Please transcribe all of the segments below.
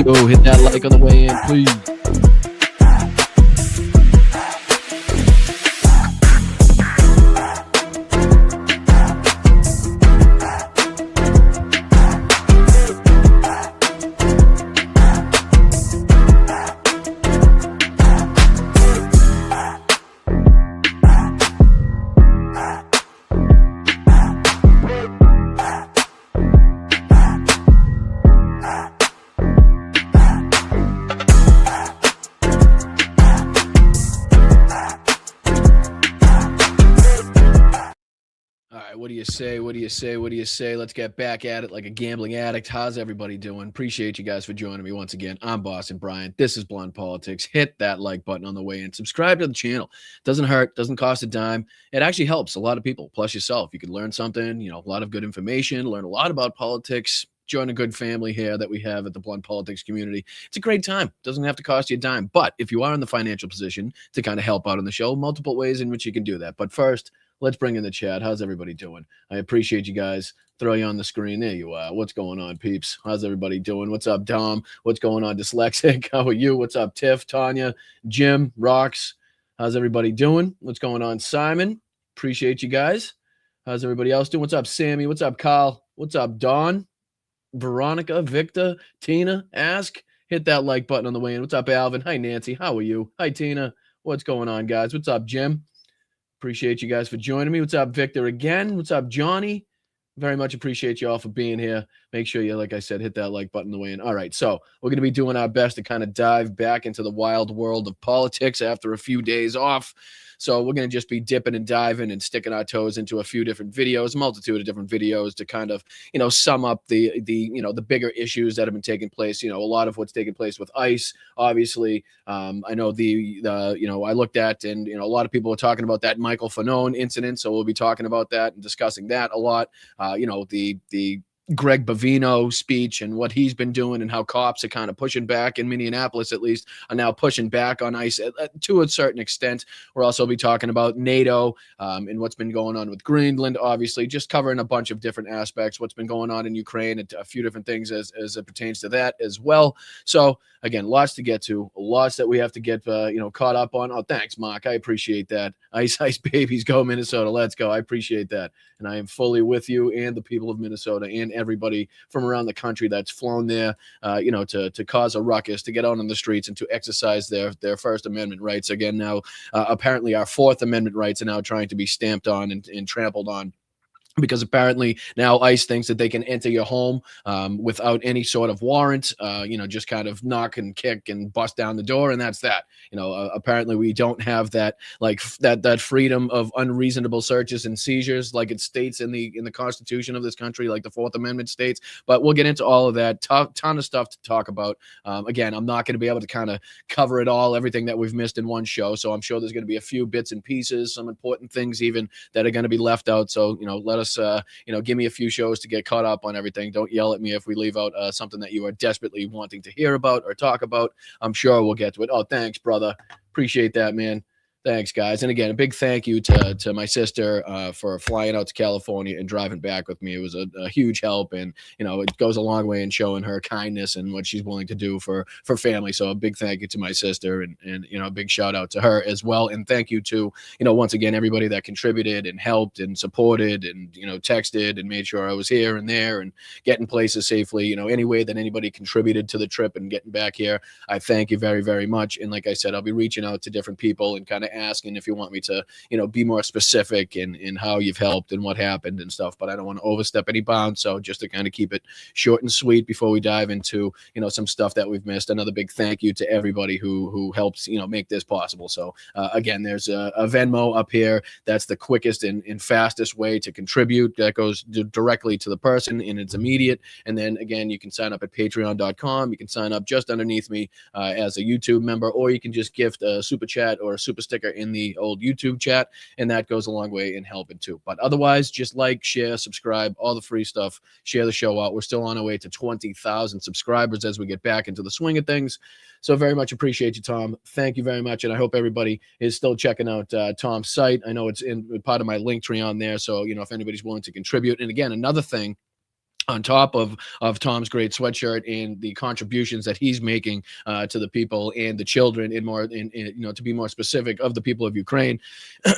go. Hit that like on the way in, please. What do you say? What do you say? What do you say? Let's get back at it like a gambling addict. How's everybody doing? Appreciate you guys for joining me once again. I'm Boston Bryant. This is Blonde Politics. Hit that like button on the way in. Subscribe to the channel. Doesn't hurt. Doesn't cost a dime. It actually helps a lot of people, plus yourself. You could learn something, a lot of good information, learn a lot about politics. Join a good family here that we have at the Blunt Politics community. It's a great time. Doesn't have to cost you a dime. But if you are in the financial position to kind of help out on the show, multiple ways in which you can do that. But first, let's bring in the chat. How's everybody doing? I appreciate you guys. Throw you on the screen. There you are. What's going on, peeps? How's everybody doing? What's up, Dom? What's going on, Dyslexic? How are you? What's up, Tiff, Tanya, Jim, Rocks? How's everybody doing? What's going on, Simon? Appreciate you guys. How's everybody else doing? What's up, Sammy? What's up, Kyle? What's up, Dawn? Veronica, Victor, Tina, Ask. Hit that like button on the way in. What's up, Alvin? Hi, Nancy. How are you? Hi, Tina. What's going on, guys? What's up, Jim? Appreciate you guys for joining me. What's up, Victor, again? What's up, Johnny? Very much appreciate you all for being here. Make sure you, like I said, hit that like button on the way in. All right, so we're going to be doing our best to kind of dive back into the wild world of politics after a few days off. So we're going to just be dipping and diving and sticking our toes into a few different videos, a multitude of different videos to kind of, sum up the bigger issues that have been taking place. A lot of what's taking place with ICE, obviously. I know I looked at, and, a lot of people are talking about that Michael Fanone incident. So we'll be talking about that and discussing that a lot. The Greg Bavino speech and what he's been doing and how cops are kind of pushing back in Minneapolis, at least, are now pushing back on ICE to a certain extent. We'll also be talking about NATO and what's been going on with Greenland, obviously, just covering a bunch of different aspects, what's been going on in Ukraine, and a few different things as it pertains to that as well. So, again, lots to get to, lots that we have to get, caught up on. Oh, thanks, Mark. I appreciate that. Ice babies, go Minnesota. Let's go. I appreciate that. And I am fully with you and the people of Minnesota and everybody from around the country that's flown there, to cause a ruckus, to get out on the streets and to exercise their First Amendment rights. Again, now, apparently our Fourth Amendment rights are now trying to be stamped on and trampled on, because apparently now ICE thinks that they can enter your home without any sort of warrant, just kind of knock and kick and bust down the door, and that's that. Apparently we don't have that, like, that freedom of unreasonable searches and seizures like it states in the Constitution of this country, like the Fourth Amendment states. But we'll get into all of that. Ton of stuff to talk about. Again, I'm not going to be able to kind of cover it all, everything that we've missed in one show. So I'm sure there's going to be a few bits and pieces, some important things even that are going to be left out. So, let us give me a few shows to get caught up on everything. Don't yell at me if we leave out something that you are desperately wanting to hear about or talk about. I'm sure we'll get to it. Oh, thanks, brother. Appreciate that, man. Thanks, guys. And again, a big thank you to my sister for flying out to California and driving back with me. It was a huge help, and it goes a long way in showing her kindness and what she's willing to do for family. So a big thank you to my sister, and a big shout out to her as well. And thank you to once again everybody that contributed and helped and supported and texted and made sure I was here and there and getting places safely. Any way that anybody contributed to the trip and getting back here, I thank you very, very much. And like I said, I'll be reaching out to different people and kind of asking if you want me to, be more specific in how you've helped and what happened and stuff, but I don't want to overstep any bounds. So just to kind of keep it short and sweet before we dive into, some stuff that we've missed. Another big thank you to everybody who helps, make this possible. So again, there's a Venmo up here. That's the quickest and fastest way to contribute. That goes directly to the person and it's immediate. And then again, you can sign up at patreon.com. You can sign up just underneath me as a YouTube member, or you can just gift a super chat or a super sticker in the old YouTube chat, and that goes a long way in helping too. But otherwise, just like, share, subscribe, all the free stuff. Share the show out. We're still on our way to 20,000 subscribers as we get back into the swing of things. So very much appreciate you, Tom. Thank you very much, and I hope everybody is still checking out Tom's site. I know it's in part of my link tree on there, so if anybody's willing to contribute. And again, another thing on top of Tom's great sweatshirt and the contributions that he's making to the people and the children, to be more specific, of the people of Ukraine.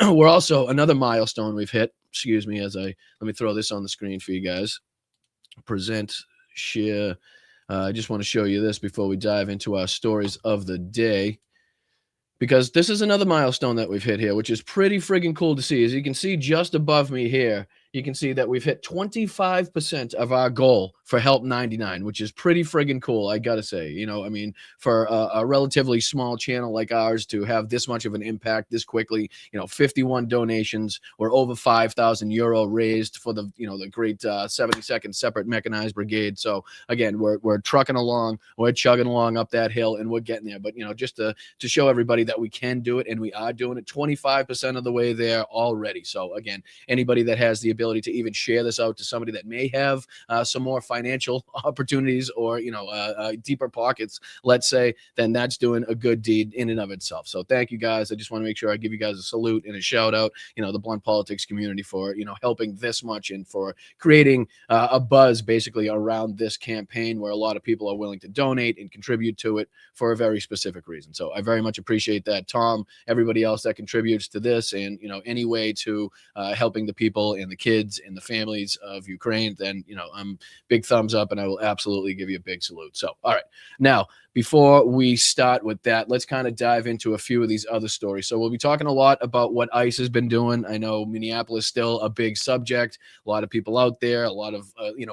We're also, another milestone we've hit. Excuse me, let me throw this on the screen for you guys. Present, share. I just want to show you this before we dive into our stories of the day, because this is another milestone that we've hit here, which is pretty friggin' cool to see. As you can see just above me here, you can see that we've hit 25% of our goal for Help 99, which is pretty friggin' cool, I gotta say. I mean, for a relatively small channel like ours to have this much of an impact this quickly, 51 donations, or over 5,000 euro raised for the great 72nd Separate Mechanized Brigade. So again, we're trucking along, we're chugging along up that hill, and we're getting there. But just to show everybody that we can do it, and we are doing it, 25% of the way there already. So again, anybody that has the ability to even share this out to somebody that may have some more financial opportunities, or deeper pockets, let's say, then that's doing a good deed in and of itself. So thank you guys. I just want to make sure I give you guys a salute and a shout out, the Blunt Politics community, for helping this much, and for creating a buzz basically around this campaign, where a lot of people are willing to donate and contribute to it for a very specific reason. So I very much appreciate that, Tom, everybody else that contributes to this, and any way to helping the people and the kids and the families of Ukraine, then I'm big thumbs up, and I will absolutely give you a big salute. So all right, now before we start with that, let's kind of dive into a few of these other stories. So we'll be talking a lot about what ICE has been doing. I know Minneapolis still a big subject, a lot of people out there, a lot of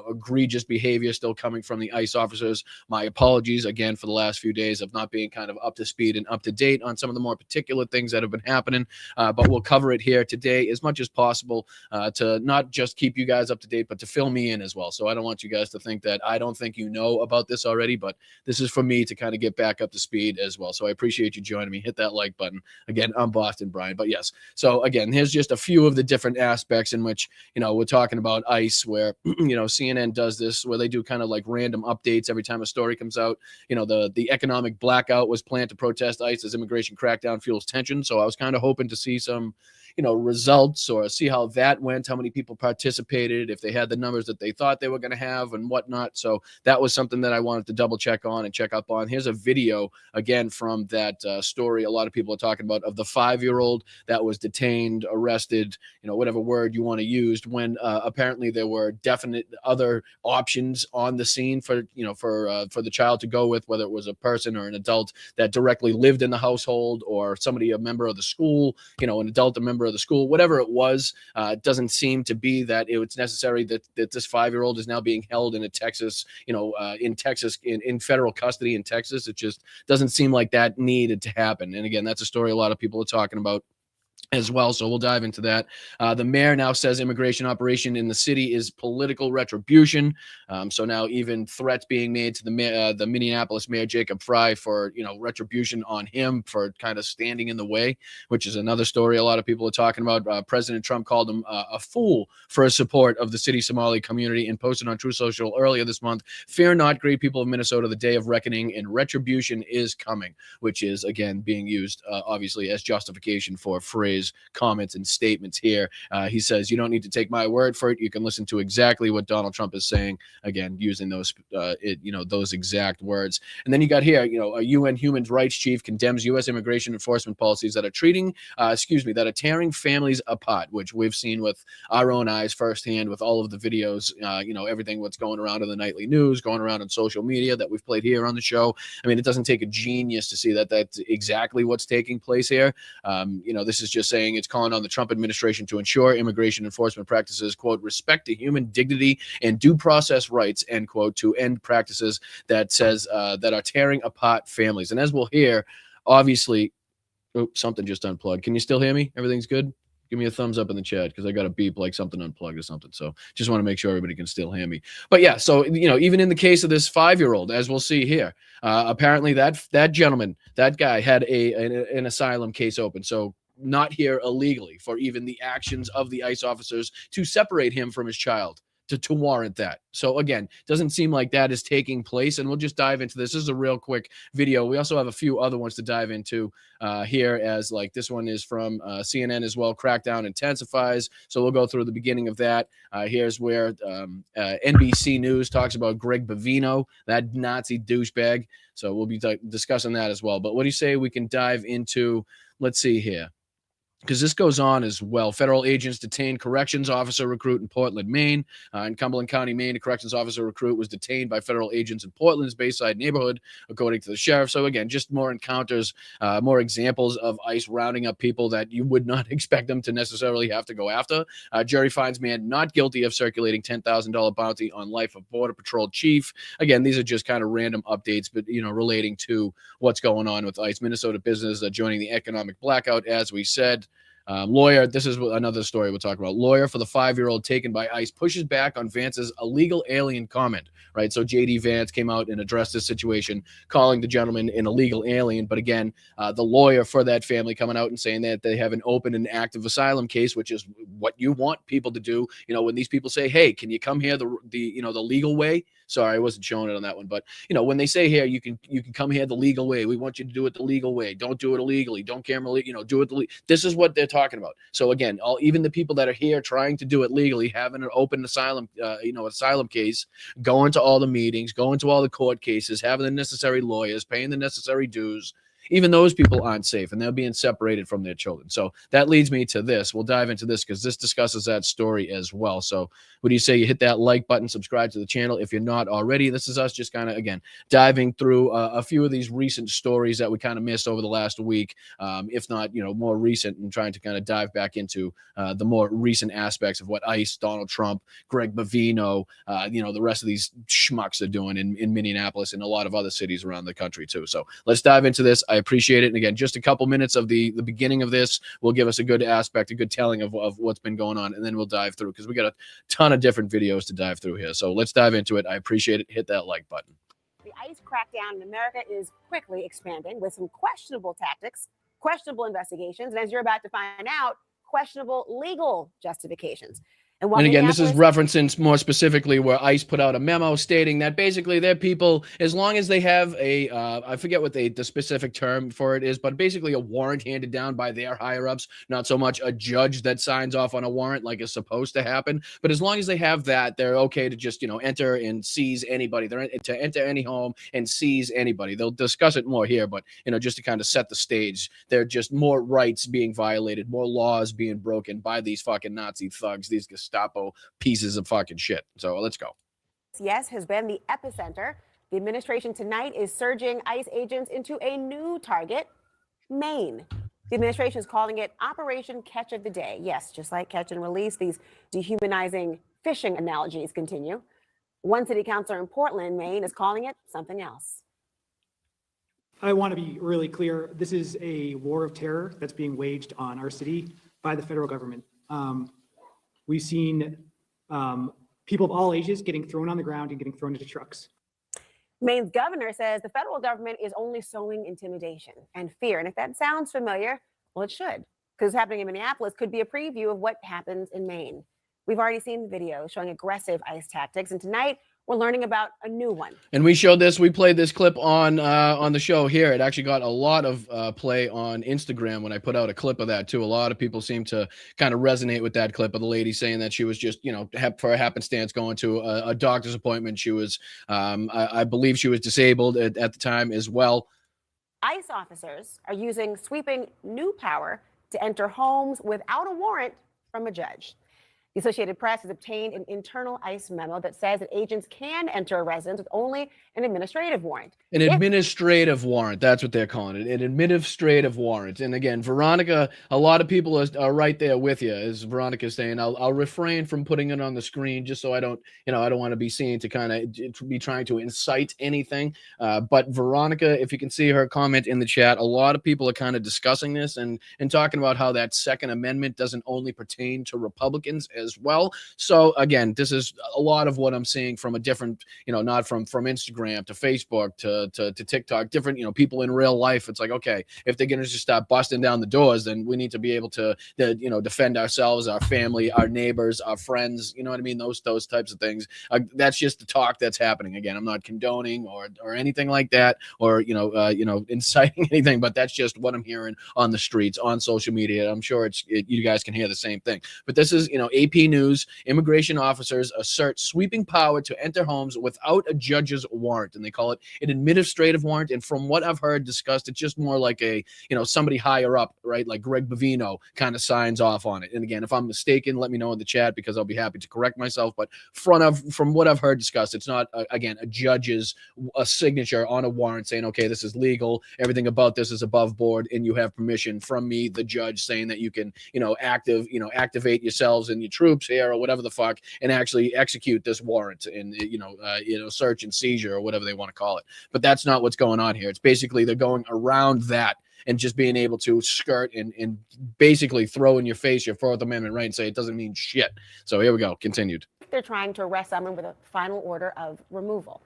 egregious behavior still coming from the ICE officers. My apologies again for the last few days of not being kind of up to speed and up to date on some of the more particular things that have been happening, but we'll cover it here today as much as possible, to not just keep you guys up to date, but to fill me in as well. So I don't want you guys to think that I don't think about this already, but this is for me to kind of get back up to speed as well. So I appreciate you joining me. Hit that like button. Again, I'm Boston Brian. But yes, so again, here's just a few of the different aspects in which we're talking about ICE, where CNN does this, where they do kind of like random updates every time a story comes out. The economic blackout was planned to protest ICE as immigration crackdown fuels tension. So I was kind of hoping to see some results, or see how that went, how many people participated, if they had the numbers that they thought they were going to have, and whatnot. So that was something that I wanted to double check on and check up on. Here's a video again from that story a lot of people are talking about, of the 5-year-old that was detained, arrested, whatever word you want to use, when apparently there were definite other options on the scene for the child to go with, whether it was a person or an adult that directly lived in the household, or somebody, a member of the school, an adult, a member of the school, whatever it was. It doesn't seem to be that it's necessary that this 5-year-old is now being held in Texas, in federal custody in Texas. It just doesn't seem like that needed to happen. And again, that's a story a lot of people are talking about as well. So we'll dive into that. The mayor now says immigration operation in the city is political retribution. So now even threats being made to the Minneapolis mayor, Jacob Fry, for, retribution on him for kind of standing in the way, which is another story a lot of people are talking about. President Trump called him a fool for his support of the city Somali community, and posted on Truth Social earlier this month, "Fear not, great people of Minnesota, the day of reckoning and retribution is coming," which is again being used obviously as justification for phrase comments and statements here. He says, "You don't need to take my word for it. You can listen to exactly what Donald Trump is saying," again using those those exact words. And then you got here, a UN human rights chief condemns U.S. immigration enforcement policies that are tearing families apart, which we've seen with our own eyes firsthand with all of the videos, everything what's going around in the nightly news, going around on social media that we've played here on the show. I mean, it doesn't take a genius to see that that's exactly what's taking place here. This is just saying it's calling on the Trump administration to ensure immigration enforcement practices, quote, "respect to human dignity and due process rights," end quote, to end practices that says that are tearing apart families. And as we'll hear, obviously, something just unplugged. Can you still hear me? Everything's good? Give me a thumbs up in the chat, because I got a beep like something unplugged or something. So just want to make sure everybody can still hear me. But yeah, so even in the case of this 5-year-old, as we'll see here, apparently that gentleman, that guy had an asylum case open. So not here illegally, for even the actions of the ICE officers to separate him from his child, to warrant that. So again, doesn't seem like that is taking place, and we'll just dive into this. This is a real quick video. We also have a few other ones to dive into here, as like this one is from CNN as well. Crackdown intensifies. So we'll go through the beginning of that. Here's where NBC News talks about Greg Bavino, that Nazi douchebag. So we'll be discussing that as well. But what do you say we can dive into? Let's see here, because this goes on as well. Federal agents detained corrections officer recruit in Portland, Maine. In Cumberland County, Maine, a corrections officer recruit was detained by federal agents in Portland's Bayside neighborhood, according to the sheriff. So again, just more encounters, more examples of ICE rounding up people that you would not expect them to necessarily have to go after. Jury finds man not guilty of circulating $10,000 bounty on life of Border Patrol chief. Again, these are just kind of random updates, but relating to what's going on with ICE. Minnesota business joining the economic blackout, as we said. Lawyer, this is another story we'll talk about. Lawyer for the 5-year-old taken by ICE pushes back on Vance's illegal alien comment, right? So J.D. Vance came out and addressed this situation, calling the gentleman an illegal alien. But again, the lawyer for that family coming out and saying that they have an open and active asylum case, which is what you want people to do. When these people say, hey, can you come here the legal way? Sorry, I wasn't showing it on that one. But, when they say here, you can come here the legal way. We want you to do it the legal way. Don't do it illegally. Don't do it. This is what they're talking about. So again, even the people that are here trying to do it legally, having an open asylum, asylum case, going to all the meetings, going to all the court cases, having the necessary lawyers, paying the necessary dues. Even those people aren't safe, and they're being separated from their children. So that leads me to this. We'll dive into this because this discusses that story as well. So what do you say? You hit that like button, subscribe to the channel if you're not already. This is us just kind of, again, diving through a few of these recent stories that we kind of missed over the last week, if not, more recent, and trying to kind of dive back into the more recent aspects of what ICE, Donald Trump, Greg Bavino, the rest of these schmucks are doing in Minneapolis and a lot of other cities around the country too. So let's dive into this. I appreciate it. And again, just a couple minutes of the beginning of this will give us a good aspect, a good telling of what's been going on. And then we'll dive through because we got a ton of different videos to dive through here. So let's dive into it. I appreciate it. Hit that like button. The ICE crackdown in America is quickly expanding with some questionable tactics, questionable investigations, and as you're about to find out, questionable legal justifications. And again, this is referencing more specifically where ICE put out a memo stating that basically their people, as long as they have a, I forget what the specific term for it is, but basically a warrant handed down by their higher-ups, not so much a judge that signs off on a warrant like is supposed to happen. But as long as they have that, they're okay to just, enter and seize anybody. They're to enter any home and seize anybody. They'll discuss it more here, but, just to kind of set the stage, they're just more rights being violated, more laws being broken by these fucking Nazi thugs, these Gestapo pieces of fucking shit. So let's go. Yes, has been the epicenter. The administration tonight is surging ICE agents into a new target, Maine. The administration is calling it Operation Catch of the Day. Yes, just like catch and release, these dehumanizing fishing analogies continue. One city councilor in Portland, Maine, is calling it something else. I want to be really clear. This is a war of terror that's being waged on our city by the federal government. We've seen people of all ages getting thrown on the ground and getting thrown into trucks. Maine's governor says the federal government is only sowing intimidation and fear. And if that sounds familiar, well, it should, because happening in Minneapolis could be a preview of what happens in Maine. We've already seen the video showing aggressive ICE tactics, and tonight we're learning about a new one. And we showed this. We played this clip on the show here. It actually got a lot of play on Instagram when I put out a clip of that too. A lot of people seem to kind of resonate with that clip of the lady saying that she was just, for a happenstance going to a doctor's appointment. She was, I believe she was disabled at the time as well. ICE officers are using sweeping new power to enter homes without a warrant from a judge. The Associated Press has obtained an internal ICE memo that says that agents can enter a residence with only an administrative warrant. An administrative warrant, that's what they're calling it, an administrative warrant. And again, Veronica, a lot of people are right there with you, as Veronica's saying. I'll refrain from putting it on the screen just so I don't want to be seen to kind of be trying to incite anything. But Veronica, if you can see her comment in the chat, a lot of people are kind of discussing this and talking about how that Second Amendment doesn't only pertain to Republicans as well. So again, this is a lot of what I'm seeing from a different, not from Instagram to Facebook to TikTok, different, people in real life. It's like, okay, if they're going to just start busting down the doors, then we need to be able to defend ourselves, our family, our neighbors, our friends, you know what I mean? Those types of things. That's just the talk that's happening. Again, I'm not condoning or anything like that, or inciting anything, but that's just what I'm hearing on the streets, on social media. I'm sure you guys can hear the same thing. But this is, AP News. Immigration officers assert sweeping power to enter homes without a judge's warrant, and they call it an administrative warrant. And from what I've heard discussed, it's just more like a, somebody higher up, right? Like Greg Bovino kind of signs off on it. And again, if I'm mistaken, let me know in the chat, because I'll be happy to correct myself. But from what I've heard discussed, it's not again a judge's signature on a warrant saying, okay, this is legal, everything about this is above board, and you have permission from me, the judge, saying that you can activate yourselves and your troops here or whatever the fuck, and actually execute this warrant and search and seizure or whatever they want to call it. But that's not what's going on here. It's basically they're going around that and just being able to skirt and basically throw in your face your Fourth Amendment right and say it doesn't mean shit. So here we go. Continued. They're trying to arrest someone with a final order of removal.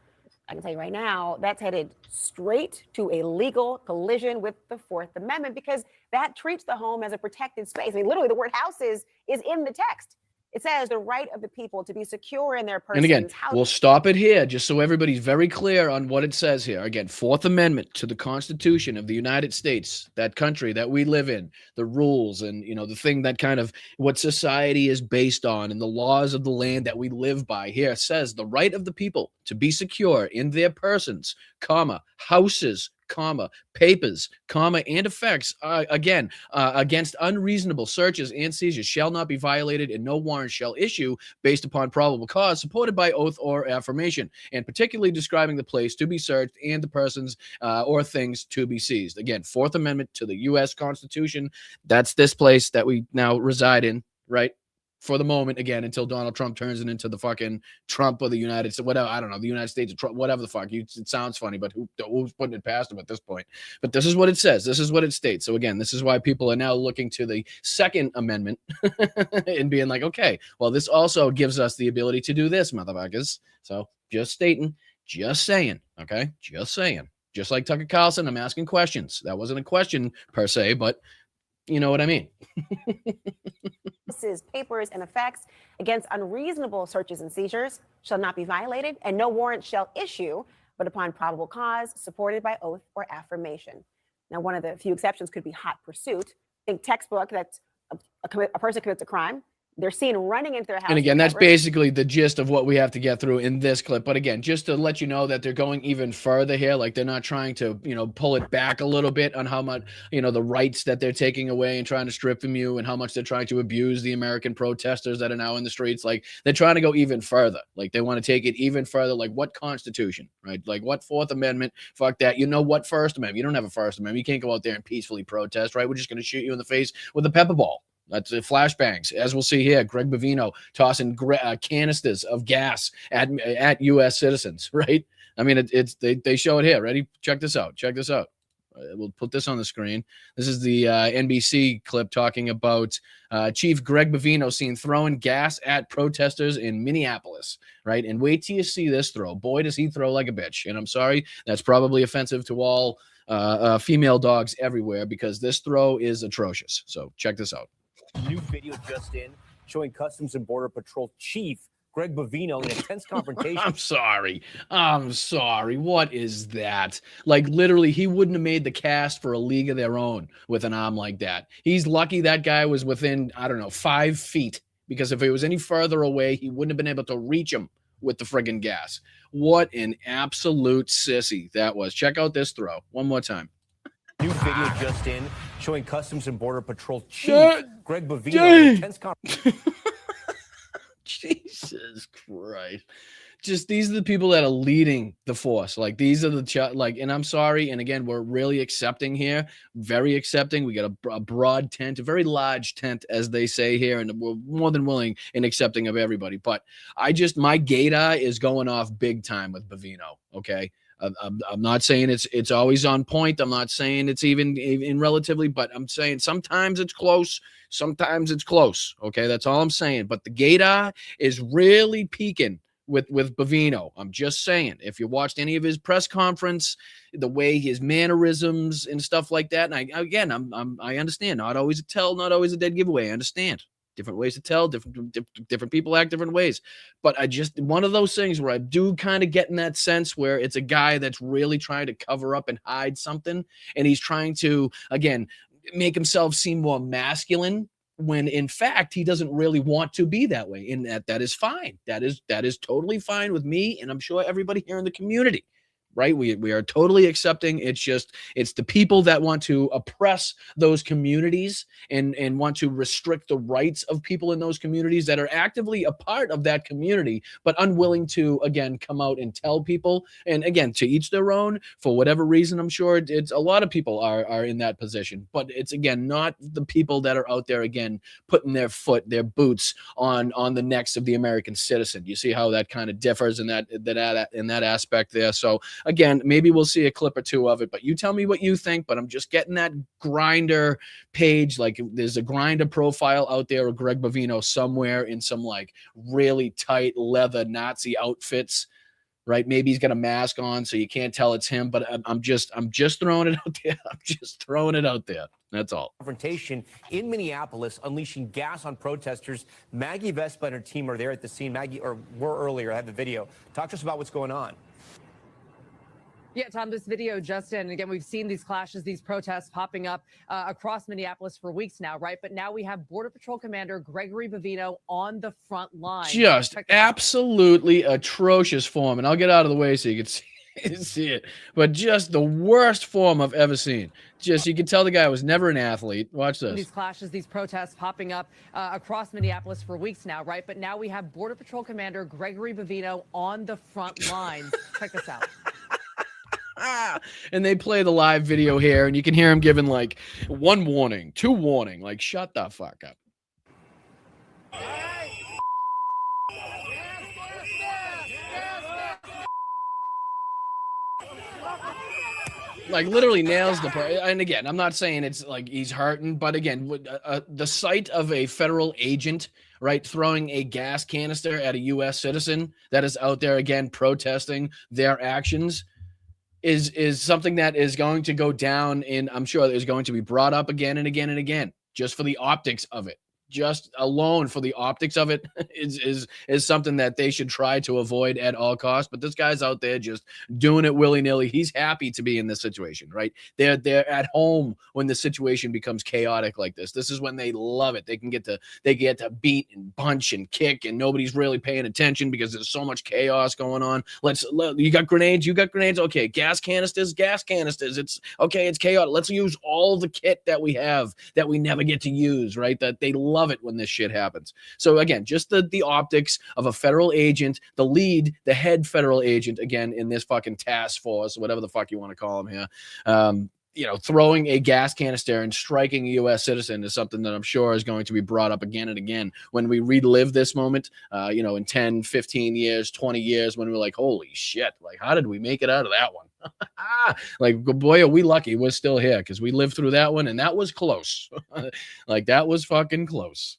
I can tell you right now, that's headed straight to a legal collision with the Fourth Amendment, because that treats the home as a protected space. I mean, literally, the word house is in the text. It says the right of the people to be secure in their person's And again, house. we'll stop it here just so everybody's very clear on what it says here. Again, Fourth Amendment to the Constitution of the United States, that country that we live in, the rules and, the thing that kind of what society is based on and the laws of the land that we live by here says the right of the people to be secure in their persons, houses, papers, and effects, against unreasonable searches and seizures shall not be violated, and no warrant shall issue based upon probable cause supported by oath or affirmation, and particularly describing the place to be searched and the persons or things to be seized. Again, Fourth Amendment to the U.S. Constitution. That's this place that we now reside in, right? For the moment, again, until Donald Trump turns it into the fucking Trump of the United States, whatever, I don't know, the United States of Trump, whatever the fuck. It sounds funny, but who's putting it past him at this point? But this is what it says. This is what it states. So again, this is why people are now looking to the Second Amendment and being like, okay, well, this also gives us the ability to do this, motherfuckers. So just saying, okay? Just saying. Just like Tucker Carlson, I'm asking questions. That wasn't a question per se, but you know what I mean. Papers and effects against unreasonable searches and seizures shall not be violated, and no warrant shall issue but upon probable cause supported by oath or affirmation. Now, one of the few exceptions could be hot pursuit. Think textbook, that's a person commits a crime. They're seen running into their house. And again, that's basically the gist of what we have to get through in this clip. But again, just to let you know that they're going even further here, like they're not trying to, pull it back a little bit on how much, the rights that they're taking away and trying to strip from you and how much they're trying to abuse the American protesters that are now in the streets. Like they're trying to go even further. Like they want to take it even further. Like what Constitution, right? Like what Fourth Amendment? Fuck that. What First Amendment? You don't have a First Amendment. You can't go out there and peacefully protest, right? We're just going to shoot you in the face with a pepper ball. That's flashbangs, as we'll see here. Greg Bovino tossing canisters of gas at U.S. citizens, right? I mean, they show it here. Ready? Check this out. We'll put this on the screen. This is the NBC clip talking about Chief Greg Bovino seen throwing gas at protesters in Minneapolis, right? And wait till you see this throw. Boy, does he throw like a bitch. And I'm sorry, that's probably offensive to all female dogs everywhere, because this throw is atrocious. So check this out. New video just in showing Customs and Border Patrol Chief Greg Bovino in a tense confrontation. I'm sorry. What is that? Like literally, he wouldn't have made the cast for A League of Their Own with an arm like that. He's lucky that guy was within, 5 feet, because if he was any further away, he wouldn't have been able to reach him with the friggin' gas. What an absolute sissy that was. Check out this throw one more time. New video just in showing Customs and Border Patrol Chief Greg Bovino in a tense confrontation. Jesus Christ. Just these are the people that are leading the force. Like these are and I'm sorry. And again, we're really accepting here, very accepting. We got a broad tent, a very large tent, as they say here. And we're more than willing and accepting of everybody. But my gaydar is going off big time with Bovino. Okay. I'm not saying it's always on point. I'm not saying it's even relatively, but I'm saying sometimes it's close. Sometimes it's close. Okay, that's all I'm saying. But the gator is really peaking with Bavino. I'm just saying, if you watched any of his press conference, the way his mannerisms and stuff like that, and I understand. Not always a tell, not always a dead giveaway. I understand. Different ways to tell, different people act different ways. But I just, one of those things where I do kind of get in that sense where it's a guy that's really trying to cover up and hide something. And he's trying to, again, make himself seem more masculine when in fact he doesn't really want to be that way. And that is fine. That is totally fine with me. And I'm sure everybody here in the community. Right. We are totally accepting. It's the people that want to oppress those communities and want to restrict the rights of people in those communities that are actively a part of that community, but unwilling to, again, come out and tell people. And again, to each their own, for whatever reason. I'm sure it's a lot of people are in that position, but it's, again, not the people that are out there, again, putting their boots on the necks of the American citizen. You see how that kind of differs in that aspect there. So again, maybe we'll see a clip or two of it, but you tell me what you think. But I'm just getting that Grinder page. Like, there's a Grinder profile out there of Greg Bavino somewhere in some like really tight leather Nazi outfits, right? Maybe he's got a mask on, so you can't tell it's him. But I'm just throwing it out there. I'm just throwing it out there. That's all. Confrontation in Minneapolis, unleashing gas on protesters. Maggie Vespa and her team are there at the scene. Maggie, or were earlier, I have the video. Talk to us about what's going on. Yeah, Tom, this video just in. Again, we've seen these clashes, these protests popping up across Minneapolis for weeks now, right? But now we have Border Patrol Commander Gregory Bavino on the front line. Just absolutely atrocious form. And I'll get out of the way so you can see it. But just the worst form I've ever seen. Just, you can tell the guy was never an athlete. Watch this. These clashes, these protests popping up across Minneapolis for weeks now, right? But now we have Border Patrol Commander Gregory Bavino on the front lines. Check this out. And they play the live video here, and you can hear him giving like 1 warning, 2 warning. Like, shut the fuck up. Like, literally nails the part. And again, I'm not saying it's like he's hurting, but again, the sight of a federal agent, right, throwing a gas canister at a U.S. citizen that is out there, again, protesting their actions is something that is going to go down, and I'm sure is going to be brought up again and again and again, just for the optics of it. Just alone for the optics of it is something that they should try to avoid at all costs. But this guy's out there just doing it willy-nilly. He's happy to be in this situation, right? They're at home when the situation becomes chaotic like this. This is when they love it. They get to beat and punch and kick, and nobody's really paying attention because there's so much chaos going on. You got grenades, okay, gas canisters. It's okay, it's chaotic. Let's use all the kit that we have that we never get to use, right? That they love it when this shit happens. So again, just the optics of a federal agent, the head federal agent, again, in this fucking task force, whatever the fuck you want to call him here, throwing a gas canister and striking a U.S. citizen is something that I'm sure is going to be brought up again and again when we relive this moment, in 10, 15 years, 20 years, when we're like, holy shit, like, how did we make it out of that one? Like, boy, are we lucky we're still here, because we lived through that one, and that was close. Like, that was fucking close.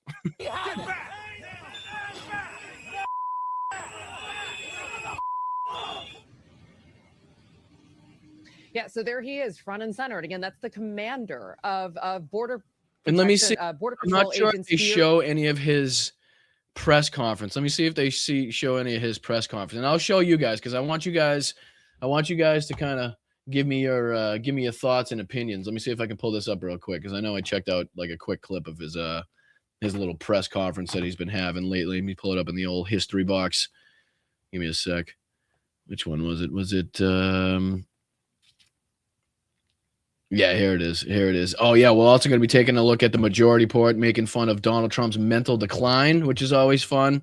Yeah, so there he is, front and center. And again, that's the commander of Border And let me see. Border I'm Patrol not sure if agents they here. show any of his press conference. Let me see if they show any of his press conference, and I'll show you guys, because I want you guys to kind of give me your thoughts and opinions. Let me see if I can pull this up real quick, because I know I checked out like a quick clip of his little press conference that he's been having lately. Let me pull it up in the old history box. Give me a sec. Which one was it? Was it yeah, here it is. Oh, yeah, we're also going to be taking a look at the majority report, making fun of Donald Trump's mental decline, which is always fun.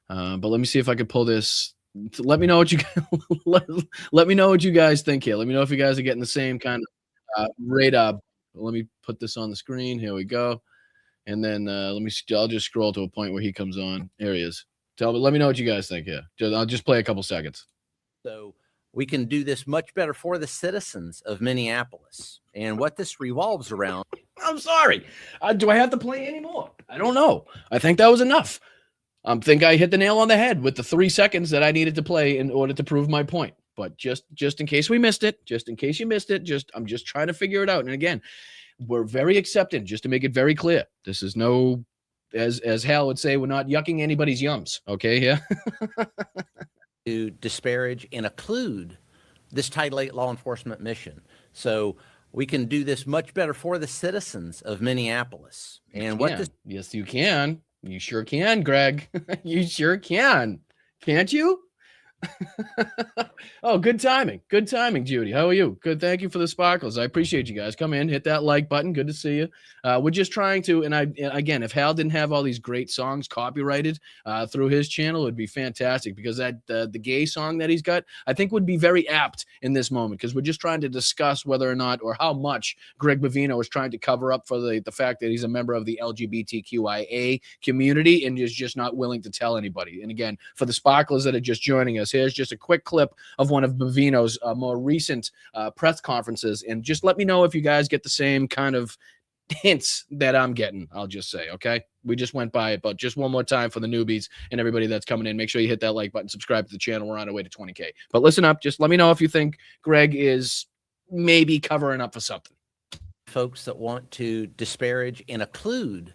But let me see if I can pull this. Let me know what you let me know what you guys think here. Let me know if you guys are getting the same kind of radar. Let me put this on the screen. Here we go. And then I'll just scroll to a point where he comes on. Here he is. Let me know what you guys think here. I'll just play a couple seconds. So we can do this much better for the citizens of Minneapolis. And what this revolves around. I'm sorry. Do I have to play anymore? I don't know. I think that was enough. I think I hit the nail on the head with the 3 seconds that I needed to play in order to prove my point. But just in case we missed it, just in case you missed it, I'm just trying to figure it out. And again, we're very accepting, just to make it very clear. This is no, as Hal would say, we're not yucking anybody's yums. Okay, yeah. To disparage and occlude this Title VIII law enforcement mission. So we can do this much better for the citizens of Minneapolis. And what this. Yes, you can. You sure can, Greg. You sure can. Can't you? Oh, good timing. Good timing, Judy. How are you? Good. Thank you for the sparkles. I appreciate you guys. Come in, hit that like button. Good to see you. We're just trying to, and again, if Hal didn't have all these great songs copyrighted through his channel, it'd be fantastic, because that the gay song that he's got, I think, would be very apt in this moment, because we're just trying to discuss whether or not, or how much Greg Bavino is trying to cover up for the fact that he's a member of the LGBTQIA community and is just not willing to tell anybody. And again, for the sparklers that are just joining us, here's just a quick clip of one of Bavino's more recent press conferences, and just let me know if you guys get the same kind of hints that I'm getting. I'll just say, okay, we just went by it, but just one more time for the newbies and everybody that's coming in, make sure you hit that like button, subscribe to the channel. We're on our way to 20K. But listen up, just let me know if you think Greg is maybe covering up for something. Folks that want to disparage and occlude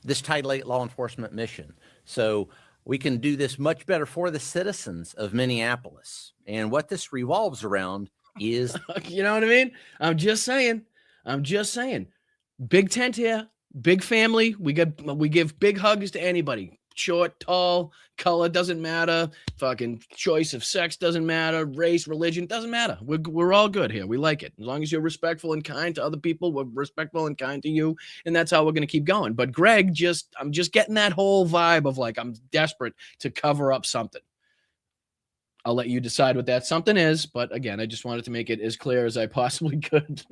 this Title VIII law enforcement mission. So we can do this much better for the citizens of Minneapolis. And what this revolves around is. You know what I mean? I'm just saying. Big tent here, big family. We give big hugs to anybody. Short, tall, color doesn't matter. Fucking choice of sex doesn't matter. Race, religion doesn't matter. We're all good here. We like it. As long as you're respectful and kind to other people, we're respectful and kind to you, and that's how we're gonna keep going. But Greg, I'm just getting that whole vibe of like I'm desperate to cover up something. I'll let you decide what that something is. But again, I just wanted to make it as clear as I possibly could.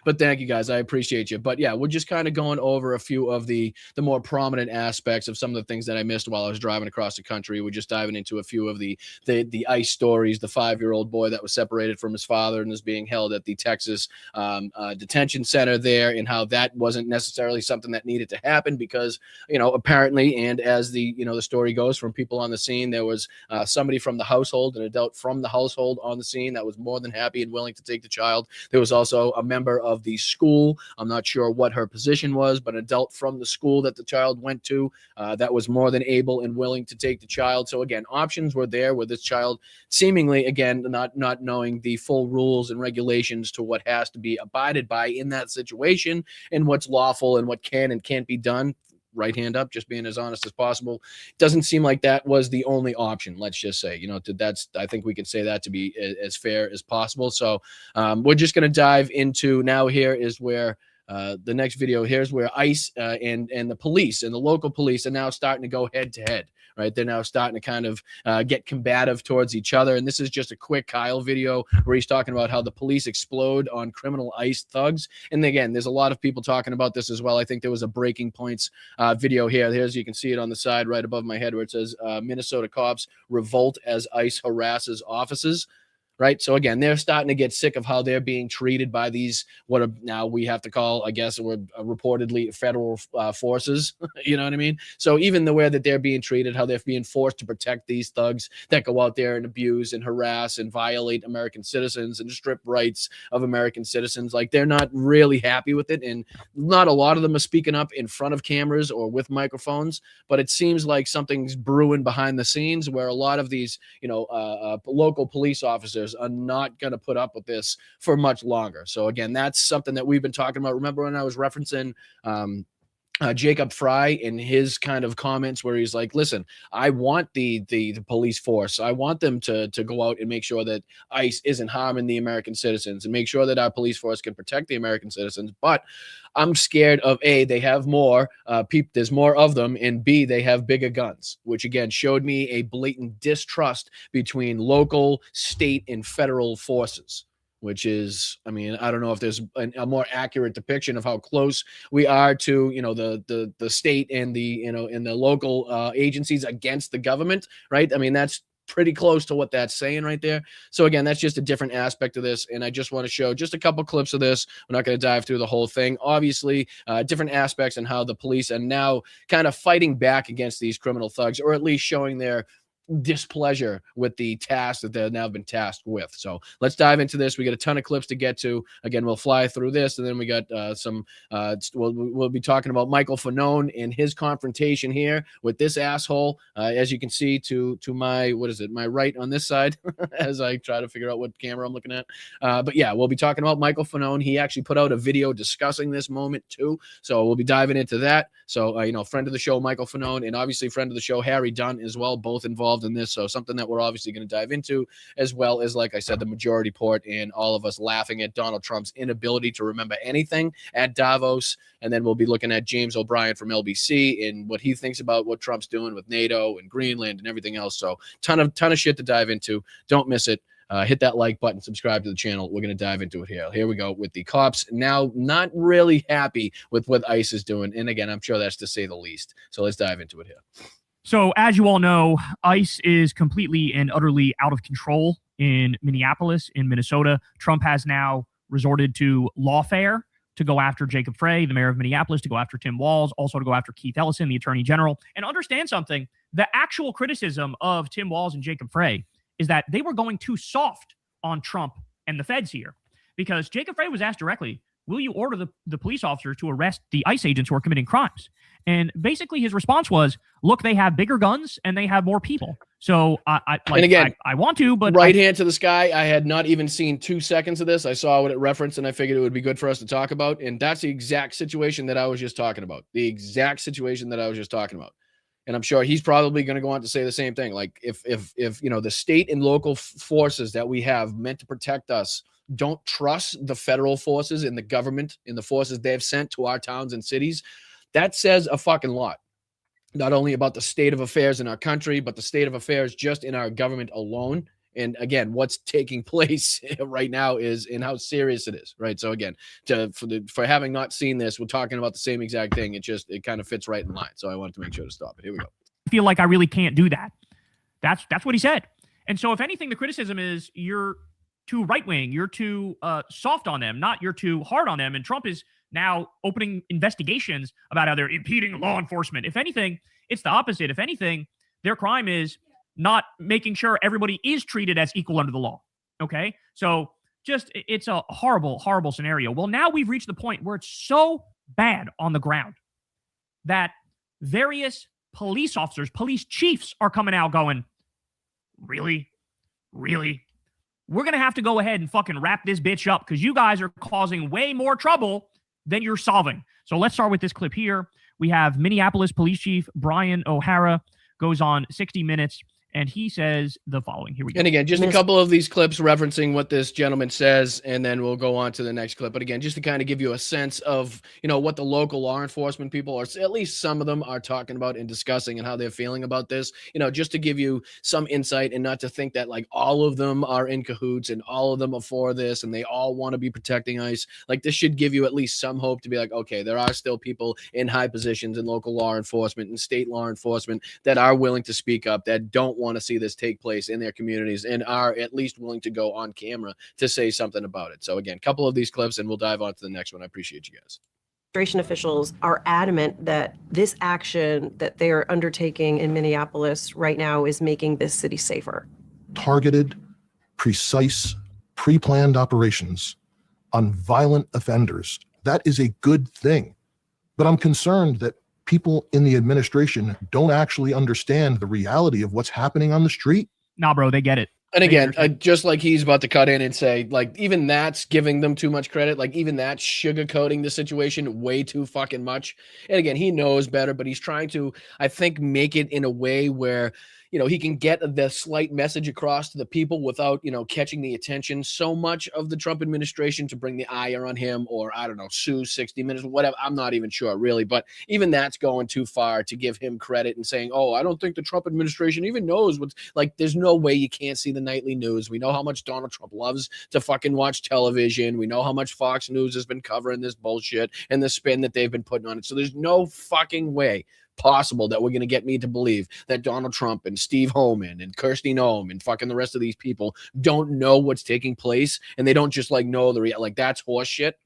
But thank you guys. I appreciate you. But yeah, we're just kind of going over a few of the more prominent aspects of some of the things that I missed while I was driving across the country. We're just diving into a few of the ICE stories, the 5-year-old boy that was separated from his father and is being held at the Texas detention center there, and how that wasn't necessarily something that needed to happen because, apparently, and as the story goes from people on the scene, there was somebody from the household, an adult from the household on the scene that was more than happy and willing to take the child. There was also a member of the school. I'm not sure what her position was, but an adult from the school that the child went to that was more than able and willing to take the child. So again, options were there with this child seemingly, again, not knowing the full rules and regulations to what has to be abided by in that situation and what's lawful and what can and can't be done. Right hand up, just being as honest as possible. Doesn't seem like that was the only option. Let's just say, I think we could say that to be as fair as possible. So we're just going to dive into now. Here is where the next video. Here's where ICE and the police and the local police are now starting to go head to head. Right, they're now starting to kind of get combative towards each other. And this is just a quick Kyle video where he's talking about how the police explode on criminal ICE thugs. And again, there's a lot of people talking about this as well. I think there was a breaking points video here. Here's, you can see it on the side right above my head where it says Minnesota cops revolt as ICE harasses officers. Right. So again, they're starting to get sick of how they're being treated by these, what are now we have to call, I guess, reportedly federal forces. You know what I mean? So even the way that they're being treated, how they're being forced to protect these thugs that go out there and abuse and harass and violate American citizens and strip rights of American citizens, like they're not really happy with it. And not a lot of them are speaking up in front of cameras or with microphones. But it seems like something's brewing behind the scenes where a lot of these, local police officers are not going to put up with this for much longer. So again, that's something that we've been talking about. Remember when I was referencing Jacob Fry in his kind of comments where he's like, listen, I want the police force. I want them to go out and make sure that ICE isn't harming the American citizens and make sure that our police force can protect the American citizens. But I'm scared of A, they have more there's more of them, and B, they have bigger guns, which again showed me a blatant distrust between local, state, and federal forces. Which is, I mean, I don't know if there's a more accurate depiction of how close we are to, the state and the, and the local agencies against the government, right? I mean, that's pretty close to what that's saying right there. So again, that's just a different aspect of this. And I just want to show just a couple clips of this. We're not going to dive through the whole thing. Obviously, different aspects and how the police are now kind of fighting back against these criminal thugs, or at least showing their displeasure with the task that they've now been tasked with. So let's dive into this. We got a ton of clips to get to. Again, we'll fly through this, and then we got we'll be talking about Michael Fanone and his confrontation here with this asshole. As you can see to my, what is it, my right on this side, as I try to figure out what camera I'm looking at. But yeah, we'll be talking about Michael Fanone. He actually put out a video discussing this moment too. So we'll be diving into that. So, friend of the show, Michael Fanone, and obviously friend of the show, Harry Dunn as well, both involved in this. So something that we're obviously going to dive into, as well as, like I said, the majority report and all of us laughing at Donald Trump's inability to remember anything at Davos. And then we'll be looking at James O'Brien from LBC and what he thinks about what Trump's doing with NATO and Greenland and everything else. So ton of shit to dive into. Don't miss it. Hit that like button, subscribe to the channel. We're going to dive into it here. Here we go with the cops now not really happy with what ICE is doing. And again, I'm sure that's to say the least. So let's dive into it here. So as you all know, ICE is completely and utterly out of control in Minneapolis, in Minnesota. Trump has now resorted to lawfare to go after Jacob Frey, the mayor of Minneapolis, to go after Tim Walz, also to go after Keith Ellison, the attorney general. And understand something, the actual criticism of Tim Walz and Jacob Frey is that they were going too soft on Trump and the feds here, because Jacob Frey was asked directly, will you order the police officers to arrest the ICE agents who are committing crimes? And basically his response was, look, they have bigger guns and they have more people. So I want to, but right hand to the sky. I had not even seen 2 seconds of this. I saw what it referenced and I figured it would be good for us to talk about. And that's the exact situation that I was just talking about. And I'm sure he's probably going to go on to say the same thing. Like if the state and local forces that we have meant to protect us don't trust the federal forces and the government and the forces they've sent to our towns and cities, that says a fucking lot. Not only about the state of affairs in our country, but the state of affairs just in our government alone. And again, what's taking place right now is, and how serious it is, right? So again, for having not seen this, we're talking about the same exact thing. It kind of fits right in line. So I wanted to make sure to stop it. Here we go. I feel like I really can't do that. That's what he said. And so if anything, the criticism is you're too right-wing, you're too soft on them, not you're too hard on them. And Trump is now opening investigations about how they're impeding law enforcement. If anything, it's the opposite. If anything, their crime is not making sure everybody is treated as equal under the law. Okay? So it's a horrible, horrible scenario. Well, now we've reached the point where it's so bad on the ground that various police officers, police chiefs are coming out going, really? We're going to have to go ahead and fucking wrap this bitch up because you guys are causing way more trouble than you're solving. So let's start with this clip here. We have Minneapolis Police Chief Brian O'Hara goes on 60 Minutes, and he says the following. Here we go. And again, just a couple of these clips referencing what this gentleman says, and then we'll go on to the next clip. But again, just to kind of give you a sense of, what the local law enforcement people, or at least some of them, are talking about and discussing and how they're feeling about this, just to give you some insight and not to think that like all of them are in cahoots and all of them are for this and they all want to be protecting ICE. Like this should give you at least some hope to be like, okay, there are still people in high positions in local law enforcement and state law enforcement that are willing to speak up, that don't want to see this take place in their communities and are at least willing to go on camera to say something about it. So again, a couple of these clips and we'll dive on to the next one. I appreciate you guys. Administration officials are adamant that this action that they are undertaking in Minneapolis right now is making this city safer. Targeted, precise, pre-planned operations on violent offenders. That is a good thing. But I'm concerned that people in the administration don't actually understand the reality of what's happening on the street. Nah, bro, they get it. And again, just like he's about to cut in and say, like, even that's giving them too much credit. Like, even that's sugarcoating the situation way too fucking much. And again, he knows better, but he's trying to, I think, make it in a way where, he can get the slight message across to the people without, catching the attention so much of the Trump administration to bring the ire on him, or I don't know, sue 60 Minutes, whatever. I'm not even sure really, but even that's going too far to give him credit and saying, oh, I don't think the Trump administration even knows what's like. There's no way you can't see the nightly news. We know how much Donald Trump loves to fucking watch television. We know how much Fox News has been covering this bullshit and the spin that they've been putting on it. So there's no fucking way possible that we're going to get me to believe that Donald Trump and Steve Homan and Kirsty Noem and fucking the rest of these people don't know what's taking place, and they don't just like know like that's horse shit.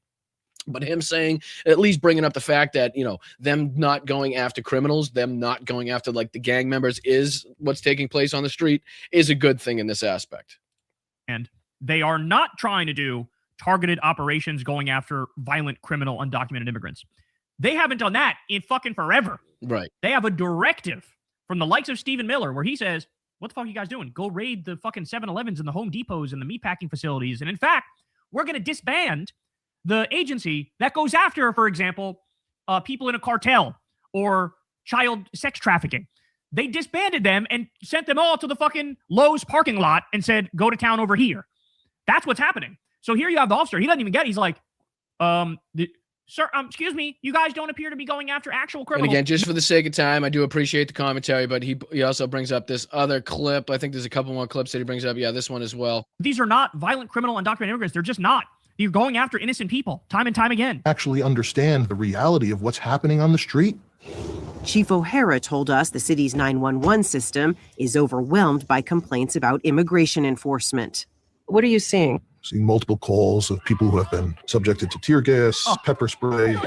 But him saying, at least bringing up the fact that, you know, them not going after criminals, them not going after like the gang members is what's taking place on the street is a good thing in this aspect. And they are not trying to do targeted operations going after violent, criminal, undocumented immigrants. They haven't done that in fucking forever. Right. They have a directive from the likes of Stephen Miller where he says, what the fuck are you guys doing? Go raid the fucking 7-Elevens and the Home Depots and the meatpacking facilities. And in fact, we're going to disband the agency that goes after, for example, people in a cartel or child sex trafficking. They disbanded them and sent them all to the fucking Lowe's parking lot and said, go to town over here. That's what's happening. So here you have the officer. He doesn't even get it. He's like, sir, excuse me, you guys don't appear to be going after actual criminals. And again, just for the sake of time, I do appreciate the commentary, but he also brings up this other clip. I think there's a couple more clips that he brings up. Yeah, this one as well. These are not violent, criminal, undocumented immigrants. They're just not. You're going after innocent people time and time again. Actually understand the reality of what's happening on the street. Chief O'Hara told us the city's 911 system is overwhelmed by complaints about immigration enforcement. What are you seeing? Seeing multiple calls of people who have been subjected to tear gas, pepper spray. At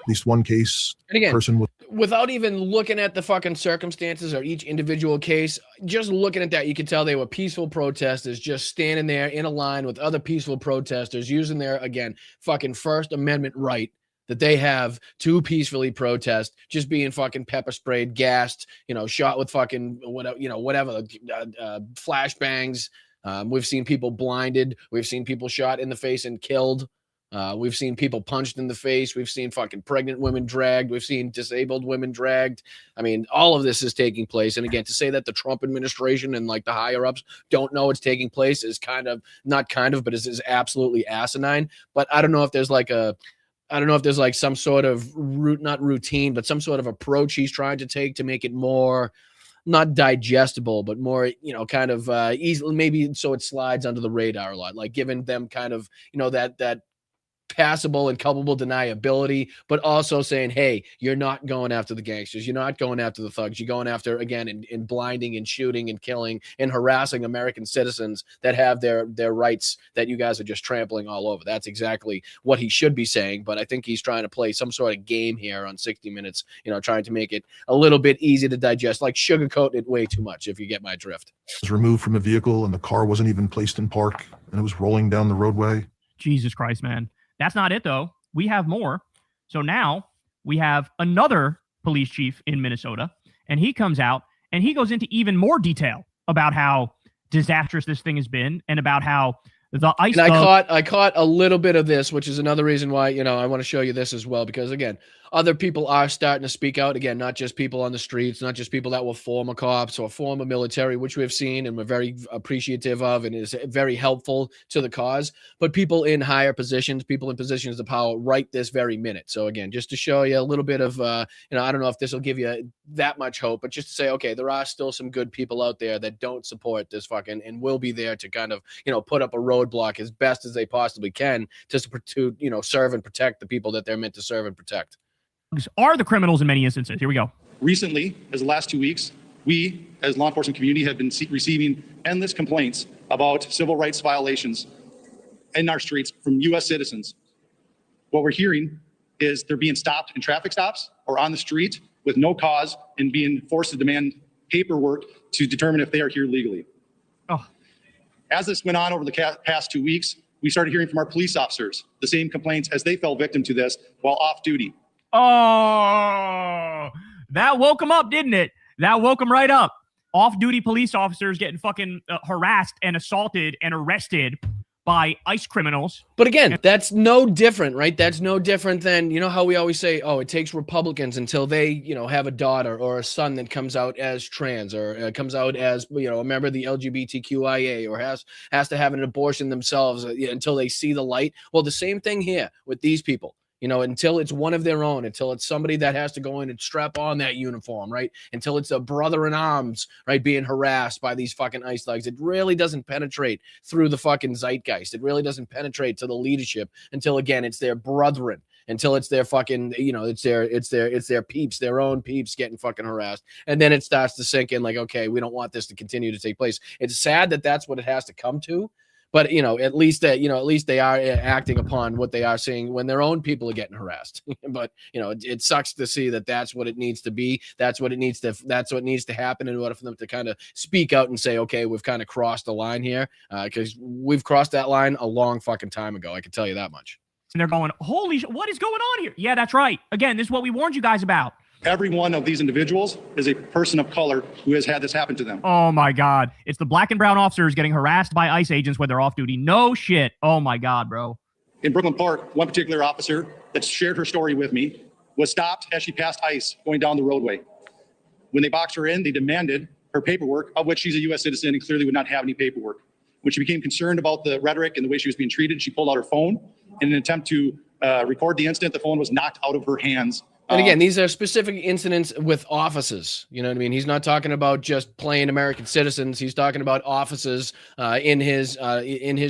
least one case, and again, person with without even looking at the fucking circumstances or each individual case, just looking at that, you can tell they were peaceful protesters just standing there in a line with other peaceful protesters using their, again, fucking First Amendment right that they have to peacefully protest, just being fucking pepper sprayed, gassed, you know, shot with fucking whatever, you know, whatever, flashbangs. We've seen people blinded. We've seen people shot in the face and killed. We've seen people punched in the face. We've seen fucking pregnant women dragged. We've seen disabled women dragged. I mean, all of this is taking place. And again, to say that the Trump administration and like the higher ups don't know it's taking place is kind of, not kind of, but is absolutely asinine. But I don't know if there's like some sort of not routine, but some sort of approach he's trying to take to make it more, not digestible, but more, you know, kind of easily, maybe so it slides under the radar a lot, like giving them kind of, you know, that passable and culpable deniability, but also saying, hey, you're not going after the gangsters. You're not going after the thugs. You're going after, again, in blinding and shooting and killing and harassing American citizens that have their rights that you guys are just trampling all over. That's exactly what he should be saying. But I think he's trying to play some sort of game here on 60 Minutes, you know, trying to make it a little bit easy to digest, like sugarcoat it way too much, if you get my drift. was removed from a vehicle and the car wasn't even placed in park and it was rolling down the roadway. Jesus Christ, man. That's not it, though. We have more. So now we have another police chief in Minnesota, and he comes out and he goes into even more detail about how disastrous this thing has been and about how the ICE. And I caught a little bit of this, which is another reason why, you know, I want to show you this as well, because again, other people are starting to speak out. Again, not just people on the streets, not just people that were former cops or former military, which we've seen and we're very appreciative of and is very helpful to the cause, but people in higher positions, people in positions of power right this very minute. So again, just to show you a little bit of, you know, I don't know if this will give you that much hope, but just to say, okay, there are still some good people out there that don't support this fucking and will be there to kind of, you know, put up a roadblock as best as they possibly can to you know, serve and protect the people that they're meant to serve and protect. Are the criminals in many instances. Here we go. Recently, as the last 2 weeks, we as law enforcement community have been receiving endless complaints about civil rights violations in our streets from U.S. citizens. What we're hearing is they're being stopped in traffic stops or on the street with no cause and being forced to demand paperwork to determine if they are here legally. Oh. As this went on over the past 2 weeks, we started hearing from our police officers the same complaints as they fell victim to this while off duty. Oh, that woke them up, didn't it? That woke them right up. Off-duty police officers getting fucking harassed and assaulted and arrested by ICE criminals. But again, that's no different, right? That's no different than, you know, how we always say, oh, it takes Republicans until they, you know, have a daughter or a son that comes out as trans or comes out as, you know, a member of the LGBTQIA or has to have an abortion themselves until they see the light. Well, the same thing here with these people. You know, until it's one of their own, until it's somebody that has to go in and strap on that uniform, right? Until it's a brother in arms, right, being harassed by these fucking ICE thugs. It really doesn't penetrate through the fucking zeitgeist. It really doesn't penetrate to the leadership until, again, it's their brethren. until it's their fucking, it's their peeps, their own peeps getting fucking harassed. And then it starts to sink in like, okay, we don't want this to continue to take place. It's sad that that's what it has to come to. But at least they are acting upon what they are seeing when their own people are getting harassed. But it sucks to see that that's what it needs to be. That's what needs to happen in order for them to kind of speak out and say, okay, we've kind of crossed the line here, because we've crossed that line a long fucking time ago. I can tell you that much. And they're going, holy shit, what is going on here? Yeah, that's right. Again, this is what we warned you guys about. Every one of these individuals is a person of color who has had this happen to them. Oh my God. It's the black and brown officers getting harassed by ICE agents when they're off duty. No shit. Oh my God, bro. In Brooklyn Park, one particular officer that shared her story with me was stopped as she passed ICE going down the roadway. When they boxed her in, they demanded her paperwork, of which she's a U.S. citizen and clearly would not have any paperwork. When she became concerned about the rhetoric and the way she was being treated, she pulled out her phone in an attempt to record the incident. The phone was knocked out of her hands. And again, these are specific incidents with officers. You know what I mean? He's not talking about just plain American citizens. He's talking about officers in his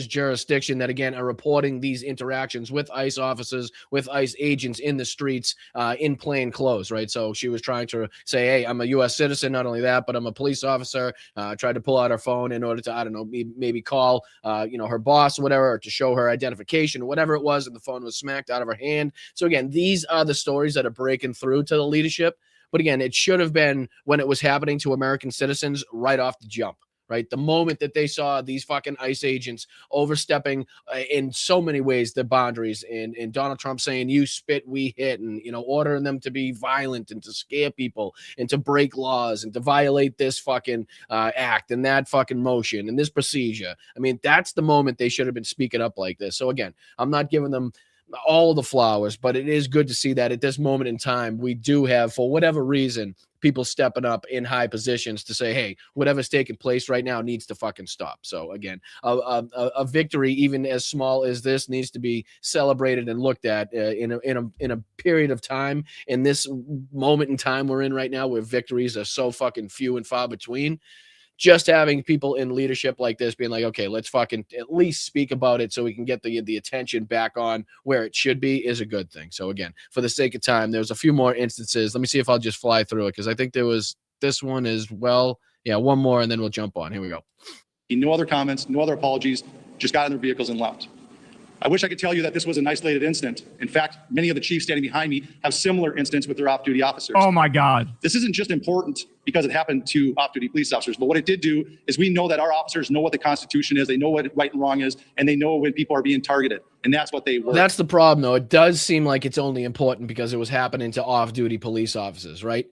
jurisdiction that, again, are reporting these interactions with ICE officers, with ICE agents in the streets in plain clothes, right? So she was trying to say, hey, I'm a U.S. citizen. Not only that, but I'm a police officer. Tried to pull out her phone in order to, I don't know, maybe call, her boss or whatever, or to show her identification or whatever it was, and the phone was smacked out of her hand. So again, these are the stories that are breaking through to the leadership. But again, it should have been when it was happening to American citizens right off the jump, right? The moment that they saw these fucking ICE agents overstepping in so many ways the boundaries, and Donald Trump saying, you spit, we hit, and, ordering them to be violent and to scare people and to break laws and to violate this fucking act and that fucking motion and this procedure. I mean, that's the moment they should have been speaking up like this. So again, I'm not giving them all the flowers, but it is good to see that at this moment in time, we do have, for whatever reason, people stepping up in high positions to say, hey, whatever's taking place right now needs to fucking stop. So again, a victory, even as small as this, needs to be celebrated and looked at in a period of time. In this moment in time we're in right now, where victories are so fucking few and far between. Just having people in leadership like this being like, okay, let's fucking at least speak about it so we can get the attention back on where it should be, is a good thing. So again, for the sake of time, there's a few more instances. Let me see if I'll just fly through it, because I think there was this one as well. Yeah, one more, and then we'll jump on. Here we go. No other comments, no other apologies, just got in their vehicles and left. I wish I could tell you that this was an isolated incident. In fact, many of the chiefs standing behind me have similar incidents with their off-duty officers. Oh my God. This isn't just important because it happened to off-duty police officers, but what it did do is we know that our officers know what the Constitution is, they know what right and wrong is, and they know when people are being targeted, and that's what they were. That's the problem, though. It does seem like it's only important because it was happening to off-duty police officers, right?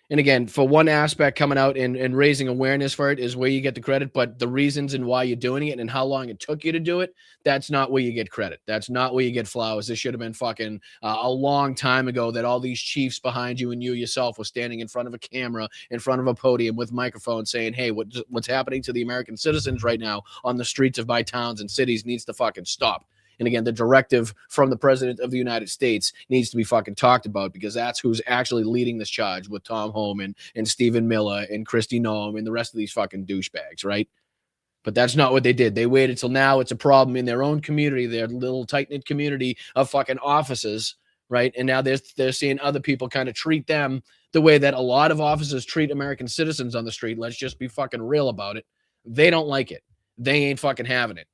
And again, for one aspect, coming out and raising awareness for it is where you get the credit, but the reasons and why you're doing it and how long it took you to do it, that's not where you get credit. That's not where you get flowers. This should have been fucking a long time ago, that all these chiefs behind you and you yourself were standing in front of a camera, in front of a podium with microphones saying, hey, what's happening to the American citizens right now on the streets of my towns and cities needs to fucking stop. And again, the directive from the president of the United States needs to be fucking talked about, because that's who's actually leading this charge with Tom Homan and Stephen Miller and Kristi Noem and the rest of these fucking douchebags, right? But that's not what they did. They waited till now it's a problem in their own community, their little tight-knit community of fucking officers, right? And now they're seeing other people kind of treat them the way that a lot of officers treat American citizens on the street. Let's just be fucking real about it. They don't like it. They ain't fucking having it.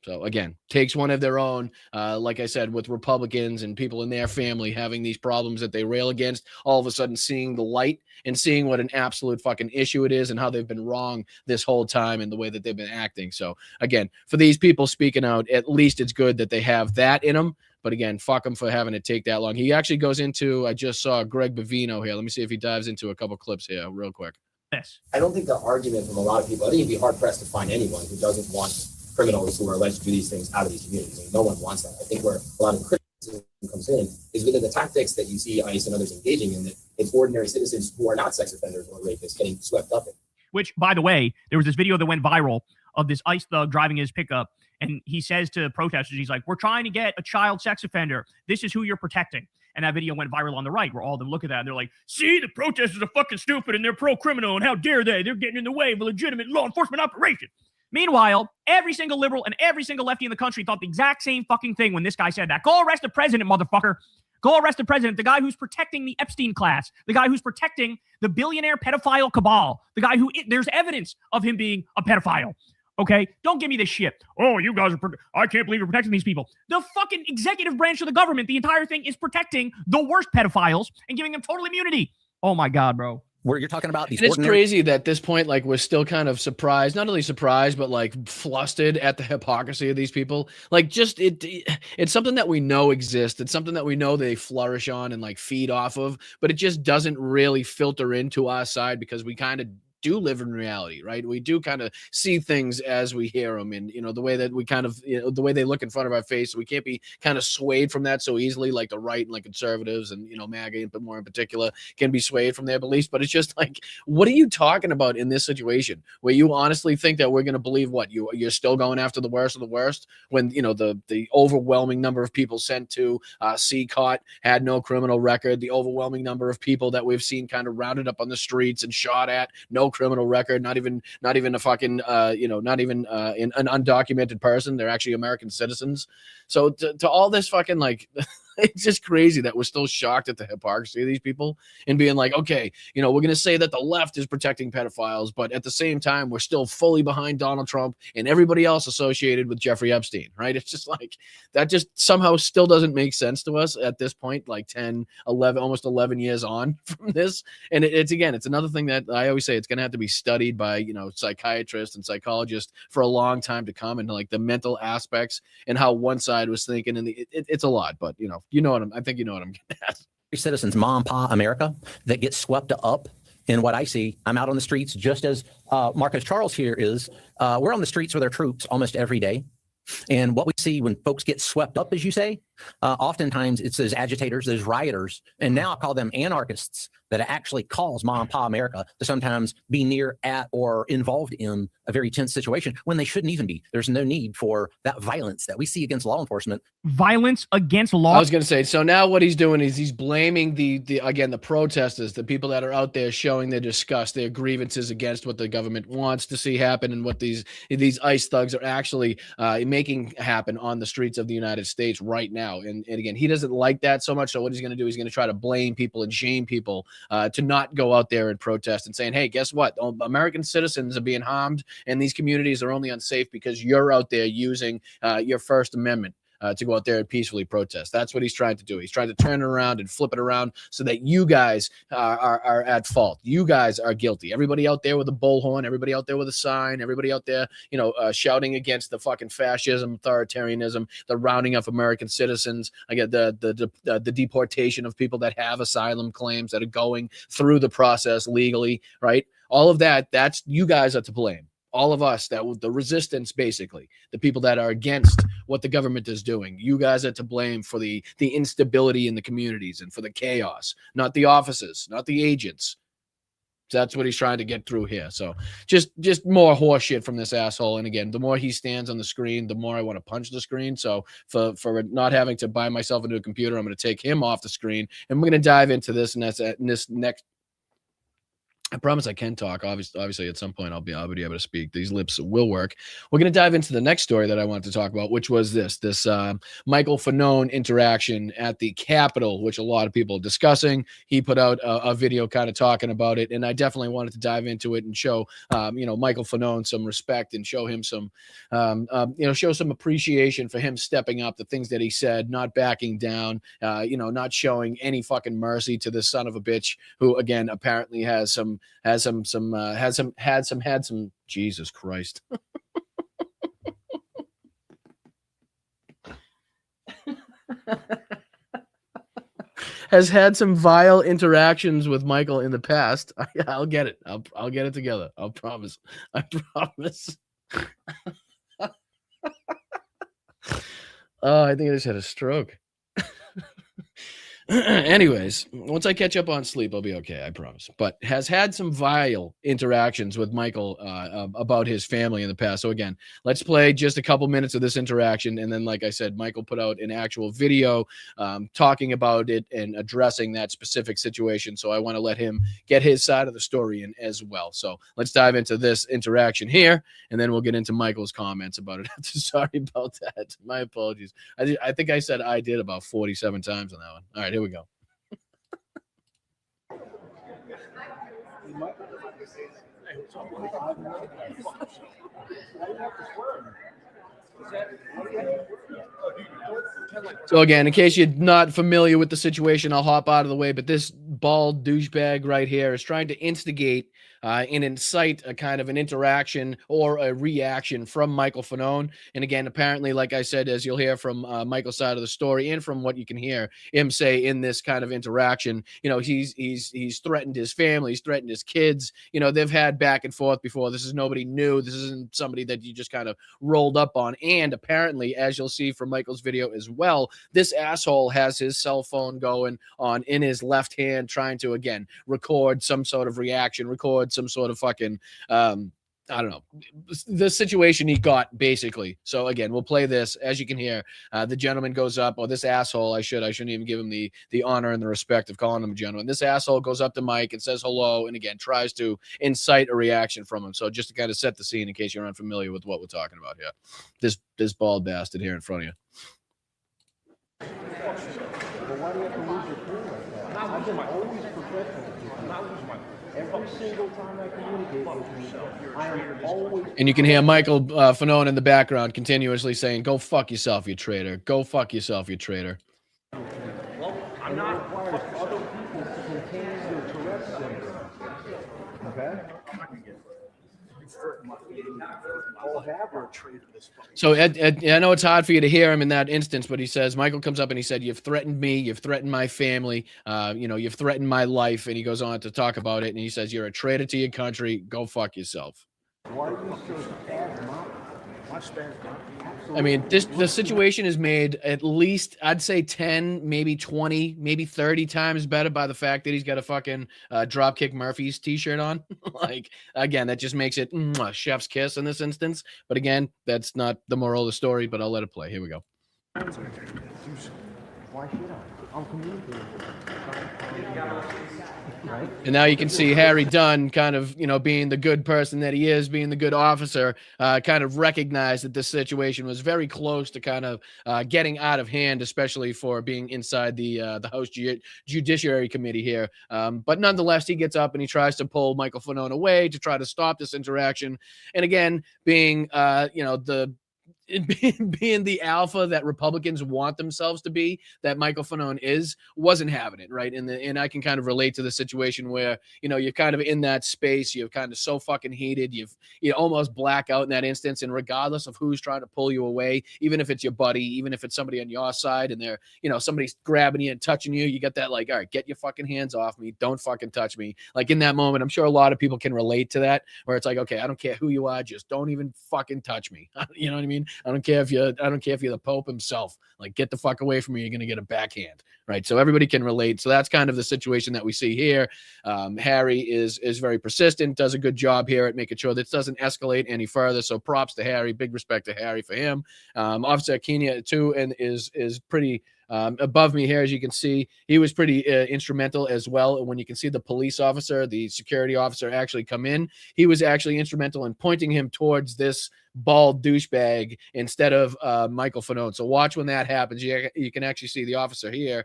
So again, takes one of their own, like I said, with Republicans and people in their family having these problems that they rail against, all of a sudden seeing the light and seeing what an absolute fucking issue it is and how they've been wrong this whole time and the way that they've been acting. So again, for these people speaking out, at least it's good that they have that in them. But again, fuck them for having it take that long. He actually goes into, I just saw Greg Bovino here. Let me see if he dives into a couple clips here real quick. Yes. I don't think the argument from a lot of people, I think it'd be hard pressed to find anyone who doesn't want criminals who are alleged to do these things out of these communities. I mean, no one wants that. I think where a lot of criticism comes in is within the tactics that you see ICE and others engaging in, that it's ordinary citizens who are not sex offenders or rapists getting swept up in. Which, by the way, there was this video that went viral of this ICE thug driving his pickup, and he says to protesters, he's like, we're trying to get a child sex offender. This is who you're protecting. And that video went viral on the right, where all of them look at that and they're like, see, the protesters are fucking stupid and they're pro-criminal, and how dare they? They're getting in the way of a legitimate law enforcement operation. Meanwhile, every single liberal and every single lefty in the country thought the exact same fucking thing when this guy said that. Go arrest the president, motherfucker. Go arrest the president, the guy who's protecting the Epstein class, the guy who's protecting the billionaire pedophile cabal, the guy who, there's evidence of him being a pedophile. Okay? Don't give me this shit. Oh, you guys are, I can't believe you're protecting these people. The fucking executive branch of the government, the entire thing is protecting the worst pedophiles and giving them total immunity. Oh my God, bro. Where you're talking about these. And it's crazy that at this point, like, we're still kind of surprised, not only surprised, but like flustered at the hypocrisy of these people. Like, just it's something that we know exists. It's something that we know they flourish on and like feed off of, but it just doesn't really filter into our side because we kind of do live in reality, right? We do kind of see things as we hear them, and the way that we kind of the way they look in front of our face. We can't be kind of swayed from that so easily, like the right and like conservatives and MAGA, but more in particular, can be swayed from their beliefs. But it's just like, what are you talking about in this situation where you honestly think that we're going to believe what you're still going after the worst of the worst when the overwhelming number of people sent to see caught had no criminal record, the overwhelming number of people that we've seen kind of rounded up on the streets and shot at, no criminal record, not even a fucking not even an undocumented person. They're actually American citizens. So to all this fucking like it's just crazy that we're still shocked at the hypocrisy of these people and being like, okay, we're going to say that the left is protecting pedophiles, but at the same time, we're still fully behind Donald Trump and everybody else associated with Jeffrey Epstein, right? It's just like, that just somehow still doesn't make sense to us at this point, like 10, 11, almost 11 years on from this. And it's another thing that I always say, it's going to have to be studied by, psychiatrists and psychologists for a long time to come, and like the mental aspects and how one side was thinking. And it's a lot, but I think you know what I'm getting at. Citizens, mom and pa America, that gets swept up in what I see. I'm out on the streets just as Marcus Charles here is. We're on the streets with our troops almost every day. And what we see when folks get swept up, as you say, oftentimes it's those agitators, those rioters, and now I call them anarchists, that actually cause mom and pa America to sometimes be near, at, or involved in a very tense situation when they shouldn't even be. There's no need for that violence that we see against law enforcement. Violence against law. I was going to say, so now what he's doing is he's blaming the protesters, the people that are out there showing their disgust, their grievances against what the government wants to see happen and what these ICE thugs are actually making happen on the streets of the United States right now. And again, he doesn't like that so much. So what he's going to do, he's going to try to blame people and shame people to not go out there and protest and saying, hey, guess what? American citizens are being harmed and these communities are only unsafe because you're out there using your First Amendment to go out there and peacefully protest. That's what he's trying to do. He's trying to turn it around and flip it around so that you guys are at fault. You guys are guilty. Everybody out there with a bullhorn, everybody out there with a sign, everybody out there, shouting against the fucking fascism, authoritarianism, the rounding up American citizens, again, the deportation of people that have asylum claims that are going through the process legally, right? All of that, that's you guys are to blame. All of us, the resistance, basically, the people that are against what the government is doing, you guys are to blame for the instability in the communities and for the chaos, not the officers, not the agents. That's what he's trying to get through here. So just more horse shit from this asshole. And again, the more he stands on the screen, the more I want to punch the screen. So for not having to buy myself a new computer, I'm going to take him off the screen, and we're going to dive into this. And that's in this next. I promise I can talk. Obviously, at some point I'll be able to speak. These lips will work. We're going to dive into the next story that I wanted to talk about, which was this Michael Fanone interaction at the Capitol, which a lot of people are discussing. He put out a video kind of talking about it, and I definitely wanted to dive into it and show, Michael Fanone some respect and show him some, show some appreciation for him stepping up, the things that he said, not backing down, not showing any fucking mercy to this son of a bitch who, again, apparently had some Jesus Christ. Has had some vile interactions with Michael in the past. I'll get it. I'll get it together. I'll promise. I promise. Oh, I think I just had a stroke. Anyways, once I catch up on sleep, I'll be okay, I promise. But has had some vile interactions with Michael about his family in the past. So again, let's play just a couple minutes of this interaction, and then, like I said, Michael put out an actual video talking about it and addressing that specific situation. So I want to let him get his side of the story in as well. So let's dive into this interaction here, and then we'll get into Michael's comments about it. Sorry about that. My apologies. I think I said I did about 47 times on that one. All right, here we go. So again, in case you're not familiar with the situation, I'll hop out of the way, but this bald douchebag right here is trying to instigate and incite a kind of an interaction or a reaction from Michael Fanone. And again, apparently, like I said, as you'll hear from Michael's side of the story and from what you can hear him say in this kind of interaction, he's threatened his family, he's threatened his kids. They've had back and forth before. This is nobody new. This isn't somebody that you just kind of rolled up on. And apparently, as you'll see from Michael's video as well, this asshole has his cell phone going on in his left hand, trying to, again, record some sort of reaction, record some sort of fucking, I don't know, the situation he got, basically. So again, we'll play this. As you can hear, the gentleman goes up, or this asshole, I shouldn't even give him the honor and the respect of calling him a gentleman. This asshole goes up to Mike and says hello, and again, tries to incite a reaction from him. So just to kind of set the scene in case you're unfamiliar with what we're talking about here. This bald bastard here in front of you. I've been always professional. I'm not losing my every single time I communicate with you. I am always. And you can hear Michael Fanone in the background continuously saying, "Go fuck yourself, you traitor. Go fuck yourself, you traitor." Well, I'm not required other people to contain their Tourette's syndrome. Okay. So I know it's hard for you to hear him in that instance, but he says, Michael comes up and he said, "You've threatened me, you've threatened my family, you've threatened my life." And he goes on to talk about it, and he says, "You're a traitor to your country. Go fuck yourself." Why are you so spasmodic? I mean, the situation is made at least, I'd say 10, maybe 20, maybe 30 times better by the fact that he's got a fucking Dropkick Murphys t-shirt on. Like, again, that just makes it chef's kiss in this instance. But again, that's not the moral of the story, but I'll let it play. Here we go. Why should I? I'm communicating. Right? And now you can see Harry Dunn kind of, being the good person that he is, being the good officer, kind of recognized that this situation was very close to kind of getting out of hand, especially for being inside the House Judiciary Committee here. But nonetheless, he gets up and he tries to pull Michael Fanone away to try to stop this interaction. And again, being, being the alpha that Republicans want themselves to be, that Michael Fanone wasn't having it, right? And I can kind of relate to the situation where, you're kind of in that space, you're kind of so fucking heated, you almost black out in that instance, and regardless of who's trying to pull you away, even if it's your buddy, even if it's somebody on your side, and they're, somebody's grabbing you and touching you, you get that like, all right, get your fucking hands off me, don't fucking touch me. Like in that moment, I'm sure a lot of people can relate to that, where it's like, okay, I don't care who you are, just don't even fucking touch me. You know what I mean? I don't care if you're the Pope himself. Like, get the fuck away from me. You're gonna get a backhand, right? So everybody can relate. So that's kind of the situation that we see here. Harry is very persistent, does a good job here at making sure this doesn't escalate any further. So props to Harry. Big respect to Harry for him. Officer Kenya too, and is pretty. Above me here, as you can see, he was pretty instrumental as well. And when you can see the police officer, the security officer actually come in, he was actually instrumental in pointing him towards this bald douchebag instead of Michael Fanone. So watch when that happens. You can actually see the officer here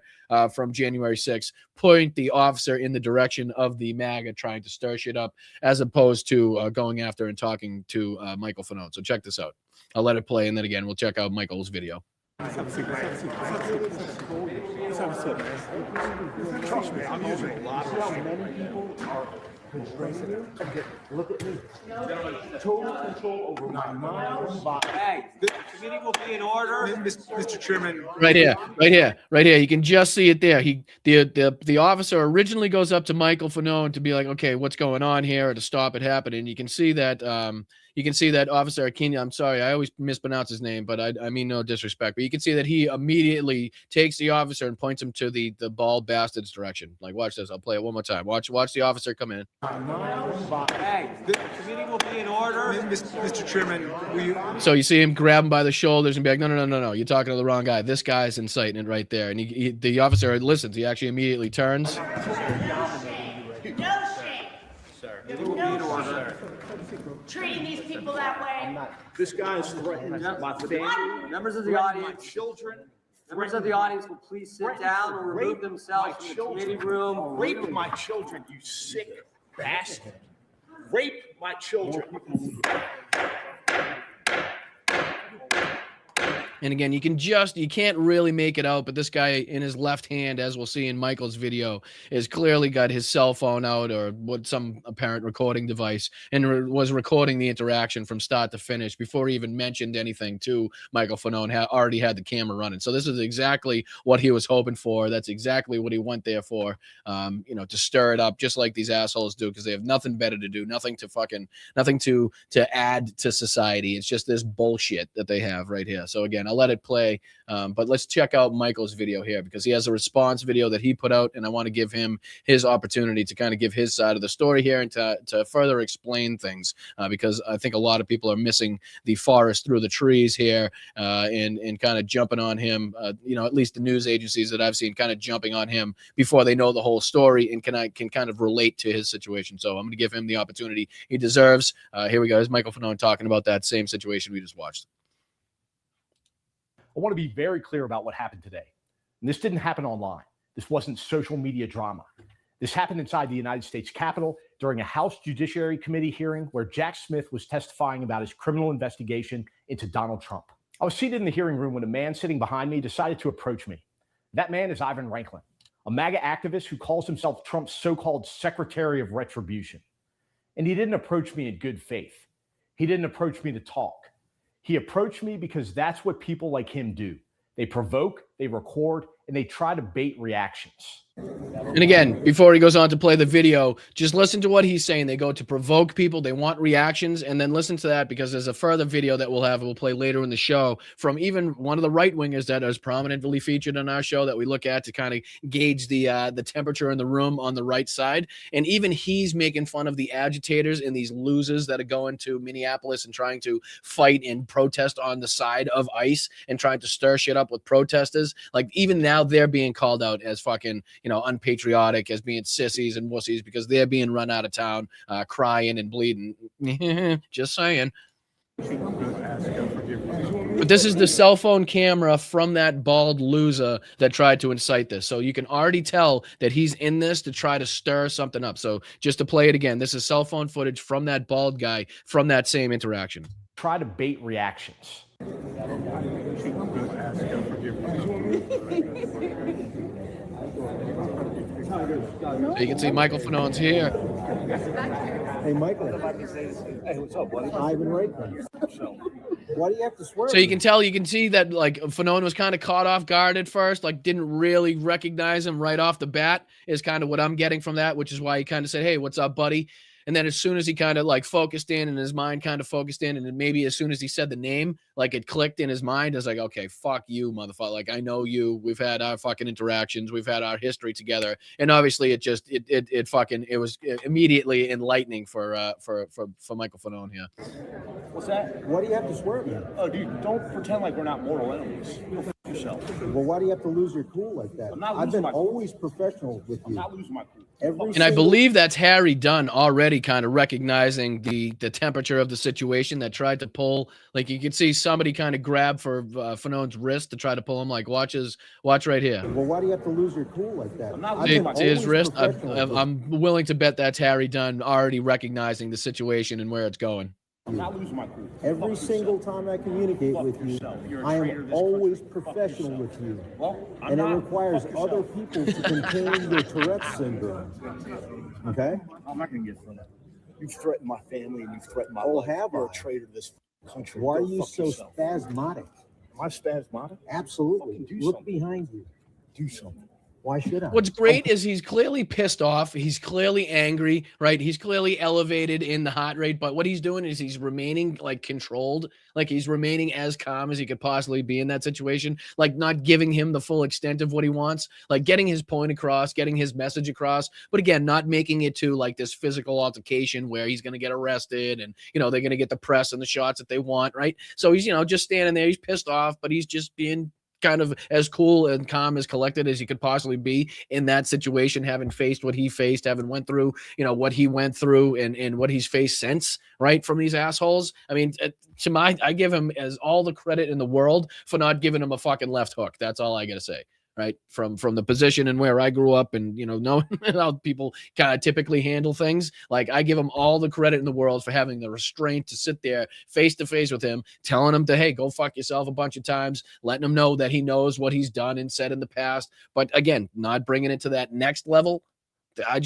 from January 6th point the officer in the direction of the MAGA trying to stir shit up, as opposed to going after and talking to Michael Fanone. So check this out. I'll let it play, and then again, we'll check out Michael's video. Trust me, I'm using a lot of many people are constrained. Look at me. Total control over my mind, body. Hey, the committee will be in order. Mr. Chairman. Right here. You can just see it there. The officer originally goes up to Michael Fanone to be like, okay, what's going on here, or to stop it happening. You can see that you can see that Officer Aquino, I'm sorry, I always mispronounce his name, but I mean no disrespect, but you can see that he immediately takes the officer and points him to the bald bastard's direction. Like, watch this. I'll play it one more time. Watch the officer come in. Hey, the committee will be in order. Mr. Chairman, will you? So you see him grab him by the shoulders and be like, no, you're talking to the wrong guy. This guy's inciting it right there. And the officer listens. He actually immediately turns. No shame. Sir. No shame. Treating these people that way. This guy is threatening my family. Members of the audience. My children. Members of the audience will please sit down or remove themselves from the committee room. Rape my children, you sick bastard. Rape my children. And again, you can't really make it out, but this guy in his left hand, as we'll see in Michael's video, is clearly got his cell phone out or some apparent recording device and was recording the interaction from start to finish before he even mentioned anything to Michael Fanone. Already had the camera running. So this is exactly what he was hoping for. That's exactly what he went there for, to stir it up, just like these assholes do, because they have nothing better to do, nothing to add to society. It's just this bullshit that they have right here. So again, I'll let it play, but let's check out Michael's video here because he has a response video that he put out, and I want to give him his opportunity to kind of give his side of the story here and to further explain things because I think a lot of people are missing the forest through the trees here and kind of jumping on him, at least the news agencies that I've seen kind of jumping on him before they know the whole story and can kind of relate to his situation. So I'm going to give him the opportunity he deserves. Here we go. Here's Michael Fanone talking about that same situation we just watched. I want to be very clear about what happened today. And this didn't happen online. This wasn't social media drama. This happened inside the United States Capitol during a House Judiciary Committee hearing where Jack Smith was testifying about his criminal investigation into Donald Trump. I was seated in the hearing room when a man sitting behind me decided to approach me. That man is Ivan Ranklin, a MAGA activist who calls himself Trump's so-called Secretary of Retribution. And he didn't approach me in good faith. He didn't approach me to talk. He approached me because that's what people like him do. They provoke, they record, and they try to bait reactions. And again, before he goes on to play the video, just listen to what he's saying. They go to provoke people. They want reactions. And then listen to that because there's a further video that we'll play later in the show from even one of the right wingers that is prominently featured on our show that we look at to kind of gauge the temperature in the room on the right side. And even he's making fun of the agitators and these losers that are going to Minneapolis and trying to fight and protest on the side of ICE and trying to stir shit up with protesters. Like even now they're being called out as fucking, unpatriotic, as being sissies and wussies because they're being run out of town, crying and bleeding. Just saying. But this is the cell phone camera from that bald loser that tried to incite this. So you can already tell that he's in this to try to stir something up. So just to play it again, this is cell phone footage from that bald guy from that same interaction. Try to bait reactions. So you can see Michael Fanone's here. Hey, Michael. Hey, what's up, buddy? Ivan Ranklin. Why do you have to swear? So you can see that like Fanone was kind of caught off guard at first, like didn't really recognize him right off the bat is kind of what I'm getting from that, which is why he kind of said, "Hey, what's up, buddy?" And then as soon as he kind of like focused in and his mind kind of focused in, and then maybe as soon as he said the name, like it clicked in his mind. It's like, okay, fuck you, motherfucker. Like, I know you. We've had our fucking interactions. We've had our history together. And obviously it was immediately enlightening for Michael Fanone here. What's that? Why do you have to swear at me? Oh, dude, don't pretend like we're not mortal enemies. Go f yourself. Well, why do you have to lose your cool like that? I've been always professional with you. I'm not losing my cool. And I believe that's Harry Dunn already kind of recognizing the temperature of the situation that tried to pull. Like you could see somebody kind of grab for Fanone's wrist to try to pull him. Like watch right here. Well, why do you have to lose your cool like that? I'm not losing my cool. His wrist. I'm willing to bet that's Harry Dunn already recognizing the situation and where it's going. I'm not losing my cool. Every single time I communicate with you, I am always professional with you. Well, and it requires other people to contain your Tourette's syndrome. Okay? I'm not going to get through that. You've threatened my family and you've threatened my life. You're a traitor to this country. Why are you so spasmodic? Am I spasmodic? Absolutely. Look behind you. Do something. Why should I? What's great is he's clearly pissed off. He's clearly angry, right? He's clearly elevated in the heart rate. But what he's doing is he's remaining like controlled, like he's remaining as calm as he could possibly be in that situation, like not giving him the full extent of what he wants, like getting his point across, getting his message across. But again, not making it to like this physical altercation where he's going to get arrested and, you know, they're going to get the press and the shots that they want, right? So he's, you know, just standing there. He's pissed off, but he's just being kind of as cool and calm as collected as he could possibly be in that situation, having faced what he faced, having went through, you know, what he went through and what he's faced since, right, from these assholes. I mean, I give him as all the credit in the world for not giving him a fucking left hook. That's all I got to say. Right, from the position and where I grew up and, you know, knowing how people kind of typically handle things, like I give him all the credit in the world for having the restraint to sit there face to face with him, telling him to, hey, go fuck yourself a bunch of times, letting him know that he knows what he's done and said in the past. But again, not bringing it to that next level. I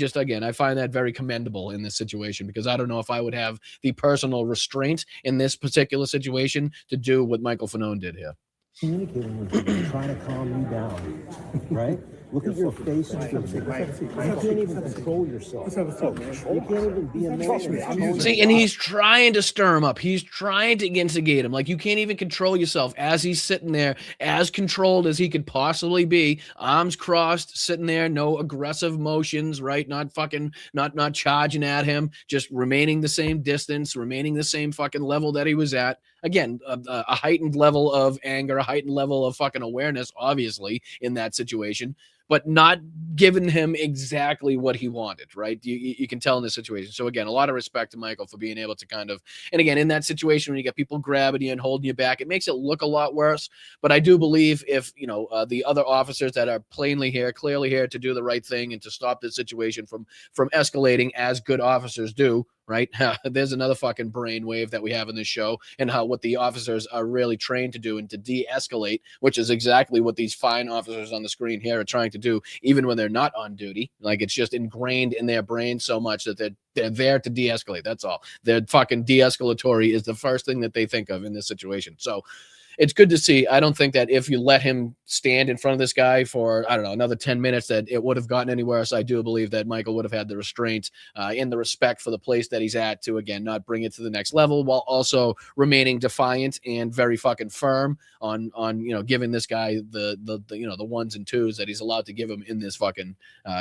find that very commendable in this situation, because I don't know if I would have the personal restraint in this particular situation to do what Michael Fanone did here. Communicating with you, trying to calm you down, right? Look at your face. You can't even control yourself. You can't even be a man. See, and he's trying to stir him up. He's trying to instigate him. Like, you can't even control yourself as he's sitting there, as controlled as he could possibly be, arms crossed, sitting there, no aggressive motions, right? Not charging at him, just remaining the same distance, remaining the same fucking level that he was at. Again, a heightened level of anger, a heightened level of fucking awareness, obviously, in that situation, but not giving him exactly what he wanted, right? You can tell in this situation. So again, a lot of respect to Michael for being able to kind of, and again, in that situation, when you get people grabbing you and holding you back, it makes it look a lot worse. But I do believe if, you know, the other officers that are clearly here to do the right thing and to stop this situation from escalating as good officers do, right? There's another fucking brainwave that we have in this show, and how what the officers are really trained to do and to de-escalate, which is exactly what these fine officers on the screen here are trying to do, even when they're not on duty. Like, it's just ingrained in their brain so much that they're there to de-escalate. That's all. They're fucking de-escalatory is the first thing that they think of in this situation. So it's good to see. I don't think that if you let him stand in front of this guy for, I don't know, another 10 minutes, that it would have gotten anywhere. So I do believe that Michael would have had the restraint and the respect for the place that he's at to, again, not bring it to the next level, while also remaining defiant and very fucking firm on you know, giving this guy the you know, the ones and twos that he's allowed to give him in this fucking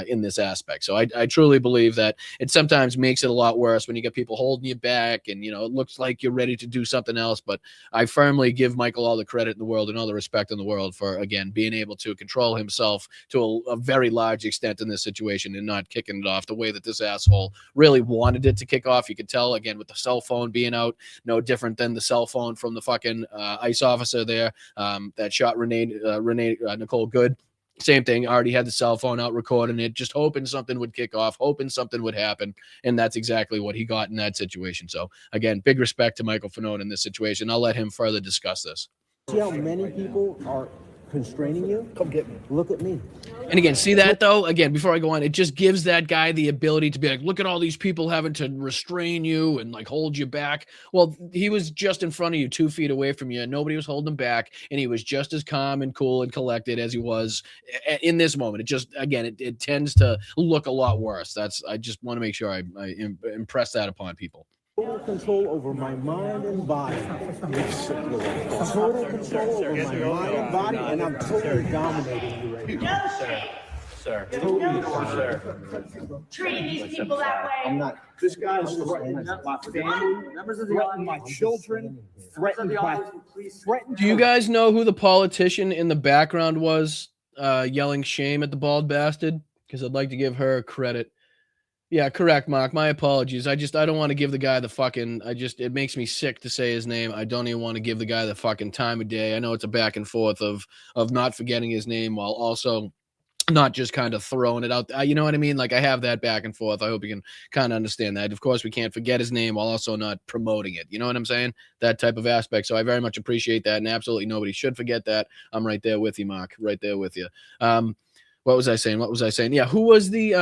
in this aspect. So I truly believe that it sometimes makes it a lot worse when you get people holding you back and, you know, it looks like you're ready to do something else. But I firmly give Michael all the credit in the world and all the respect in the world for, again, being able to control himself to a very large extent in this situation and not kicking it off the way that this asshole really wanted it to kick off. You could tell, again, with the cell phone being out, no different than the cell phone from the fucking ICE officer there that shot Nicole Good. Same thing, already had the cell phone out recording it, just hoping something would kick off, hoping something would happen. And that's exactly what he got in that situation. So again, big respect to Michael Fanone in this situation. I'll let him further discuss this. See how many people are constraining you? Come get me. Look at me. And again, see that though? Again, before I go on, it just gives that guy the ability to be like, look at all these people having to restrain you and like hold you back. Well, he was just in front of you, 2 feet away from you, and nobody was holding him back. And he was just as calm and cool and collected as he was in this moment. It just, again, it tends to look a lot worse. I just want to make sure I impress that upon people. Total control over my mind and body. Total control over my mind and body, and I'm totally dominating you right now. Sir. Treating these people that way. I'm not. This guy is threatening my family, threatening my children, threatening. Do you guys know who the politician in the background was yelling shame at the bald bastard? Because I'd like to give her credit. Yeah, correct, Mark. My apologies. I don't want to give the guy the fucking, it makes me sick to say his name. I don't even want to give the guy the fucking time of day. I know it's a back and forth of not forgetting his name while also not just kind of throwing it out. You know what I mean? Like, I have that back and forth. I hope you can kind of understand that. Of course, we can't forget his name while also not promoting it. You know what I'm saying? That type of aspect. So I very much appreciate that. And absolutely nobody should forget that. I'm right there with you, Mark. Right there with you. What was I saying? Yeah. Who was the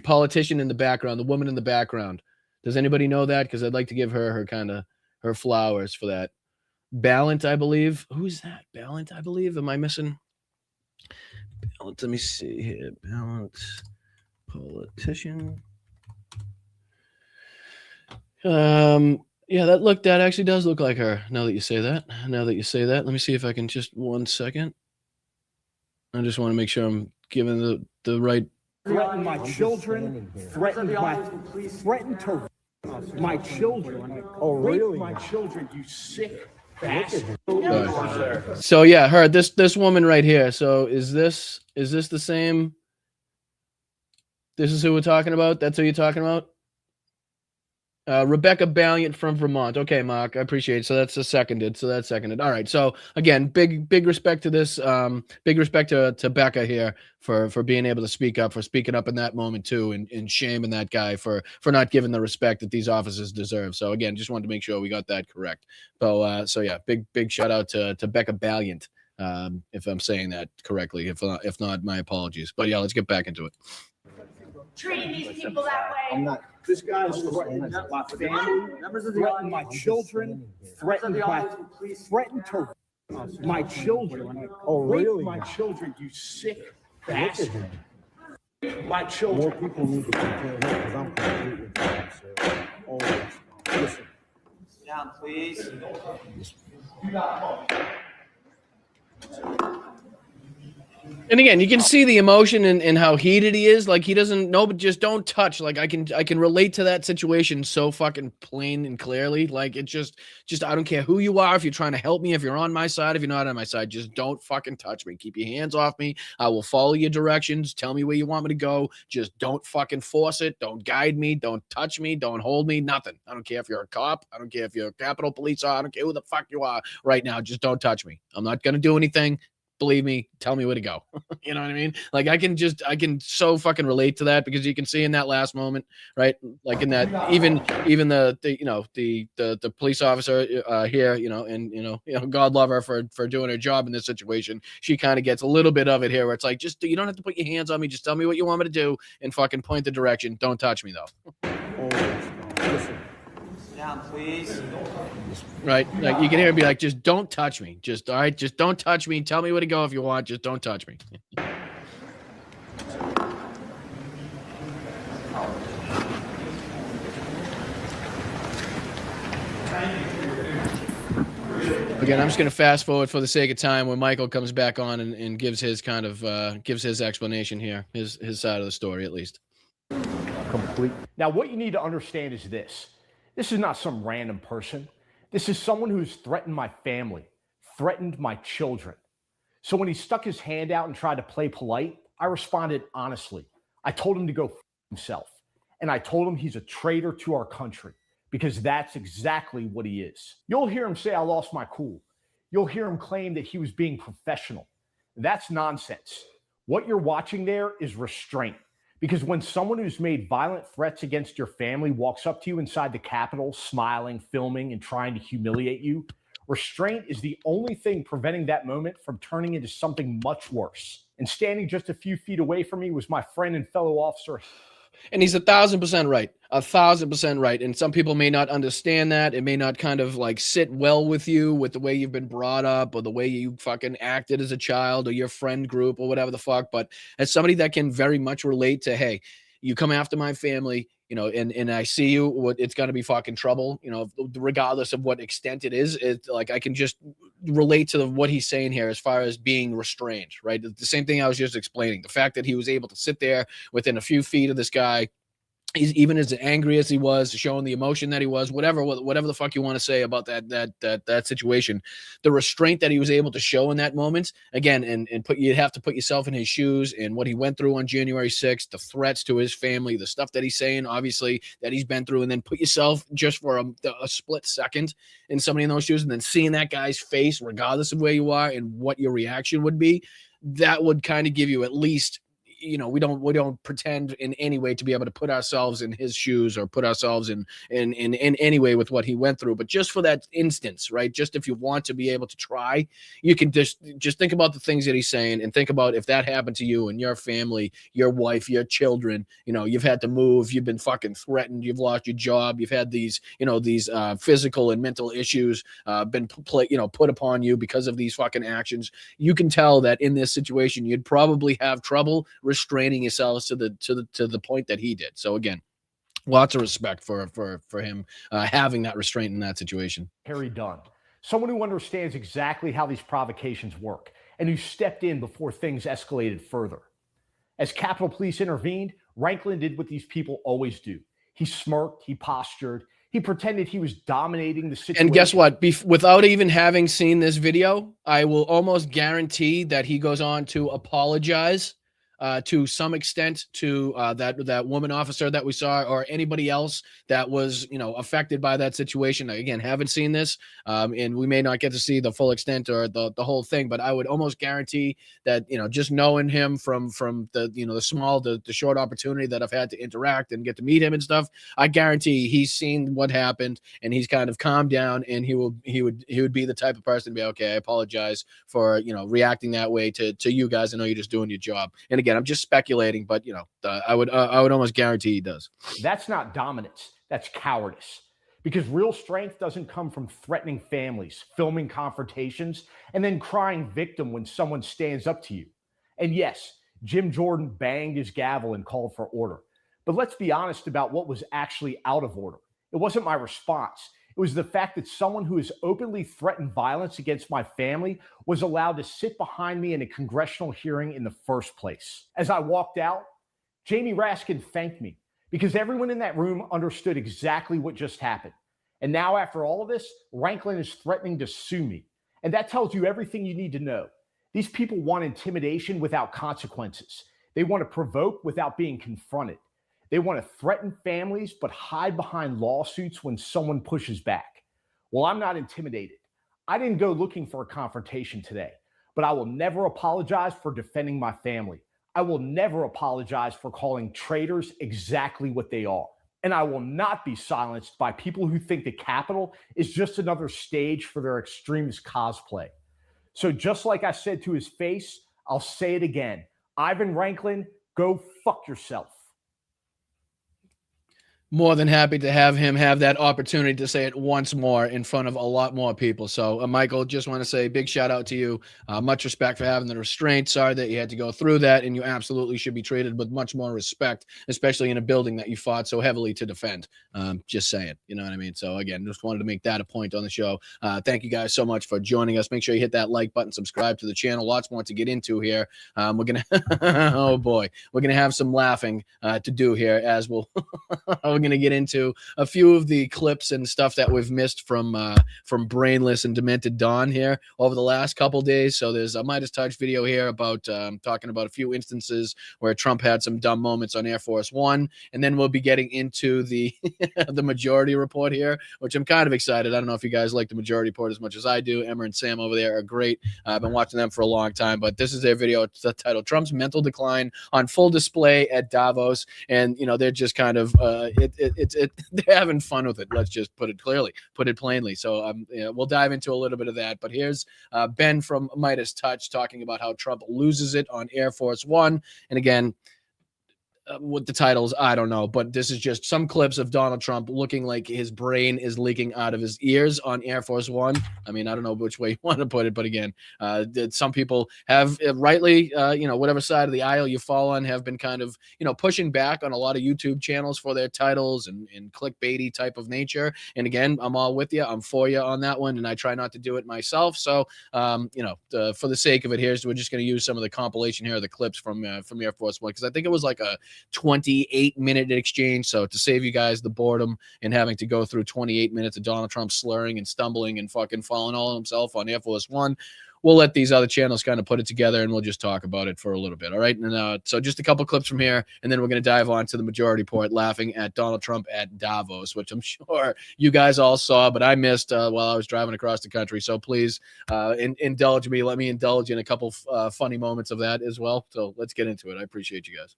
politician in the background, the woman in the background? Does anybody know that? Because I'd like to give her flowers for that. Ballant, I believe. Who's that? Ballant, I believe. Am I missing? Ballant, let me see here. Ballant, politician. Yeah, that actually does look like her. Now that you say that. Let me see if I can just 1 second. I just want to make sure I'm giving the right. Threaten my children, threaten to my children. Oh, really? My children, you sick bastard. So yeah, her, this woman right here. So is this the same? This is who we're talking about? That's who you're talking about? Rebecca Ballant from Vermont. Okay, Mark, I appreciate it. So that's seconded. All right. So again, big respect to this. Big respect to Becca here for being able to speak up, for speaking up in that moment too, and shaming that guy for not giving the respect that these officers deserve. So again, just wanted to make sure we got that correct. So yeah, big shout out to Becca Ballant. If I'm saying that correctly. If not, my apologies. But yeah, let's get back into it. Treating these people that way. I'm not. This guy is threatening my family, threatening my children, threatening to my children. Oh, really? My children, you sick bastard. My children. More people need to complain because I'm completely fine, sir. Always. Listen. Sit down, please. And again, you can see the emotion and how heated he is. Like he doesn't know, but just don't touch. Like I can relate to that situation so fucking plain and clearly. Like it just I don't care who you are. If you're trying to help me, if you're on my side, if you're not on my side, just don't fucking touch me. Keep your hands off me. I will follow your directions. Tell me where you want me to go. Just don't fucking force it. Don't guide me. Don't touch me. Don't hold me. Nothing. I don't care if you're a cop. I don't care if you're a Capitol Police. I don't care who the fuck you are right now. Just don't touch me. I'm not gonna do anything. Believe me, tell me where to go. You know what I mean? Like I can so fucking relate to that because you can see in that last moment, right? Like in that, even the police officer here, and God love her for doing her job in this situation. She kind of gets a little bit of it here where it's like, just, you don't have to put your hands on me. Just tell me what you want me to do and fucking point the direction. Don't touch me though. Listen. Sit down, please. Right? Like you can hear him be like, just don't touch me. Just, all right, just don't touch me. Tell me where to go if you want. Just don't touch me. Again, I'm just going to fast forward for the sake of time when Michael comes back on and gives his kind of gives his explanation here, his side of the story at least. Complete. Now, what you need to understand is this. This is not some random person. This is someone who's threatened my family, threatened my children. So when he stuck his hand out and tried to play polite, I responded honestly. I told him to go himself. And I told him he's a traitor to our country because that's exactly what he is. You'll hear him say I lost my cool. You'll hear him claim that he was being professional. That's nonsense. What you're watching there is restraint. Because when someone who's made violent threats against your family walks up to you inside the Capitol, smiling, filming, and trying to humiliate you, restraint is the only thing preventing that moment from turning into something much worse. And standing just a few feet away from me was my friend and fellow officer. And he's 1,000% right. 1,000% right. And some people may not understand that. It may not kind of like sit well with you with the way you've been brought up or the way you fucking acted as a child or your friend group or whatever the fuck. But as somebody that can very much relate to, hey, you come after my family, and I see you, it's going to be fucking trouble, regardless of what extent it is. It's like I can just relate to what he's saying here as far as being restrained, right? The same thing I was just explaining. The fact that he was able to sit there within a few feet of this guy, he's even as angry as he was, showing the emotion that he was, whatever the fuck you want to say about that situation, the restraint that he was able to show in that moment, again, and you have to put yourself in his shoes and what he went through on January 6th, the threats to his family, the stuff that he's saying, obviously, that he's been through, and then put yourself just for a split second in somebody in those shoes, and then seeing that guy's face, regardless of where you are and what your reaction would be, that would kind of give you at least you know, we don't pretend in any way to be able to put ourselves in his shoes or put ourselves in any way with what he went through. But just for that instance, right? Just if you want to be able to try, you can just think about the things that he's saying and think about if that happened to you and your family, your wife, your children. You know, you've had to move, you've been fucking threatened, you've lost your job, you've had these, you know, these physical and mental issues been put upon you because of these fucking actions. You can tell that in this situation, you'd probably have trouble restraining yourselves to the point that he did. So again, lots of respect for him having that restraint in that situation. Harry Dunn, someone who understands exactly how these provocations work and who stepped in before things escalated further. As Capitol Police intervened, Ranklin did what these people always do. He smirked, he postured, he pretended he was dominating the situation. And guess what? Without even having seen this video, I will almost guarantee that he goes on to apologize to some extent to that woman officer that we saw, or anybody else that was, you know, affected by that situation. Again, haven't seen this, and we may not get to see the full extent or the whole thing, but I would almost guarantee that, you know, just knowing him from the, you know, the short opportunity that I've had to interact and get to meet him and stuff, I guarantee he's seen what happened and he's kind of calmed down, and he would be the type of person to be, okay, I apologize for, you know, reacting that way to you guys. I know you're just doing your job. And again, I'm just speculating, but, you know, I would almost guarantee he does. That's not dominance. That's cowardice. Because real strength doesn't come from threatening families, filming confrontations, and then crying victim when someone stands up to you. And yes, Jim Jordan banged his gavel and called for order. But let's be honest about what was actually out of order. It wasn't my response. It was the fact that someone who has openly threatened violence against my family was allowed to sit behind me in a congressional hearing in the first place. As I walked out, Jamie Raskin thanked me because everyone in that room understood exactly what just happened. And now, after all of this, Ranklin is threatening to sue me. And that tells you everything you need to know. These people want intimidation without consequences. They want to provoke without being confronted. They want to threaten families, but hide behind lawsuits when someone pushes back. Well, I'm not intimidated. I didn't go looking for a confrontation today, but I will never apologize for defending my family. I will never apologize for calling traitors exactly what they are. And I will not be silenced by people who think the Capitol is just another stage for their extremist cosplay. So just like I said to his face, I'll say it again. Ivan Ranklin, go fuck yourself. More than happy to have him have that opportunity to say it once more in front of a lot more people. So, Michael, just want to say big shout out to you. Much respect for having the restraint. Sorry that you had to go through that, and you absolutely should be treated with much more respect, especially in a building that you fought so heavily to defend. Just saying, you know what I mean? So, again, just wanted to make that a point on the show. Thank you guys so much for joining us. Make sure you hit that like button, subscribe to the channel. Lots more to get into here. We're going to, oh boy, we're going to have some laughing to do here as we'll, we're going to get into a few of the clips and stuff that we've missed from Brainless and Demented Dawn here over the last couple days. So there's a Midas Touch video here about talking about a few instances where Trump had some dumb moments on Air Force One, and then we'll be getting into the the Majority Report here, which I'm kind of excited. I don't know if you guys like the Majority Report as much as I do. Emma and Sam over there are great. I've been watching them for a long time, but this is their video. It's titled "Trump's Mental Decline on Full Display at Davos," and you know they're just kind of they're having fun with it. Let's just put it plainly. So we'll dive into a little bit of that. But here's Ben from Midas Touch talking about how Trump loses it on Air Force One. And again, what the titles, I don't know, but this is just some clips of Donald Trump looking like his brain is leaking out of his ears on Air Force One. I mean, I don't know which way you want to put it, but again, some people have rightly, whatever side of the aisle you fall on, have been kind of, pushing back on a lot of YouTube channels for their titles and clickbaity type of nature. And again, I'm all with you. I'm for you on that one, and I try not to do it myself. So, for the sake of it, we're just going to use some of the compilation here, the clips from Air Force One, because I think it was like a 28-minute exchange. So to save you guys the boredom and having to go through 28 minutes of Donald Trump slurring and stumbling and fucking falling all himself on Air Force One, we'll let these other channels kind of put it together, and we'll just talk about it for a little bit. All right. And so just a couple clips from here, and then we're going to dive on to the majority report, laughing at Donald Trump at Davos, which I'm sure you guys all saw, but I missed while I was driving across the country. So please indulge me. Let me indulge in a couple funny moments of that as well. So let's get into it. I appreciate you guys.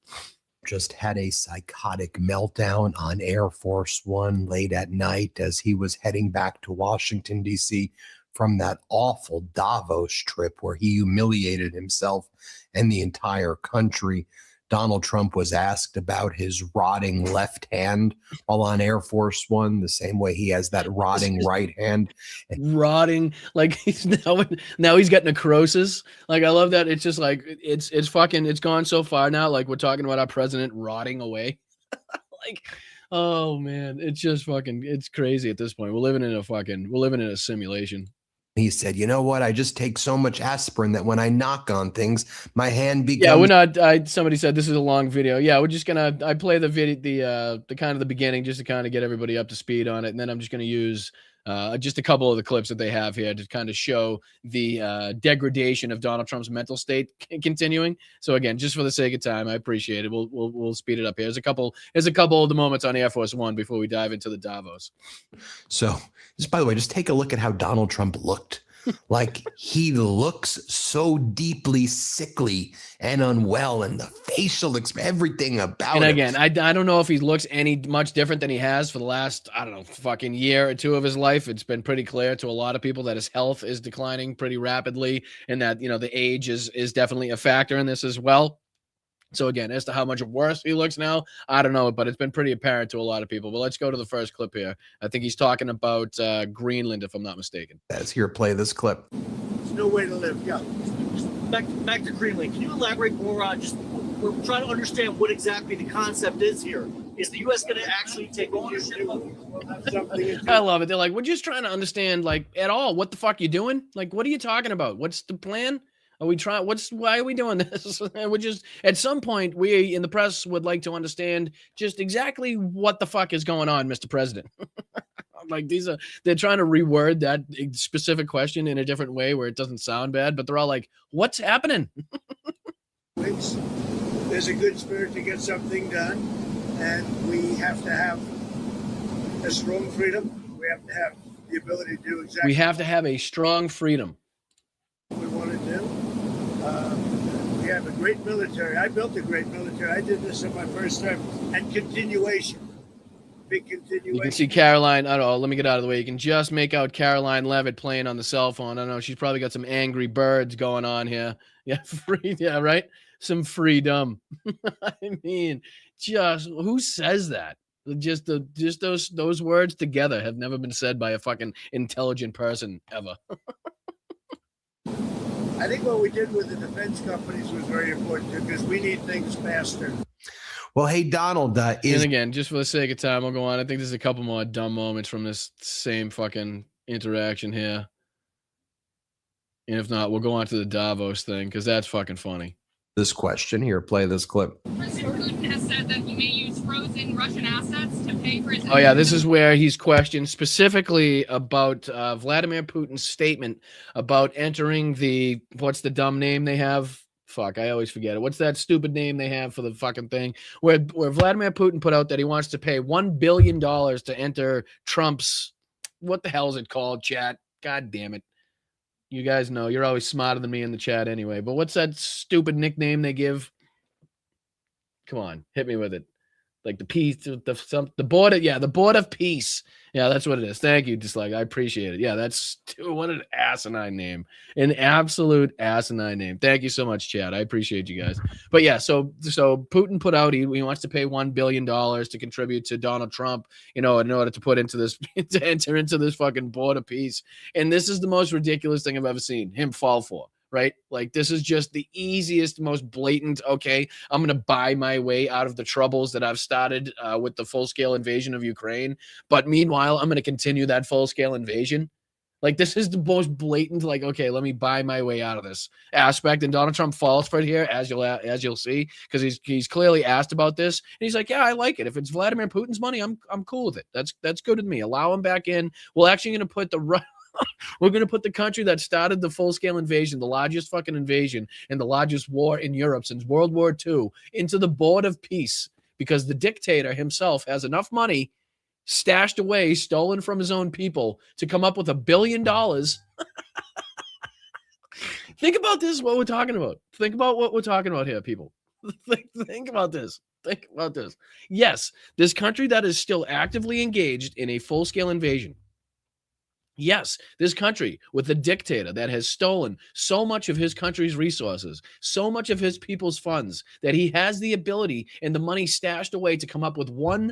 Just had a psychotic meltdown on Air Force One late at night as he was heading back to Washington, D.C. from that awful Davos trip where he humiliated himself and the entire country. Donald Trump was asked about his rotting left hand while on Air Force One, the same way he has that rotting right hand. Rotting, like he's now he's got necrosis. Like I love that. It's just like it's gone so far now. Like we're talking about our president rotting away. Like, oh man, it's just it's crazy at this point. We're living in a simulation. He said, you know what? I just take so much aspirin that when I knock on things, my hand becomes. Yeah, we're not. Somebody said this is a long video. Yeah, we're just gonna. I play the video, the kind of the beginning, just to kind of get everybody up to speed on it, and then I'm just gonna use just a couple of the clips that they have here to kind of show the degradation of Donald Trump's mental state continuing. So again, just for the sake of time, I appreciate it. We'll speed it up here. There's a couple of the moments on Air Force One before we dive into the Davos. So, just by the way, just take a look at how Donald Trump looked. Like he looks so deeply sickly and unwell, and the facial everything about and him. Again, I don't know if he looks any much different than he has for the last, I don't know, fucking year or two of his life. It's been pretty clear to a lot of people that his health is declining pretty rapidly, and that, you know, the age is definitely a factor in this as well. So again, as to how much worse he looks now, I don't know, but it's been pretty apparent to a lot of people. But let's go to the first clip here. I think he's talking about Greenland, if I'm not mistaken. Let's play this clip. There's no way to live. Yeah. Back to Greenland. Can you elaborate more on we're trying to understand what exactly the concept is here. Is the U.S. going to actually take ownership of something? I love it. They're like, we're just trying to understand, like, at all, what the fuck you doing? Like, what are you talking about? What's the plan? Are we trying? Why are we doing this? We're just, at some point, we in the press would like to understand just exactly what the fuck is going on, Mr. President. Like they're trying to reword that specific question in a different way where it doesn't sound bad, but they're all like, what's happening? There's a good spirit to get something done, and we have to have a strong freedom. We have to have the ability to do exactly. We have to have a strong freedom. What we want to do. We have a great military. I built a great military. I did this in my first term, and continuation. Big continuation. You can see Caroline. I don't know. Let me get out of the way. You can just make out Caroline Levitt playing on the cell phone. I don't know. She's probably got some Angry Birds going on here. Yeah, free. Yeah, right. Some freedom. I mean, just who says that? Just those words together have never been said by a fucking intelligent person ever. I think what we did with the defense companies was very important too, because we need things faster. Well, hey, Donald, and again, just for the sake of time, I'll go on. I think there's a couple more dumb moments from this same fucking interaction here. And if not, we'll go on to the Davos thing, because that's fucking funny. This question here, play this clip. President Putin has said that he may use frozen Russian assets to pay for his. Oh yeah, this is where he's questioned specifically about Vladimir Putin's statement about entering the, what's the dumb name they have? Fuck, I always forget it. What's that stupid name they have for the fucking thing? Where Vladimir Putin put out that he wants to pay $1 billion to enter Trump's, what the hell is it called, chat? God damn it. You guys know, you're always smarter than me in the chat anyway. But what's that stupid nickname they give? Come on, hit me with it. Like the peace, the board of, the board of peace. Yeah, that's what it is. Thank you, Dislike. I appreciate it. Yeah, that's what an asinine name. An absolute asinine name. Thank you so much, Chad. I appreciate you guys. But yeah, so Putin put out he wants to pay $1 billion to contribute to Donald Trump, in order to put into this to enter into this fucking board of peace. And this is the most ridiculous thing I've ever seen him fall for. Right? Like, this is just the easiest, most blatant, okay, I'm going to buy my way out of the troubles that I've started with the full-scale invasion of Ukraine. But meanwhile, I'm going to continue that full-scale invasion. Like, this is the most blatant, like, okay, let me buy my way out of this aspect. And Donald Trump falls for it here, as you'll see, because he's clearly asked about this. And he's like, yeah, I like it. If it's Vladimir Putin's money, I'm cool with it. That's good with me. Allow him back in. We're actually going to put the We're going to put the country that started the full-scale invasion, the largest fucking invasion and the largest war in Europe since World War II, into the board of peace because the dictator himself has enough money stashed away, stolen from his own people, to come up with $1 billion. Think about this, what we're talking about. Think about what we're talking about here, people. Think about this. Think about this. Yes, this country that is still actively engaged in a full-scale invasion. Yes, this country with a dictator that has stolen so much of his country's resources, so much of his people's funds, that he has the ability and the money stashed away to come up with $1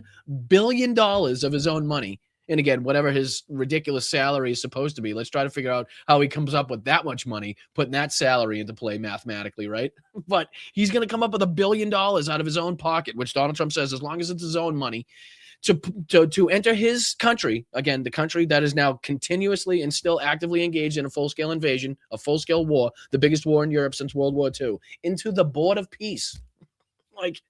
billion of his own money. And again, whatever his ridiculous salary is supposed to be, let's try to figure out how he comes up with that much money, putting that salary into play mathematically, right? But he's going to come up with $1 billion out of his own pocket, which Donald Trump says, as long as it's his own money, to enter his country, again, the country that is now continuously and still actively engaged in a full-scale invasion, a full-scale war, the biggest war in Europe since World War II, into the board of peace. Like,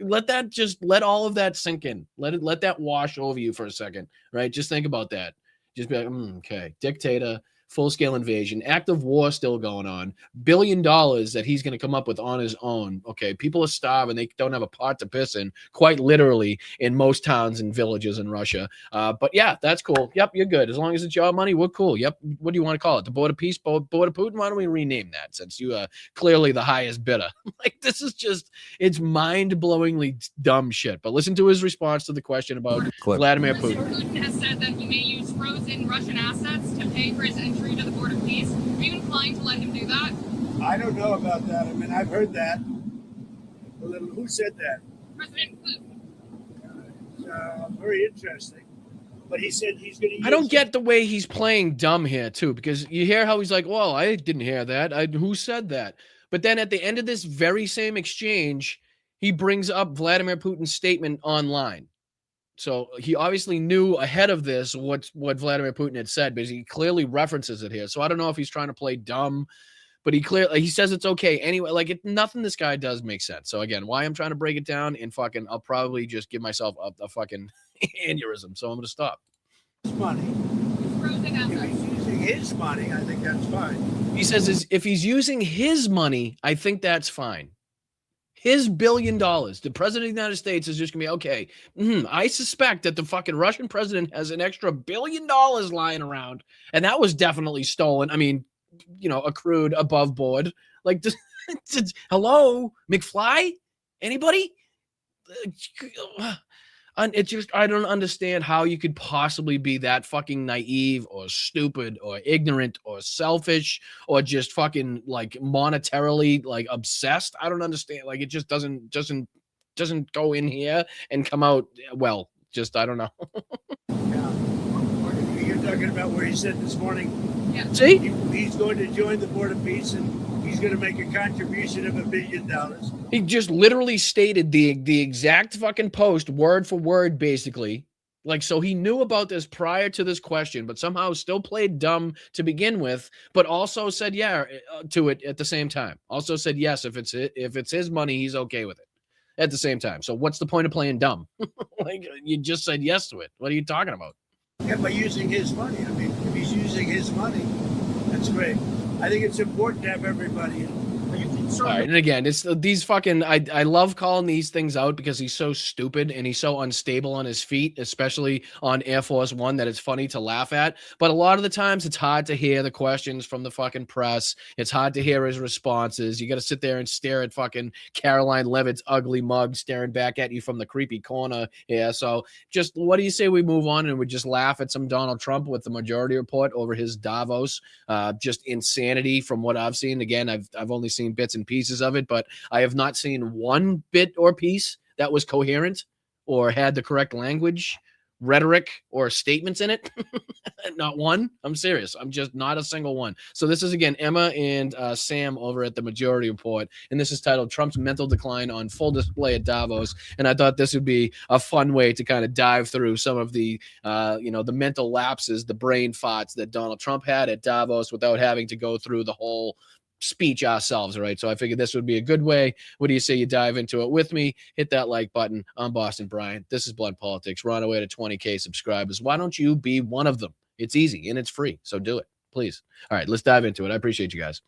let all of that sink in. Let that wash over you for a second, right? Just think about that. Just be like, okay, dictator, full-scale invasion, active war still going on, $1 billion that he's going to come up with on his own. Okay, people are starving. They don't have a pot to piss in, quite literally, in most towns and villages in Russia. But yeah, that's cool. Yep, you're good. As long as it's your money, we're cool. Yep. What do you want to call it? The board of peace, board of Putin? Why don't we rename that, since you are clearly the highest bidder? Like, this is just, it's mind-blowingly dumb shit. But listen to his response to the question about Vladimir Putin. Putin has said that he may use frozen Russian assets to pay for his entry to the board of peace. Are you inclined to let him do that? I don't know about that. I mean, I've heard that. Who said that? President Putin. Very interesting. But he said he's going to use... I don't get the way he's playing dumb here, too, because you hear how he's like, well, I didn't hear that. Who said that? But then at the end of this very same exchange, he brings up Vladimir Putin's statement online. So he obviously knew ahead of this what Vladimir Putin had said, because he clearly references it here. So I don't know if he's trying to play dumb, but he says it's okay anyway. Like, nothing this guy does makes sense. So again, why I'm trying to break it down, and fucking, I'll probably just give myself a fucking aneurysm. So I'm going to stop. His money. If he's using his money, I think that's fine. He says if he's using his money, I think that's fine. His $1 billion, the president of the United States is just gonna be, okay, I suspect that the fucking Russian president has an extra $1 billion lying around, and that was definitely stolen. I mean, accrued above board. Like, hello, McFly? Anybody? It just, I don't understand how you could possibly be that fucking naive or stupid or ignorant or selfish or just fucking like monetarily like obsessed. I don't understand. Like, it just doesn't go in here and come out well. Just, I don't know. Yeah. You're talking about where he said this morning. Yeah. See? He's going to join the board of peace, and he's going to make a contribution of $1 billion. He just literally stated the exact fucking post word for word, basically. Like, so he knew about this prior to this question, but somehow still played dumb to begin with, but also said yeah to it at the same time. Also said yes, if it's his money, he's okay with it at the same time. So what's the point of playing dumb? Like, you just said yes to it. What are you talking about? Yeah, by using his money. I mean, if he's using his money, that's great. I think it's important to have everybody. All right, and again, it's these fucking. I love calling these things out because he's so stupid and he's so unstable on his feet, especially on Air Force One, that it's funny to laugh at. But a lot of the times, it's hard to hear the questions from the fucking press. It's hard to hear his responses. You got to sit there and stare at fucking Caroline Levitt's ugly mug staring back at you from the creepy corner. Yeah, so just what do you say we move on and we just laugh at some Donald Trump with the Majority Report over his Davos? Just insanity from what I've seen. Again, I've only seen bits and pieces of it, but I have not seen one bit or piece that was coherent or had the correct language, rhetoric, or statements in it. Not one. I'm serious. I'm just not a single one. So this is, again, Emma and Sam over at the Majority Report, and this is titled Trump's Mental Decline on Full Display at Davos. And I thought this would be a fun way to kind of dive through some of the the mental lapses, the brain farts that Donald Trump had at Davos without having to go through the whole speech ourselves, right? So I figured this would be a good way. What do you say you dive into it with me? Hit that like button. I'm Boston Brian. This is Blood Politics. We're on our way to 20K subscribers. Why don't you be one of them? It's easy and it's free. So do it, please. All right, let's dive into it. I appreciate you guys.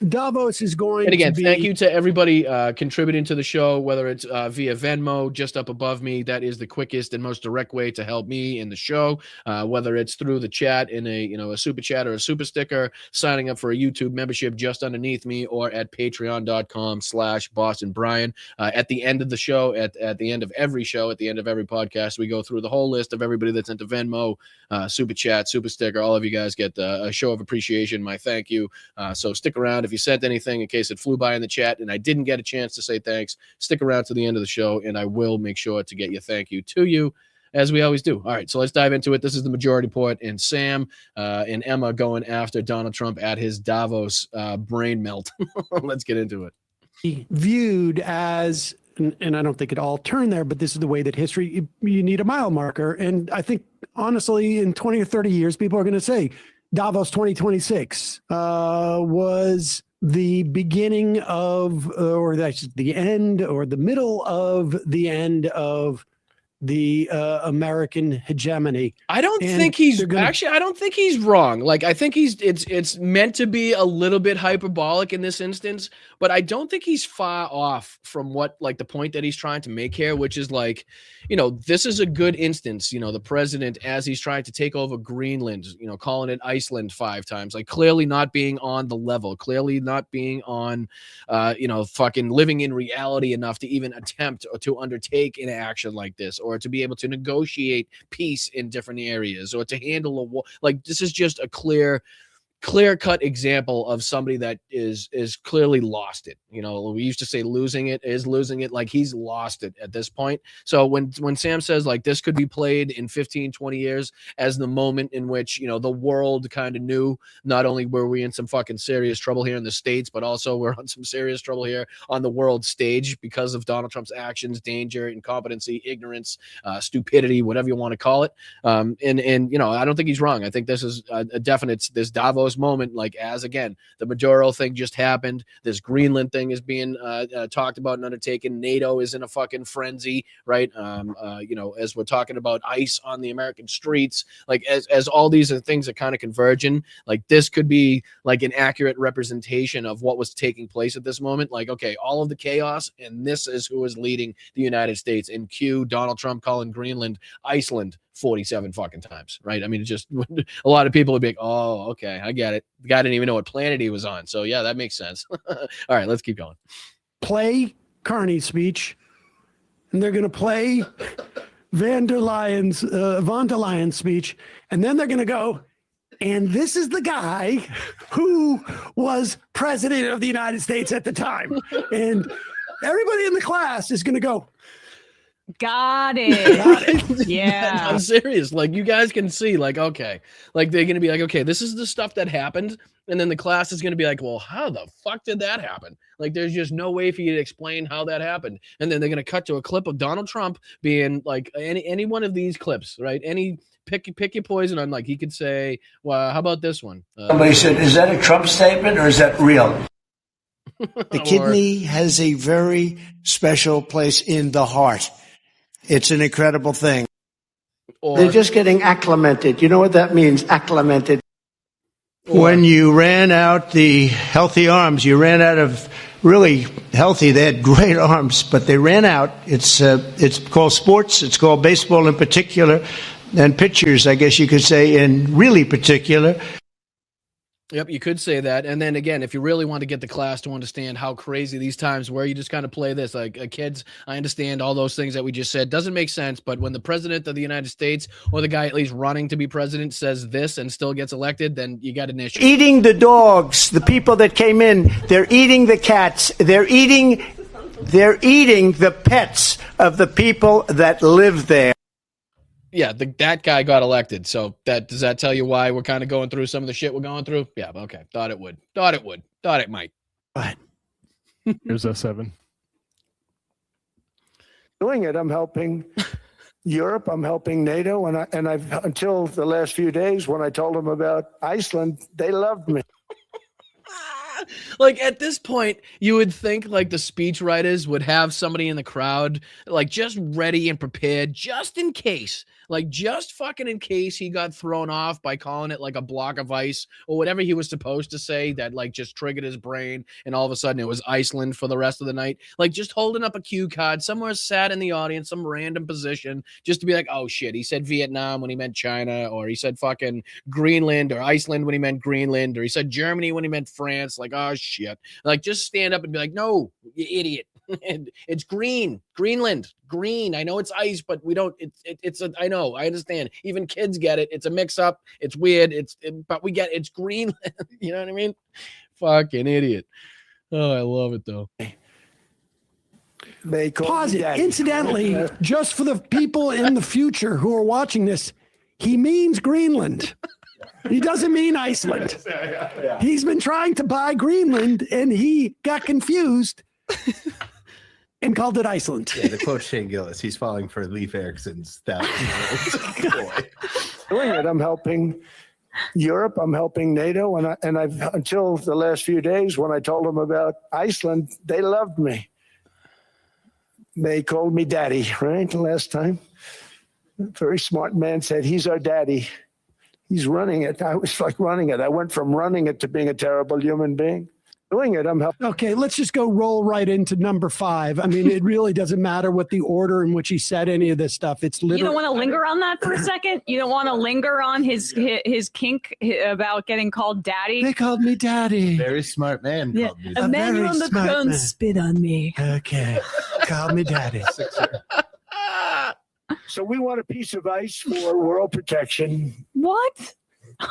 Davos is going And again, to be. thank you to everybody contributing to the show, whether it's via Venmo, just up above me. That is the quickest and most direct way to help me in the show. Whether it's through the chat in a super chat or a super sticker, signing up for a YouTube membership just underneath me, or at patreon.com/BostonBrian. At the end of the show, at the end of every show, at the end of every podcast, we go through the whole list of everybody that's into Venmo, super chat, super sticker. All of you guys get a show of appreciation, my thank you. So stick around. If you sent anything in case it flew by in the chat and I didn't get a chance to say thanks, stick around to the end of the show and I will make sure to get your thank you to you, as we always do. All right, so let's dive into it. This is the Majority Report, and Sam and Emma going after Donald Trump at his Davos brain melt. Let's get into it. Viewed as, and I don't think it all turned there, but this is the way that history, you need a mile marker. And I think, honestly, in 20 or 30 years, people are going to say, Davos 2026 was the beginning of, or that's the end or the middle of the end of the American hegemony. I don't think he's actually, I don't think he's wrong. Like, I think it's meant to be a little bit hyperbolic in this instance, but I don't think he's far off from what, like, the point that he's trying to make here, which is like, this is a good instance, the president, as he's trying to take over Greenland, calling it Iceland 5 times, like clearly not being on the level, clearly not being on, fucking living in reality enough to even attempt or to undertake an action like this, or to be able to negotiate peace in different areas, or to handle a war. Like, this is just a clear-cut example of somebody that is clearly lost it. We used to say losing it is losing it. Like, he's lost it at this point. So when Sam says, like, this could be played in 15, 20 years as the moment in which, the world kind of knew not only were we in some fucking serious trouble here in the States, but also we're on some serious trouble here on the world stage because of Donald Trump's actions, danger, incompetency, ignorance, stupidity, whatever you want to call it. And I don't think he's wrong. I think this is a definite, this Davos moment, like, as again, the Maduro thing just happened, this Greenland thing is being talked about and undertaken, NATO is in a fucking frenzy, right? As we're talking about ICE on the American streets, like, as all these things are kind of converging, like, this could be like an accurate representation of what was taking place at this moment. Like, okay, all of the chaos, and this is who is leading the United States, in cue Donald Trump calling Greenland Iceland 47 fucking times, right? I mean, it's just a lot of people would be like, oh, okay, I get it. The guy didn't even know what planet he was on. So yeah, that makes sense. All right, let's keep going. Play Carney's speech, and they're going to play von der Leyen's speech, and then they're going to go, and this is the guy who was president of the United States at the time. And everybody in the class is going to go, Got it. Yeah. I'm serious. Like, you guys can see, like, okay, like, they're going to be like, okay, this is the stuff that happened. And then the class is going to be like, well, how the fuck did that happen? Like, there's just no way for you to explain how that happened. And then they're going to cut to a clip of Donald Trump being like, any one of these clips, right? Pick your poison. I'm like, he could say, well, how about this one? Somebody said, is that a Trump statement or is that real? The kidney has a very special place in the heart. It's an incredible thing. They're just getting acclimated. You know what that means, acclimated? When you ran out the healthy arms, you ran out of really healthy. They had great arms, but they ran out. It's called sports. It's called baseball in particular, and pitchers, I guess you could say, in really particular. Yep, you could say that. And then again, if you really want to get the class to understand how crazy these times were, you just kind of play this. Like, kids, I understand all those things that we just said. Doesn't make sense, but when the president of the United States, or the guy at least running to be president, says this and still gets elected, then you got an issue. Eating the dogs, the people that came in, they're eating the cats, they're eating the pets of the people that live there. Yeah, that guy got elected. So does that tell you why we're kind of going through some of the shit we're going through? Yeah, okay. Thought it would. Thought it might. But here's a 7. Doing it, I'm helping Europe, I'm helping NATO, and I've until the last few days when I told them about Iceland, they loved me. Like at this point, you would think like the speech writers would have somebody in the crowd, like just ready and prepared, just in case, like just fucking in case he got thrown off by calling it like a block of ice or whatever he was supposed to say that like just triggered his brain, and all of a sudden it was Iceland for the rest of the night. Like just holding up a cue card somewhere, sat in the audience, some random position, just to be like, oh shit, he said Vietnam when he meant China, or he said fucking Greenland or Iceland when he meant Greenland, or he said Germany when he meant France. Like, oh shit. Like, just stand up and be like, no, you idiot. It's Greenland, green. I know it's ice, but we don't, I know, I understand. Even kids get it. It's a mix up. It's weird. But we get it's Greenland. You know what I mean? Fucking idiot. Oh, I love it though. Pause it. Incidentally, just for the people in the future who are watching this, he means Greenland. He doesn't mean Iceland. He's been trying to buy Greenland and he got confused and called it Iceland. Yeah, to quote Shane Gillis, he's falling for Leif Erikson's boy. Doing it, I'm helping Europe. I'm helping NATO, and I've until the last few days when I told them about Iceland, they loved me. They called me daddy, right? The last time, a very smart man said, "He's our daddy. He's running it." I was like running it. I went from running it to being a terrible human being. Doing it, I'm helping. Okay, let's just go roll right into number 5. I mean, it really doesn't matter what the order in which he said any of this stuff. It's literally. You don't want to linger on that for a second? You don't want to linger on his kink about getting called daddy? They called me daddy. Very smart man. Yeah. Called me A man very on the smart throne man. spit on me. Okay, call me daddy. So we want a piece of ice for world protection, What?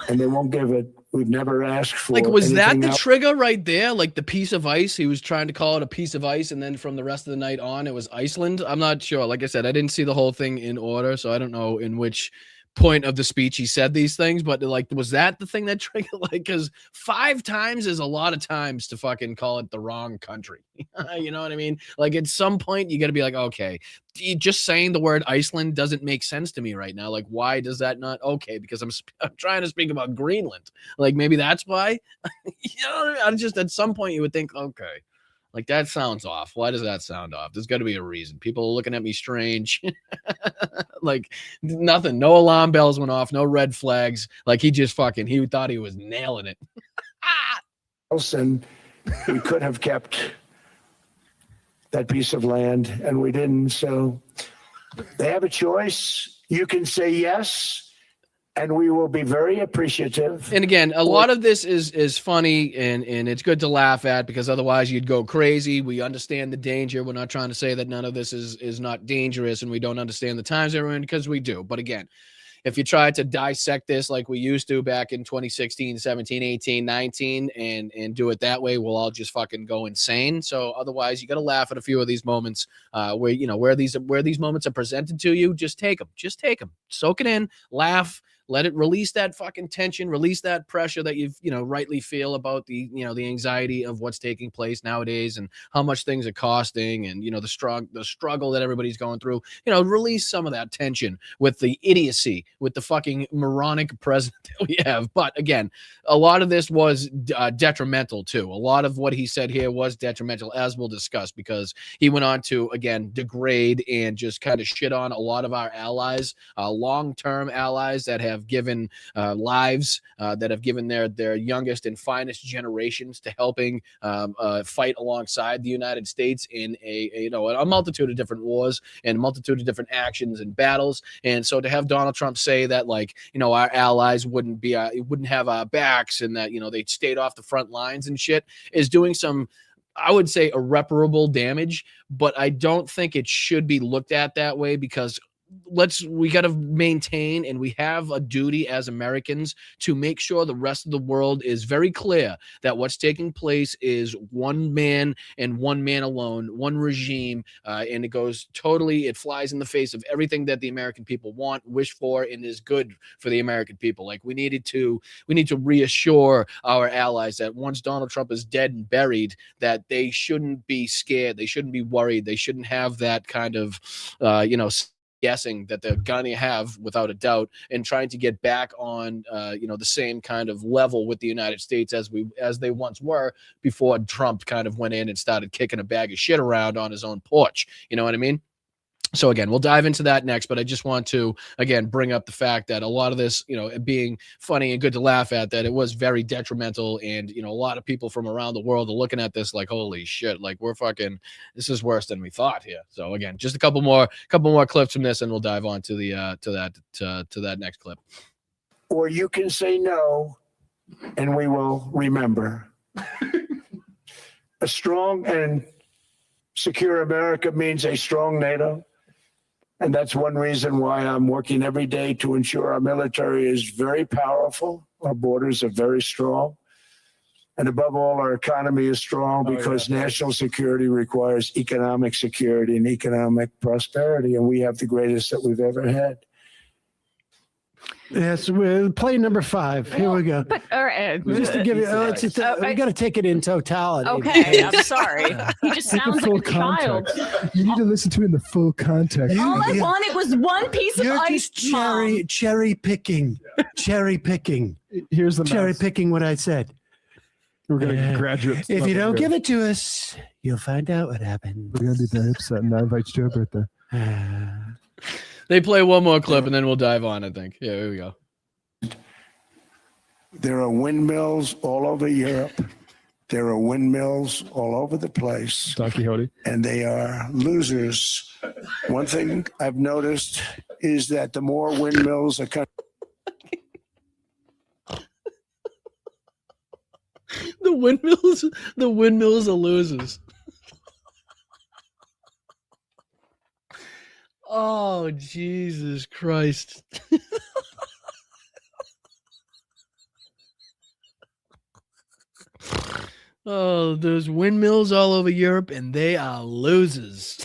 and they won't give it. We've never asked for. Like, was that anything the else. trigger right there? Like the piece of ice? He was trying to call it a piece of ice, and then from the rest of the night on, it was Iceland. I'm not sure. Like I said, I didn't see the whole thing in order, so I don't know in which point of the speech he said these things, but like, was that the thing that triggered? Like, because 5 times is a lot of times to fucking call it the wrong country. You know what I mean? Like, at some point, you got to be like, okay, just saying the word Iceland doesn't make sense to me right now. Like, why does that not? Okay, because I'm trying to speak about Greenland. Like, maybe that's why. You know, I just at some point you would think, okay, like that sounds off. Why does that sound off? There's got to be a reason. People are looking at me strange. Like nothing. No alarm bells went off. No red flags. Like he thought he was nailing it. And we could have kept that piece of land, and we didn't. So they have a choice. You can say yes, and we will be very appreciative. And again, a lot of this is funny and it's good to laugh at, because otherwise you'd go crazy. We understand the danger. We're not trying to say that none of this is not dangerous and we don't understand the times that we're in, because we do. But again, if you try to dissect this like we used to back in 2016, 17, 18, 19 and do it that way, we'll all just fucking go insane. So otherwise you got to laugh at a few of these moments where, you know, where these moments are presented to you. Just take them, soak it in, laugh. Let it release that fucking tension, release that pressure that you've, you know, rightly feel about the, you know, the anxiety of what's taking place nowadays and how much things are costing and, you know, the struggle that everybody's going through. You know, release some of that tension with the idiocy, with the fucking moronic president that we have. But again, a lot of this was detrimental too. A lot of what he said here was detrimental, as we'll discuss, because he went on to, again, degrade and just kind of shit on a lot of our allies, long-term allies that have given lives, that have given their youngest and finest generations to helping fight alongside the United States in a multitude of different wars and a multitude of different actions and battles. And so to have Donald Trump say that, like, you know, our allies wouldn't have our backs and that, you know, they stayed off the front lines and shit is doing some, I would say, irreparable damage. But I don't think it should be looked at that way, because we got to maintain, and we have a duty as Americans to make sure the rest of the world is very clear that what's taking place is one man and one man alone, one regime, and it flies in the face of everything that the American people want, wish for, and is good for the American people. Like, we need to reassure our allies that once Donald Trump is dead and buried, that they shouldn't be scared, they shouldn't be worried, they shouldn't have that kind of guessing that they're gonna have without a doubt, and trying to get back on the same kind of level with the United States as they once were before Trump kind of went in and started kicking a bag of shit around on his own porch. You know what I mean? So again, we'll dive into that next, but I just want to again bring up the fact that a lot of this, being funny and good to laugh at, that it was very detrimental, and a lot of people from around the world are looking at this like, holy shit, like this is worse than we thought here. So again, just a couple more clips from this, and we'll dive on to the to that next clip. Or you can say no, and we will remember. A strong and secure America means a strong NATO. And that's one reason why I'm working every day to ensure our military is very powerful. Our borders are very strong. And above all, our economy is strong because national security requires economic security and economic prosperity. And we have the greatest that we've ever had. Yes, we're play number 5. Here we go. But all right, just to give you, we got to take it in totality. okay, I'm sorry. He just sounds like a child. You need to listen to it in the full context. All I wanted was one piece of You're ice. just cherry picking. Here's the cherry mouse. picking what I said. We're gonna graduate. If you don't give it to us, you'll find out what happened. We're gonna be very upset, and I invite you to our birthday. They play one more clip, and then we'll dive on, I think. Yeah, here we go. There are windmills all over Europe. There are windmills all over the place. Don Quixote. And they are losers. One thing I've noticed is that the more windmills are The windmills are losers. Oh, Jesus Christ. Oh, there's windmills all over Europe, and they are losers.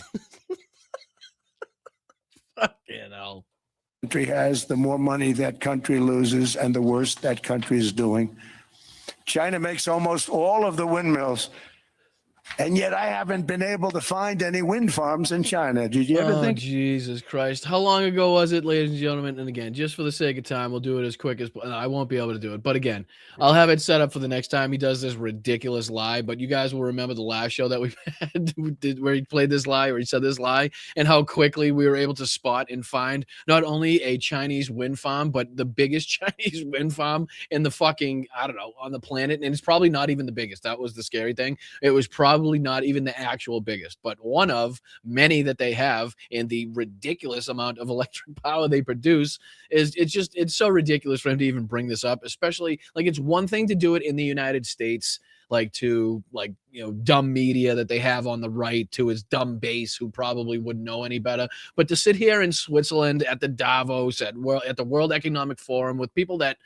Fucking hell. country has, the more money that country loses and the worse that country is doing. China makes almost all of the windmills. And yet I haven't been able to find any wind farms in China. Did you ever think? Jesus Christ. How long ago was it, ladies and gentlemen? And again, just for the sake of time, we'll do it as quick as I won't be able to do it. But again, I'll have it set up for the next time he does this ridiculous lie. But you guys will remember the last show that we had where he played this lie, or he said this lie, and how quickly we were able to spot and find not only a Chinese wind farm, but the biggest Chinese wind farm in the fucking, I don't know, on the planet. And it's probably not even the biggest. That was the scary thing. It was probably not even the actual biggest, but one of many that they have, and the ridiculous amount of electric power they produce it's so ridiculous for him to even bring this up, especially like it's one thing to do it in the United States, dumb media that they have on the right, to his dumb base who probably wouldn't know any better, but to sit here in Switzerland at the Davos at the World Economic Forum with people that,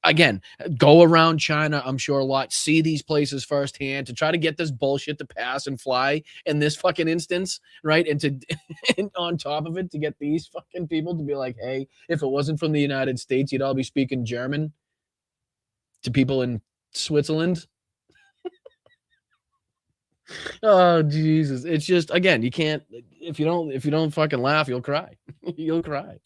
again, go around China, I'm sure a lot, see these places firsthand, to try to get this bullshit to pass and fly in this fucking instance, right? And on top of it, to get these fucking people to be like, hey, if it wasn't from the United States, you'd all be speaking German to people in Switzerland. Oh, Jesus. It's just, again, you can't, if you don't fucking laugh, you'll cry. You'll cry.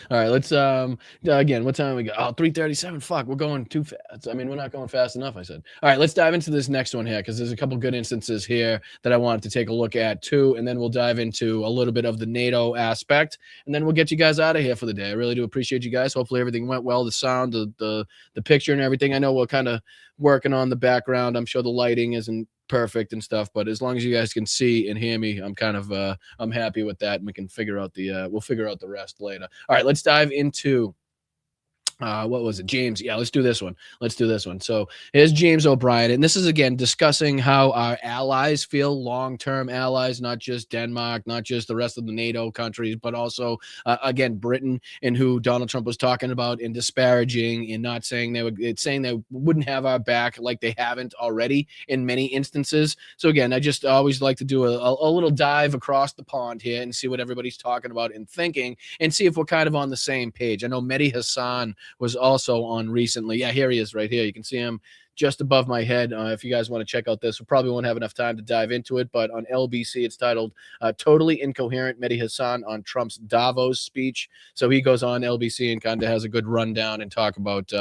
All right, let's again, what time we got? Oh, 3:37. Fuck, we're going too fast. I mean, we're not going fast enough, I said. All right, let's dive into this next one here, because there's a couple good instances here that I wanted to take a look at too, and then we'll dive into a little bit of the NATO aspect, and then we'll get you guys out of here for the day. I really do appreciate you guys. Hopefully everything went well, the sound, the picture and everything. I know we're kind of working on the background. I'm sure the lighting isn't perfect and stuff, but as long as you guys can see and hear me, I'm kind of I'm happy with that, and we can figure out we'll figure out the rest later. All right, let's dive into what was it, James? Yeah, let's do this one. So here's James O'Brien, and this is again discussing how our allies feel, long-term allies, not just Denmark, not just the rest of the NATO countries, but also again Britain, and who Donald Trump was talking about and disparaging, and not saying saying they wouldn't have our back like they haven't already in many instances. So again, I just always like to do a little dive across the pond here and see what everybody's talking about and thinking, and see if we're kind of on the same page. I know Mehdi Hassan was also on recently. Yeah, here he is right here. You can see him just above my head. If you guys want to check out this, we probably won't have enough time to dive into it, but on LBC, it's titled Totally Incoherent Mehdi Hassan on Trump's Davos speech. So he goes on LBC and kind of has a good rundown and talk about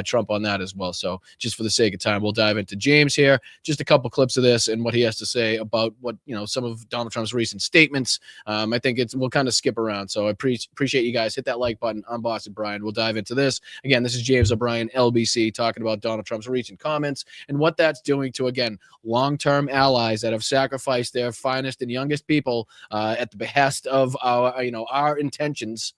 Trump on that as well. So just for the sake of time, we'll dive into James here. Just a couple clips of this and what he has to say about what, some of Donald Trump's recent statements. I think we'll kind of skip around. So I appreciate you guys. Hit that like button. I'm Boston Brian. We'll dive into this. Again, this is James O'Brien, LBC, talking about Donald Trump's recent comments and what that's doing to, again, long-term allies that have sacrificed their finest and youngest people at the behest of our intentions,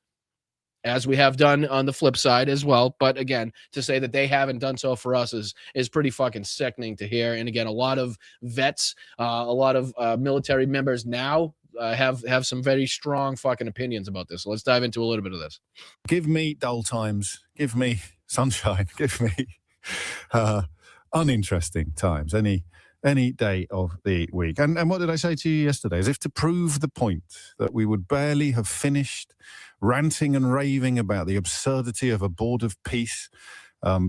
as we have done on the flip side as well. But again, to say that they haven't done so for us is pretty fucking sickening to hear. And again, a lot of vets, a lot of military members now have some very strong fucking opinions about this. So let's dive into a little bit of this. Give me dull times. Give me sunshine. Give me uninteresting times. Any day of the week. And what did I say to you yesterday? As if to prove the point that we would barely have finished ranting and raving about the absurdity of a board of peace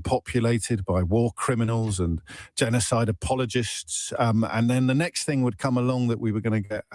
populated by war criminals and genocide apologists. And then the next thing would come along that we were going to get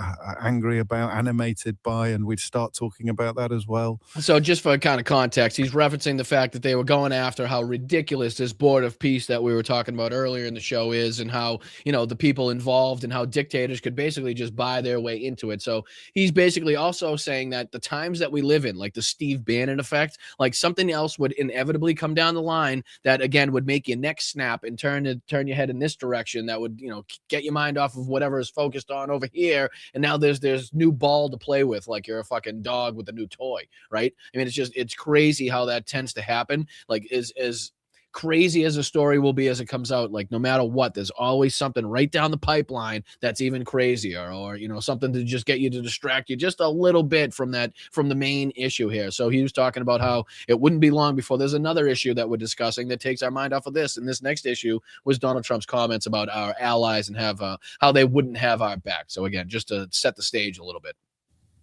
angry about, animated by, and we'd start talking about that as well. So just for kind of context, he's referencing the fact that they were going after how ridiculous this board of peace that we were talking about earlier in the show is, and how, the people involved and how dictators could basically just buy their way into it. So he's basically also saying that the times that we live in, like the Steve Bannon effect, like something else would inevitably come down the line that, again, would make your neck snap and turn your head in this direction. That would, get your mind off of whatever is focused on over here. And now there's new ball to play with, like you're a fucking dog with a new toy, right? I mean, it's crazy how that tends to happen. Like as crazy as a story will be as it comes out, like no matter what, there's always something right down the pipeline that's even crazier, or something to just get you to distract you just a little bit from the main issue here. So he was talking about how it wouldn't be long before there's another issue that we're discussing that takes our mind off of this, and this next issue was Donald Trump's comments about our allies and how they wouldn't have our back. So again, just to set the stage a little bit.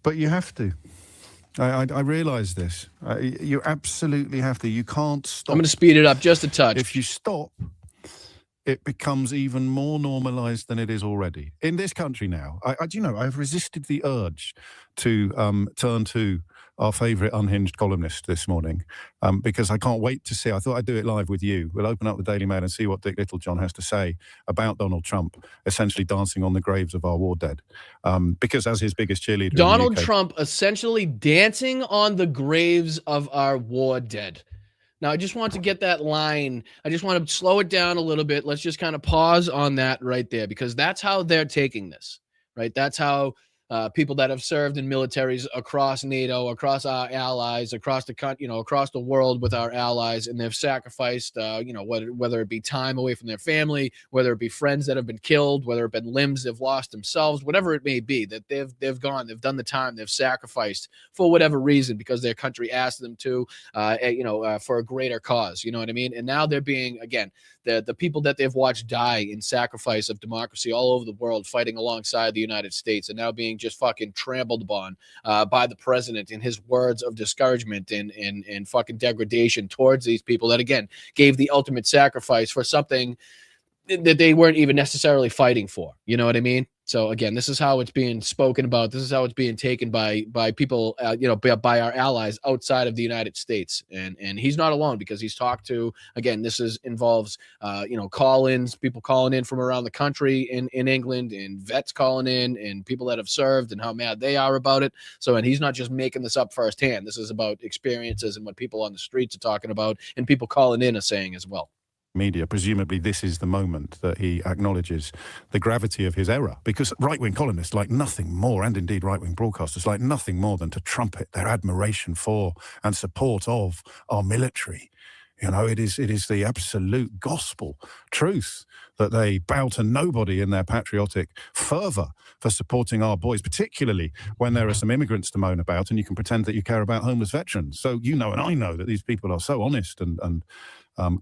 But you have to. I realize this. You absolutely have to. You can't stop. I'm going to speed it up just a touch. If you stop, it becomes even more normalized than it is already. In this country now, I've resisted the urge to turn to our favourite unhinged columnist this morning, because I can't wait to see. I thought I'd do it live with you. We'll open up the Daily Mail and see what Dick Littlejohn has to say about Donald Trump essentially dancing on the graves of our war dead. Because as his biggest cheerleader, Donald Trump essentially dancing on the graves of our war dead. Now, I just want to get that line. I just want to slow it down a little bit. Let's just kind of pause on that right there, because that's how they're taking this, right? That's how people that have served in militaries across NATO, across our allies, across the country, across the world with our allies, and they've sacrificed, whether it be time away from their family, whether it be friends that have been killed, whether it been limbs they've lost themselves, whatever it may be, that they've gone, they've done the time, they've sacrificed for whatever reason because their country asked them to, for a greater cause. You know what I mean? And now they're being, again, the people that they've watched die in sacrifice of democracy all over the world, fighting alongside the United States, and now being just fucking trampled upon by the president in his words of discouragement and fucking degradation towards these people that, again, gave the ultimate sacrifice for something that they weren't even necessarily fighting for. You know what I mean? So again, this is how it's being spoken about. This is how it's being taken by people, by our allies outside of the United States. And he's not alone, because he's talked to, again, involves call-ins, people calling in from around the country in England, and vets calling in, and people that have served and how mad they are about it. So, and he's not just making this up firsthand. This is about experiences and what people on the streets are talking about, and people calling in are saying as well. Media, presumably this is the moment that he acknowledges the gravity of his error, because right-wing columnists like nothing more, and indeed right-wing broadcasters like nothing more than to trumpet their admiration for and support of our military. It is the absolute gospel truth that they bow to nobody in their patriotic fervor for supporting our boys, particularly when there are some immigrants to moan about, and you can pretend that you care about homeless veterans. So and I know that these people are so honest and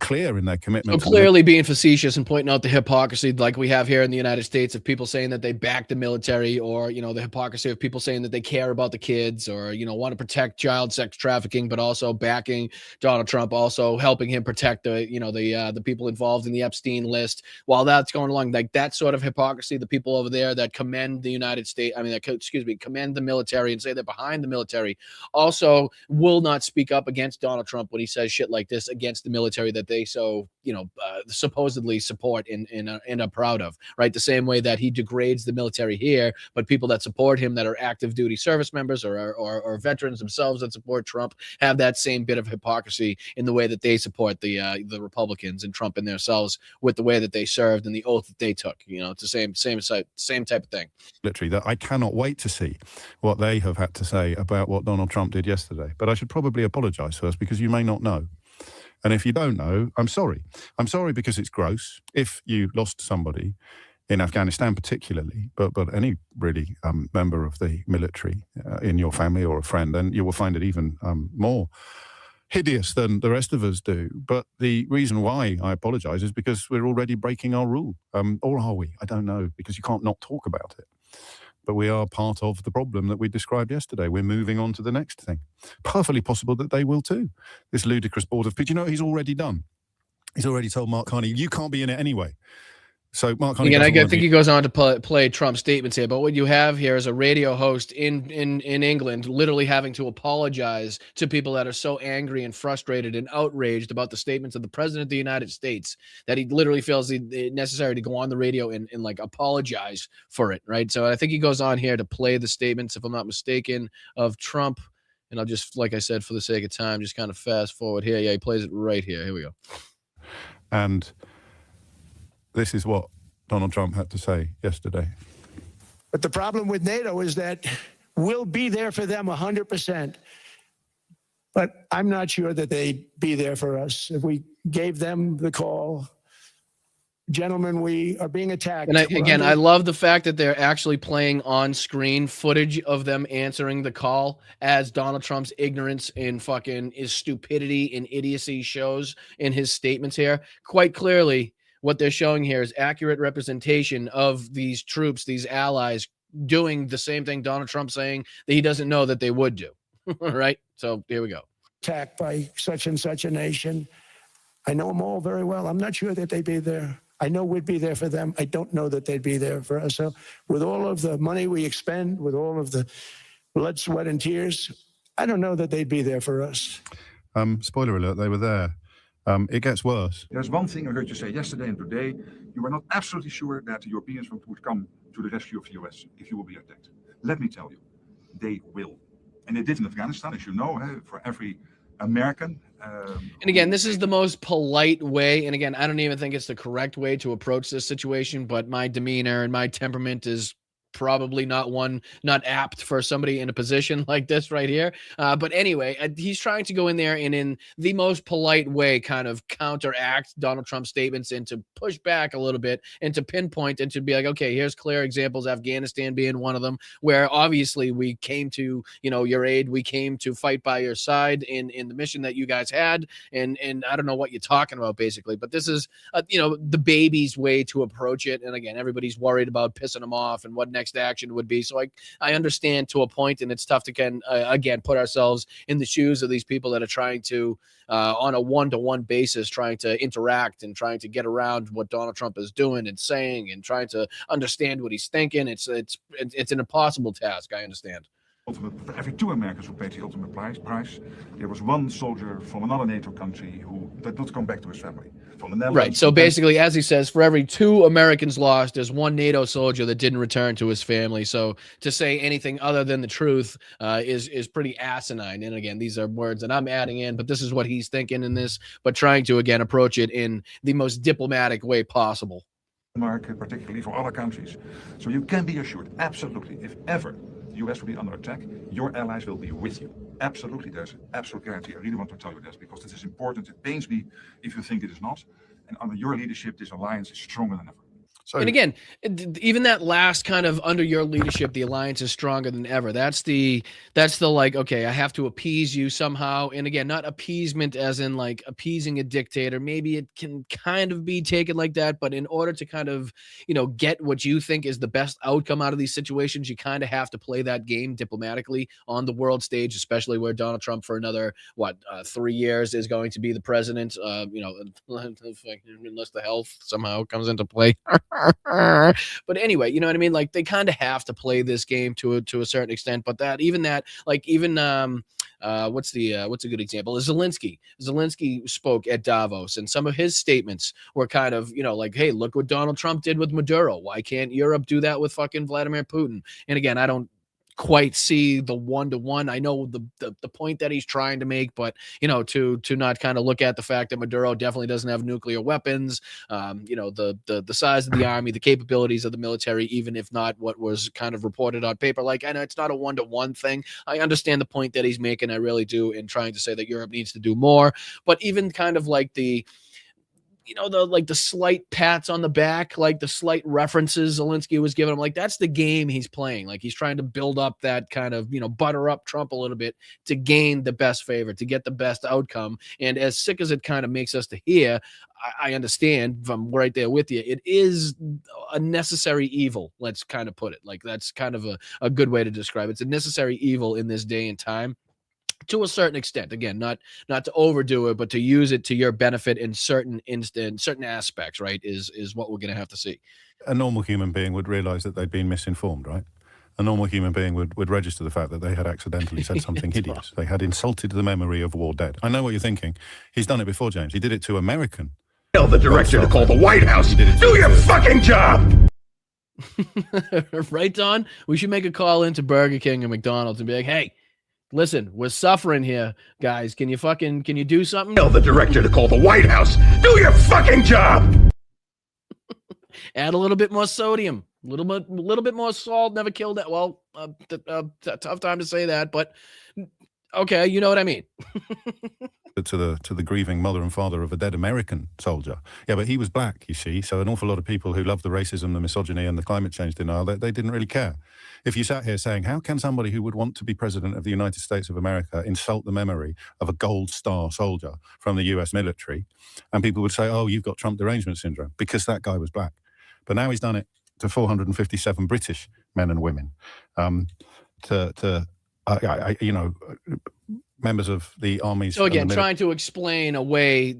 clear in their commitment. So clearly being facetious and pointing out the hypocrisy like we have here in the United States of people saying that they back the military, or, you know, the hypocrisy of people saying that they care about the kids, or, you know, want to protect child sex trafficking, but also backing Donald Trump, also helping him protect the, you know, the people involved in the Epstein list. While that's going along, like that sort of hypocrisy, the people over there that commend the United States, commend the military and say they're behind the military, also will not speak up against Donald Trump when he says shit like this against the military that they so, you know, supposedly support and are proud of, right? The same way that he degrades the military here, but people that support him that are active duty service members or veterans themselves that support Trump have that same bit of hypocrisy in the way that they support the Republicans and Trump and themselves with the way that they served and the oath that they took. You know, it's the same type of thing. Literally, that I cannot wait to see what they have had to say about what Donald Trump did yesterday. But I should probably apologize first, because you may not know. And if you don't know, I'm sorry. I'm sorry because it's gross. If you lost somebody in Afghanistan particularly, but any really member of the military in your family or a friend, then you will find it even more hideous than the rest of us do. But the reason why I apologize is because we're already breaking our rule. Or are we? I don't know, because you can't not talk about it. But we are part of the problem that we described yesterday. We're moving on to the next thing. Perfectly possible that they will too. This ludicrous board of pitch. You know what he's already done? He's already told Mark Carney, you can't be in it anyway. So Mark Carney, again, I think he goes on to play Trump's statements here, but what you have here is a radio host in England literally having to apologize to people that are so angry and frustrated and outraged about the statements of the president of the United States that he literally feels it necessary to go on the radio and like apologize for it, right? So I think he goes on here to play the statements, if I'm not mistaken, of Trump. And I'll just, like I said, for the sake of time, just kind of fast forward here. Yeah, he plays it right here. Here we go. And this is what Donald Trump had to say yesterday. But the problem with NATO is that we'll be there for them 100%. But I'm not sure that they'd be there for us. If we gave them the call, gentlemen, we are being attacked. And I love the fact that they're actually playing on screen footage of them answering the call as Donald Trump's ignorance and fucking his stupidity and idiocy shows in his statements here. Quite clearly, what they're showing here is accurate representation of these troops, these allies, doing the same thing Donald Trump saying that he doesn't know that they would do. Right? So here we go. Attacked by such and such a nation. I know them all very well. I'm not sure that they'd be there. I know we'd be there for them. I don't know that they'd be there for us. So with all of the money we expend, with all of the blood, sweat, and tears, I don't know that they'd be there for us. Spoiler alert, they were there. It gets worse. There's one thing I heard you say yesterday and today. You were not absolutely sure that the Europeans would come to the rescue of the US if you will be attacked. Let me tell you, they will. And they did in Afghanistan, as you know, for every American. And again, this is the most polite way. And again, I don't even think it's the correct way to approach this situation, but my demeanor and my temperament is probably not apt for somebody in a position like this right here. But anyway, he's trying to go in there and in the most polite way kind of counteract Donald Trump's statements and to push back a little bit and to pinpoint and to be like, okay, here's clear examples, Afghanistan being one of them, where obviously we came to, you know, your aid. We came to fight by your side in the mission that you guys had. And I don't know what you're talking about basically, but this is, you know, the baby's way to approach it. And again, everybody's worried about pissing them off and what next action would be. So I understand to a point, and it's tough to again put ourselves in the shoes of these people that are trying to on a one-to-one basis trying to interact and trying to get around what Donald Trump is doing and saying and trying to understand what he's thinking. It's an impossible task. I understand. For every 2 Americans who paid the ultimate price, there was 1 soldier from another NATO country who did not come back to his family. From the Netherlands. Right. So basically, as he says, for every 2 Americans lost, there's 1 NATO soldier that didn't return to his family. So to say anything other than the truth is pretty asinine. And again, these are words that I'm adding in, but this is what he's thinking in this, but trying to, again, approach it in the most diplomatic way possible. Denmark, particularly for other countries. So you can be assured, absolutely, if ever the US will be under attack, your allies will be with you. Absolutely, there's an absolute guarantee. I really want to tell you this because this is important. It pains me if you think it is not. And under your leadership, this alliance is stronger than ever. So, and again, even that last kind of under your leadership, the alliance is stronger than ever. That's the like, okay, I have to appease you somehow. And again, not appeasement as in like appeasing a dictator. Maybe it can kind of be taken like that, but in order to kind of, get what you think is the best outcome out of these situations, you kind of have to play that game diplomatically on the world stage, especially where Donald Trump for another 3 years is going to be the president. Unless the health somehow comes into play. But anyway, you know what I mean? Like they kind of have to play this game to a certain extent. But what's a good example? Is Zelensky. Zelensky spoke at Davos, and some of his statements were kind of, like, hey, look what Donald Trump did with Maduro. Why can't Europe do that with fucking Vladimir Putin? And again, I don't quite see the one-to-one. I know the point that he's trying to make, but to not kind of look at the fact that Maduro definitely doesn't have nuclear weapons, the size of the army, the capabilities of the military, even if not what was kind of reported on paper. Like, I know it's not a one-to-one thing. I understand the point that he's making. I really do, in trying to say that Europe needs to do more. But even kind of like the slight pats on the back, like the slight references Zelensky was giving him, like that's the game he's playing. Like he's trying to build up that kind of, butter up Trump a little bit to gain the best favor, to get the best outcome. And as sick as it kind of makes us to hear, I understand, if I'm right there with you, it is a necessary evil. Let's kind of put it like that's kind of a good way to describe it. It's a necessary evil in this day and time. To a certain extent, again, not to overdo it, but to use it to your benefit in certain aspects, right, is what we're going to have to see. A normal human being would realize that they'd been misinformed, right? A normal human being would register the fact that they had accidentally said something hideous. They had insulted the memory of war dead. I know what you're thinking. He's done it before, James. He did it to American. Tell the director to call the White House. Do your fucking job. Right, Don? We should make a call into Burger King and McDonald's and be like, hey, listen, we're suffering here, guys. Can you do something? Tell the director to call the White House. Do your fucking job. Add a little bit more sodium, a little bit more salt. Never killed that. Well, tough time to say that, but okay, you know what I mean. to the grieving mother and father of a dead American soldier. Yeah, but he was black, you see, so an awful lot of people who love the racism, the misogyny, and the climate change denial, they didn't really care. If you sat here saying, how can somebody who would want to be president of the United States of America insult the memory of a gold star soldier from the US military? And people would say, oh, you've got Trump derangement syndrome, because that guy was black. But now he's done it to 457 British men and women, members of the armies. So again, trying to explain away,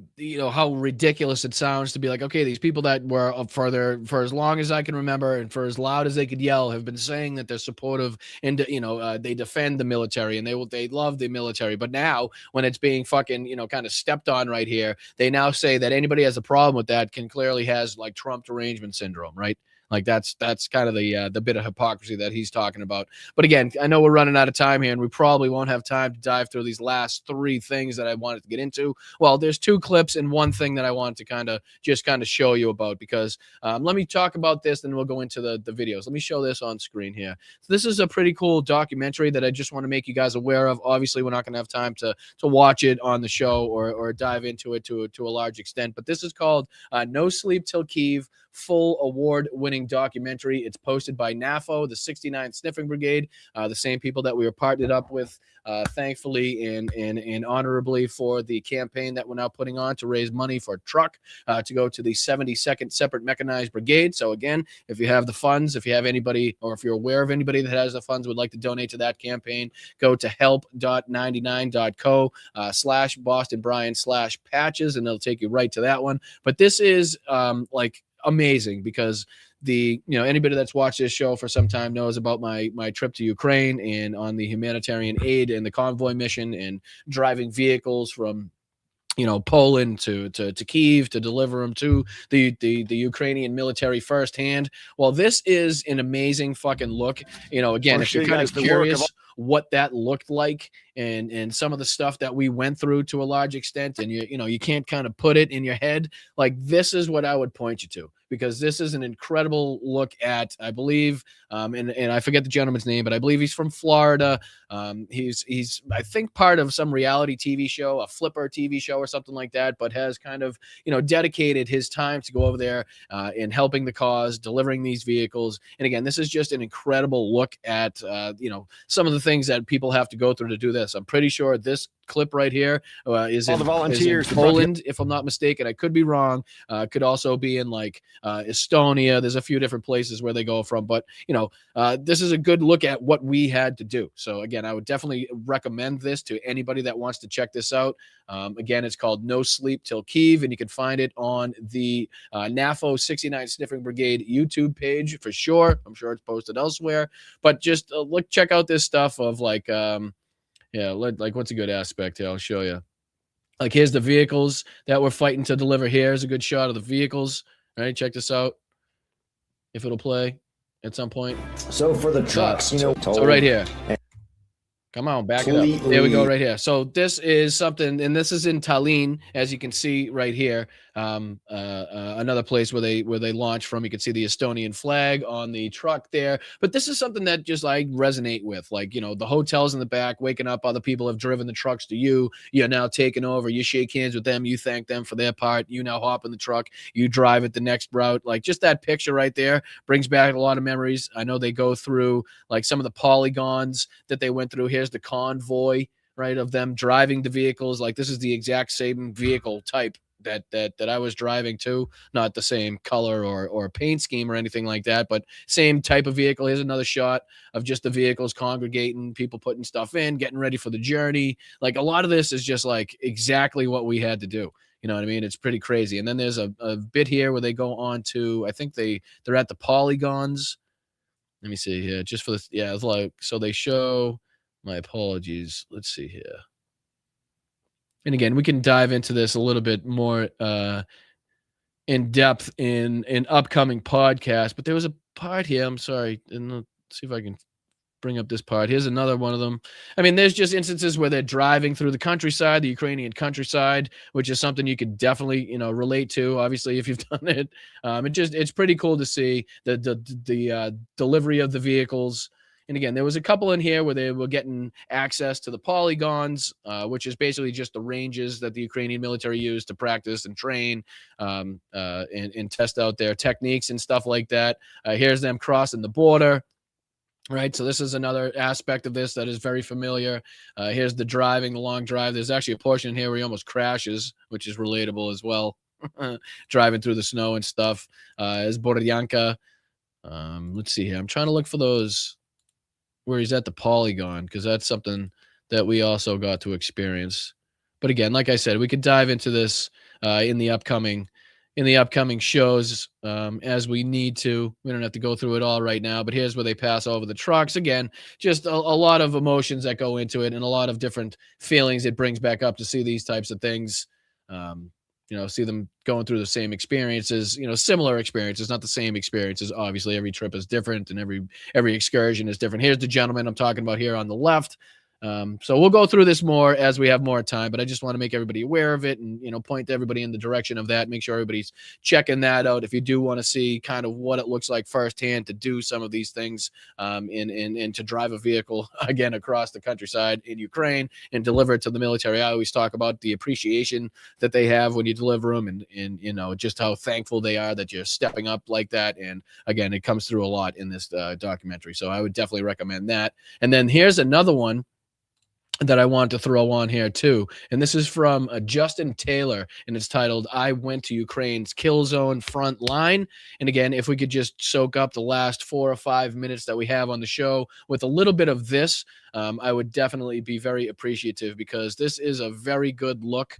how ridiculous it sounds to be like, okay, these people that were for as long as I can remember and for as loud as they could yell have been saying that they're supportive and they defend the military and they love the military. But now when it's being fucking kind of stepped on right here, they now say that anybody has a problem with that clearly has like Trump derangement syndrome, right? Like that's kind of the bit of hypocrisy that he's talking about. But again, I know we're running out of time here, and we probably won't have time to dive through these last three things that I wanted to get into. Well, there's two clips and one thing that I wanted to kind of show you about, because let me talk about this, then we'll go into the videos. Let me show this on screen here. So this is a pretty cool documentary that I just want to make you guys aware of. Obviously, we're not going to have time to watch it on the show or dive into it to a large extent, but this is called No Sleep Till Kyiv, full award-winning documentary. It's posted by NAFO, the 69th Sniffing Brigade, the same people that we were partnered up with, thankfully and honorably, for the campaign that we're now putting on to raise money for a truck to go to the 72nd Separate Mechanized Brigade. So again, if you have the funds, if you have anybody, or if you're aware of anybody that has the funds would like to donate to that campaign, go to help.99.co /BostonBrian/patches, and it'll take you right to that one. But this is amazing, because anybody that's watched this show for some time knows about my trip to Ukraine and on the humanitarian aid and the convoy mission and driving vehicles from Poland to Kyiv to deliver them to the Ukrainian military firsthand. Well, this is an amazing fucking look. Again, if you're kind of curious what that looked like and some of the stuff that we went through to a large extent, and you can't kind of put it in your head, like this is what I would point you to. because this is an incredible look at, I believe, and I forget the gentleman's name, but I believe he's from Florida. He's I think part of some reality TV show, a Flipper TV show or something like that, but has kind of, dedicated his time to go over there in helping the cause, delivering these vehicles. And again, this is just an incredible look at, some of the things that people have to go through to do this. I'm pretty sure this clip right here is All the volunteers, is in Poland, if I'm not mistaken. I could be wrong. Could also be in like Estonia. There's a few different places where they go from, but this is a good look at what we had to do. So again, I would definitely recommend this to anybody that wants to check this out. Again, it's called No Sleep Till Kyiv, and you can find it on the NAFO 69 Sniffing Brigade YouTube page for sure. I'm sure it's posted elsewhere, but just check out this stuff of like, like what's a good aspect here? I'll show you. Like, here's the vehicles that we're fighting to deliver. Here's a good shot of the vehicles. All right, check this out. If it'll play at some point. So for the trucks, so right here. Come on, back it up. There we go, right here. So this is something, and this is in Tallinn, as you can see right here. Another place where they launch from. You can see the Estonian flag on the truck there. But this is something that just I resonate with. Like, the hotels in the back, waking up, other people have driven the trucks to you. You're now taking over. You shake hands with them. You thank them for their part. You now hop in the truck. You drive it the next route. Like, just that picture right there brings back a lot of memories. I know they go through like some of the polygons that they went through. Here's the convoy, right, of them driving the vehicles. Like, this is the exact same vehicle type that I was driving to, not the same color or paint scheme or anything like that, but same type of vehicle. Here's another shot of just the vehicles congregating, people putting stuff in, getting ready for the journey. Like, a lot of this is just like exactly what we had to do. You know what I mean? It's pretty crazy. And then there's a bit here where they go on to, I think they're at the polygons. Let me see here, just for this. Yeah, it's like, so they show, my apologies. Let's see here. And again, we can dive into this a little bit more in depth in an upcoming podcast. But there was a part here. I'm sorry. And let's see if I can bring up this part. Here's another one of them. I mean, there's just instances where they're driving through the countryside, the Ukrainian countryside, which is something you could definitely, relate to. Obviously, if you've done it, it's pretty cool to see the delivery of the vehicles. And again, there was a couple in here where they were getting access to the polygons, which is basically just the ranges that the Ukrainian military used to practice and train and test out their techniques and stuff like that. Here's them crossing the border. Right. So this is another aspect of this that is very familiar. Here's the long drive. There's actually a portion here where he almost crashes, which is relatable as well. Driving through the snow and stuff. Is Boryanka. Let's see here. I'm trying to look for those where he's at the polygon, because that's something that we also got to experience. But again, like I said, we could dive into this in the upcoming shows as we need to. We don't have to go through it all right now, but here's where they pass over the trucks. Again, just a lot of emotions that go into it and a lot of different feelings it brings back up to see these types of things. See them going through the same experiences, similar experiences, not the same experiences. Obviously, every trip is different and every excursion is different. Here's the gentleman I'm talking about here on the left. So we'll go through this more as we have more time, but I just want to make everybody aware of it and, point everybody in the direction of that. Make sure everybody's checking that out. If you do want to see kind of what it looks like firsthand to do some of these things, and to drive a vehicle again across the countryside in Ukraine and deliver it to the military. I always talk about the appreciation that they have when you deliver them and just how thankful they are that you're stepping up like that. And again, it comes through a lot in this documentary. So I would definitely recommend that. And then here's another one that I want to throw on here too. And this is from Justin Taylor, and it's titled, I Went to Ukraine's Kill Zone Front Line. And again, if we could just soak up the last 4 or 5 minutes that we have on the show with a little bit of this, I would definitely be very appreciative, because this is a very good look.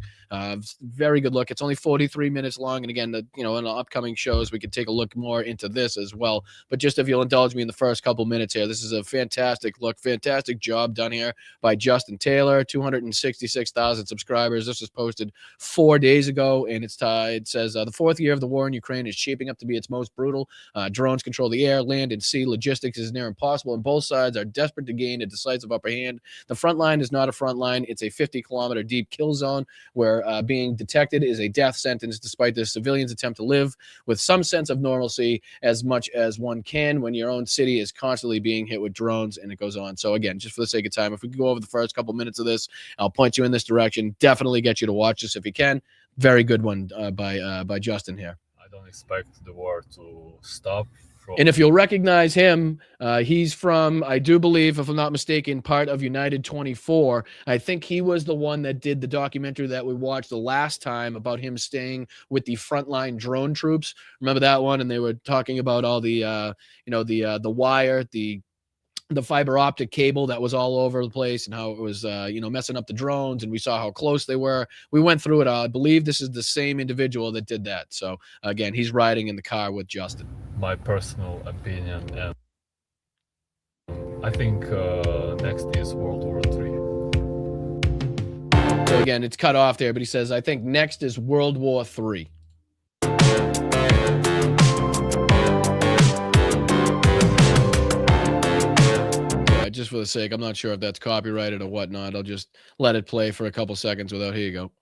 Very good look. It's only 43 minutes long. And again, in the upcoming shows, we could take a look more into this as well. But just if you'll indulge me in the first couple minutes here, this is a fantastic look, fantastic job done here by Justin Taylor. 266,000 subscribers. This was posted 4 days ago, and it says the fourth year of the war in Ukraine is shaping up to be its most brutal. Drones control the air, land, and sea. Logistics is near impossible, and both sides are desperate to gain a decisive relative upper hand. The front line is not a front line. It's a 50-kilometer deep kill zone where being detected is a death sentence, despite the civilians attempt to live with some sense of normalcy as much as one can when your own city is constantly being hit with drones, and it goes on. So again, just for the sake of time, if we could go over the first couple minutes of this, I'll point you in this direction. Definitely get you to watch this if you can. Very good one by Justin here. I don't expect the war to stop. And if you'll recognize him, he's from, I do believe, if I'm not mistaken, part of United 24. I think he was the one that did the documentary that we watched the last time about him staying with the frontline drone troops. Remember that one? And they were talking about all the, the wire, the fiber optic cable that was all over the place and how it was, messing up the drones. And we saw how close they were. We went through it. I believe this is the same individual that did that. So again, he's riding in the car with Justin. My personal opinion, and I think next is World War III. So again, it's cut off there, but he says, I think next is World War III. Just for the sake, I'm not sure if that's copyrighted or whatnot. I'll just let it play for a couple seconds without, here you go.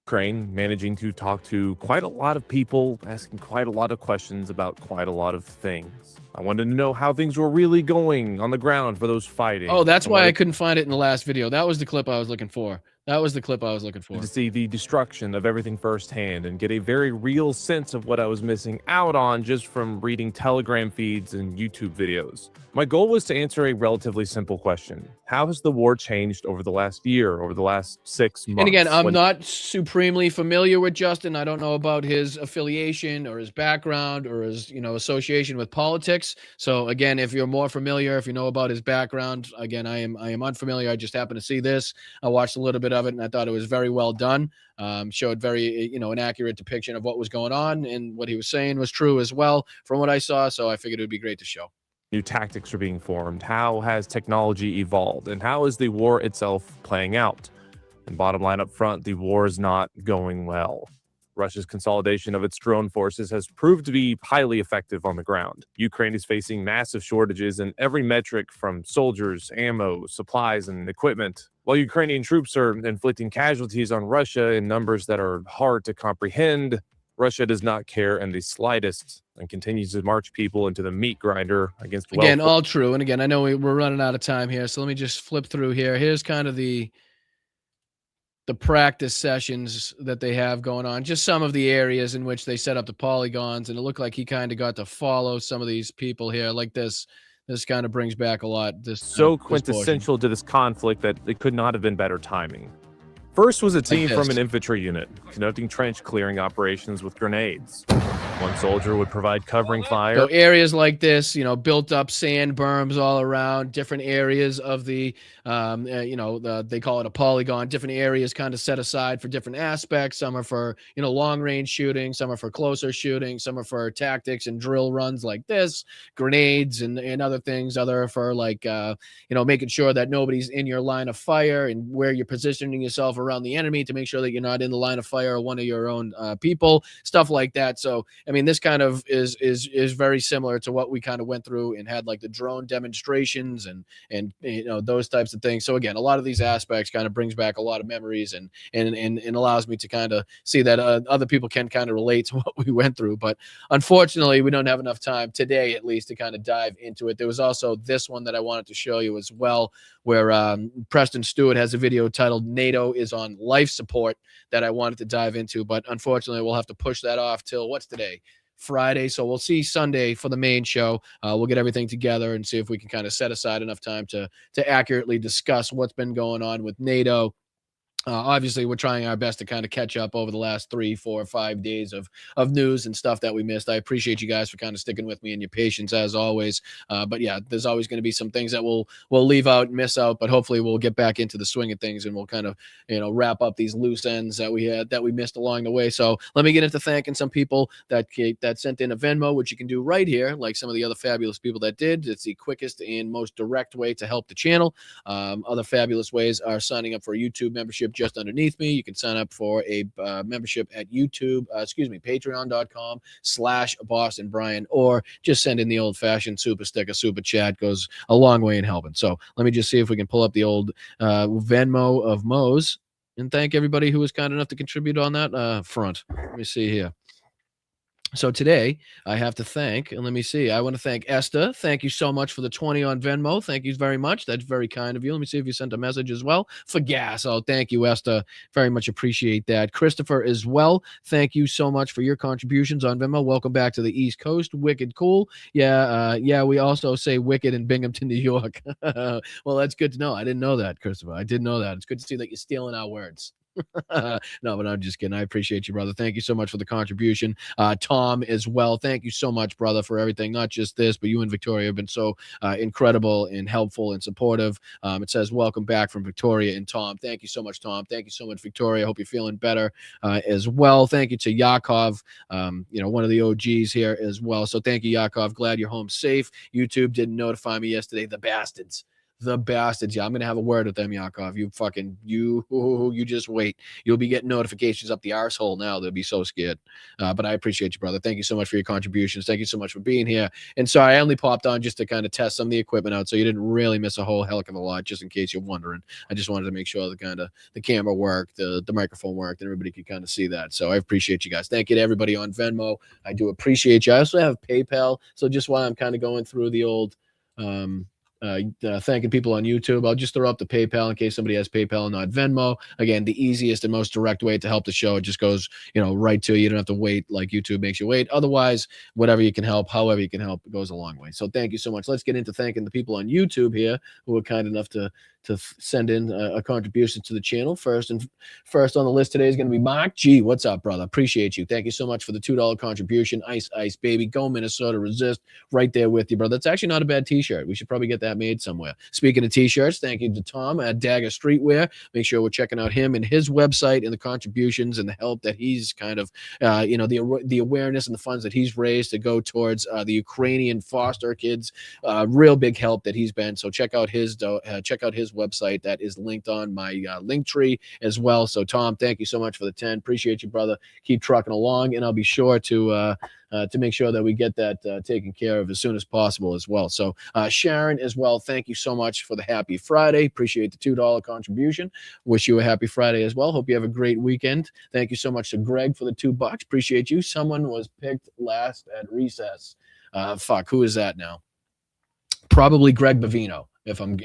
Ukraine managing to talk to quite a lot of people, asking quite a lot of questions about quite a lot of things. I wanted to know how things were really going on the ground for those fighting. Oh, that's why I couldn't find it in the last video. That was the clip I was looking for. To see the destruction of everything firsthand and get a very real sense of what I was missing out on just from reading Telegram feeds and YouTube videos. My goal was to answer a relatively simple question. How has the war changed over the last year, over the last 6 months? And again, I'm not supremely familiar with Justin. I don't know about his affiliation or his background or his, association with politics. So again, if you're more familiar, if you know about his background, again, I am unfamiliar. I just happened to see this. I watched a little bit of it and I thought it was very well done. Showed very, an accurate depiction of what was going on, and what he was saying was true as well from what I saw. So I figured it would be great to show. New tactics are being formed. How has technology evolved? And how is the war itself playing out? And bottom line up front, the war is not going well. Russia's consolidation of its drone forces has proved to be highly effective on the ground. Ukraine is facing massive shortages in every metric, from soldiers, ammo, supplies, and equipment. While Ukrainian troops are inflicting casualties on Russia in numbers that are hard to comprehend, Russia does not care in the slightest and continues to march people into the meat grinder against Again, all true. And again, I know we're running out of time here, so let me just flip through here. Here's kind of the practice sessions that they have going on, just some of the areas in which they set up the polygons, and it looked like he kind of got to follow some of these people here like this. This kind of brings back a lot. So quintessential to this conflict that it could not have been better timing. First was a team from an infantry unit conducting trench clearing operations with grenades. One soldier would provide covering fire. So areas like this, built up sand berms all around, different areas of the, they call it a polygon, different areas kind of set aside for different aspects. Some are for, long range shooting, some are for closer shooting, some are for tactics and drill runs like this, grenades and other things, other for like, making sure that nobody's in your line of fire and where you're positioning yourself around the enemy to make sure that you're not in the line of fire of one of your own people, stuff like that. So, I mean, this kind of is very similar to what we kind of went through and had like the drone demonstrations and those types of things. So again, a lot of these aspects kind of brings back a lot of memories and allows me to kind of see that other people can kind of relate to what we went through. But unfortunately, we don't have enough time today, at least, to kind of dive into it. There was also this one that I wanted to show you as well, where Preston Stewart has a video titled "NATO is on life support" that I wanted to dive into, but unfortunately we'll have to push that off till what's today? Friday. So we'll see Sunday for the main show. We'll get everything together and see if we can kind of set aside enough time to accurately discuss what's been going on with NATO. Obviously, we're trying our best to kind of catch up over the last 3, 4, 5 days of news and stuff that we missed. I appreciate you guys for kind of sticking with me and your patience as always. But yeah, there's always going to be some things that we'll leave out and miss out, but hopefully we'll get back into the swing of things and we'll kind of, wrap up these loose ends that we missed along the way. So let me get into thanking some people that sent in a Venmo, which you can do right here, like some of the other fabulous people that did. It's the quickest and most direct way to help the channel. Other fabulous ways are signing up for a YouTube membership membership just underneath me. You can sign up for a membership at patreon.com/Boston Brian, or just send in the old-fashioned super sticker, super chat. Goes a long way in helping. So let me just see if we can pull up the old Venmo of Mo's and thank everybody who was kind enough to contribute on that front. Let me see here. So today I have to thank, and let me see, I want to thank Esther. Thank you so much for the 20 on Venmo. Thank you very much. That's very kind of you. Let me see if you sent a message as well for gas. Oh, thank you, Esther. Very much appreciate that. Christopher as well. Thank you so much for your contributions on Venmo. Welcome back to the East Coast. Wicked cool. Yeah, we also say wicked in Binghamton, New York. Well, that's good to know. I didn't know that, Christopher. I didn't know that. It's good to see that you're stealing our words. No, but I'm just kidding. I appreciate you, brother. Thank you so much for the contribution. Tom as well. Thank you so much, brother, for everything. Not just this, but you and Victoria have been so incredible and helpful and supportive. It says, welcome back from Victoria and Tom. Thank you so much, Tom. Thank you so much, Victoria. I hope you're feeling better as well. Thank you to Yakov, one of the OGs here as well. So thank you, Yakov. Glad you're home safe. YouTube didn't notify me yesterday. The bastards. Yeah, I'm gonna have a word with them, Yakov. You just wait. You'll be getting notifications up the arsehole now. They'll be so scared. But I appreciate you, brother. Thank you so much for your contributions. Thank you so much for being here. And sorry, I only popped on just to kind of test some of the equipment out, so you didn't really miss a whole hell of a lot, just in case you're wondering. I just wanted to make sure the camera worked, the microphone worked, and everybody could kind of see that. So I appreciate you guys. Thank you to everybody on Venmo. I do appreciate you. I also have PayPal. So just while I'm kind of going through the old thanking people on YouTube, I'll just throw up the PayPal in case somebody has PayPal and not Venmo. Again, the easiest and most direct way to help the show. It just goes, right to you. You don't have to wait like YouTube makes you wait. Otherwise, whatever you can help, however you can help, it goes a long way. So thank you so much. Let's get into thanking the people on YouTube here who were kind enough to send in a contribution to the channel. First on the list today is going to be Mark G. What's up, brother? Appreciate you. Thank you so much for the $2 contribution. Ice, baby. Go Minnesota, resist. Right there with you, brother. That's actually not a bad t-shirt. We should probably get that made somewhere. Speaking of t-shirts, thank you to Tom at Dagger Streetwear. Make sure we're checking out him and his website and the contributions and the help that he's kind of, the awareness and the funds that he's raised to go towards the Ukrainian foster kids. Real big help that he's been. So check out his website. That is linked on my link tree as well. So Tom, thank you so much for the 10. Appreciate you, brother. Keep trucking along, and I'll be sure to make sure that we get that taken care of as soon as possible as well. So Sharon as well, thank you so much for the happy Friday. Appreciate the $2 contribution. Wish you a happy Friday as well. Hope you have a great weekend. Thank you so much to Greg for the $2. Appreciate you. Someone was picked last at recess. Who is that now? Probably Greg Bavino. If I'm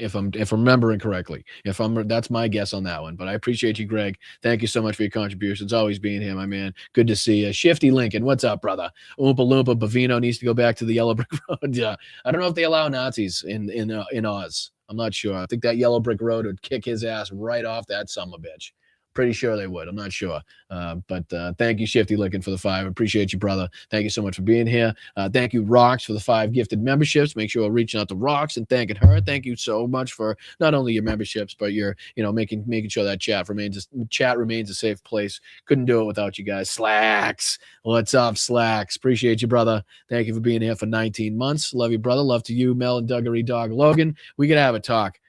remembering correctly, that's my guess on that one. But I appreciate you, Greg. Thank you so much for your contributions. Always being here, my man. Good to see you. Shifty Lincoln, what's up, brother? Oompa Loompa Bavino needs to go back to the Yellow Brick Road. Yeah, I don't know if they allow Nazis in Oz. I'm not sure. I think that Yellow Brick Road would kick his ass right off that son of a bitch. Pretty sure they would. I'm not sure. But thank you, Shifty Lincoln, for the 5. Appreciate you, brother. Thank you so much for being here. Thank you, Rox, for the 5 gifted memberships. Make sure we're reaching out to Rox and thanking her. Thank you so much for not only your memberships, but your, making sure that chat remains a safe place. Couldn't do it without you guys. Slacks. What's up, Slacks? Appreciate you, brother. Thank you for being here for 19 months. Love you, brother. Love to you, Mel and Duggery Dog Logan. We gotta have a talk.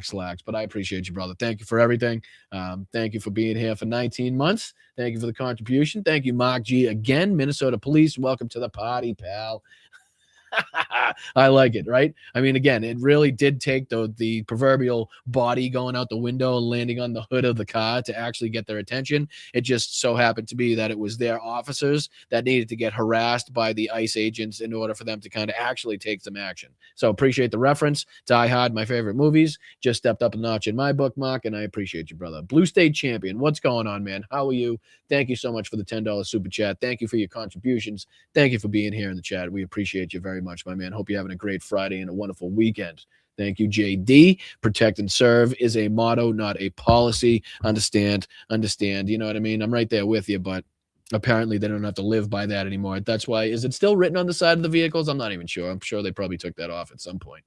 Slacks, but I appreciate you, brother. Thank you for everything. Thank you for being here for 19 months. Thank you for the contribution. Thank you, Mark G. Again, Minnesota Police. Welcome to the party, pal. I like it, right? I mean, again, it really did take the proverbial body going out the window and landing on the hood of the car to actually get their attention. It just so happened to be that it was their officers that needed to get harassed by the ICE agents in order for them to kind of actually take some action. So appreciate the reference. Die Hard, my favorite movies, just stepped up a notch in my bookmark, and I appreciate you, brother. Blue State Champion, what's going on, man? How are you? Thank you so much for the $10 super chat. Thank you for your contributions. Thank you for being here in the chat. We appreciate you very much, my man. Hope you're having a great Friday and a wonderful weekend. Thank you, JD. Protect and serve is a motto, not a policy. Understand. You know what I mean? I'm right there with you, but apparently they don't have to live by that anymore. That's why, is it still written on the side of the vehicles? I'm not even sure. I'm sure they probably took that off at some point.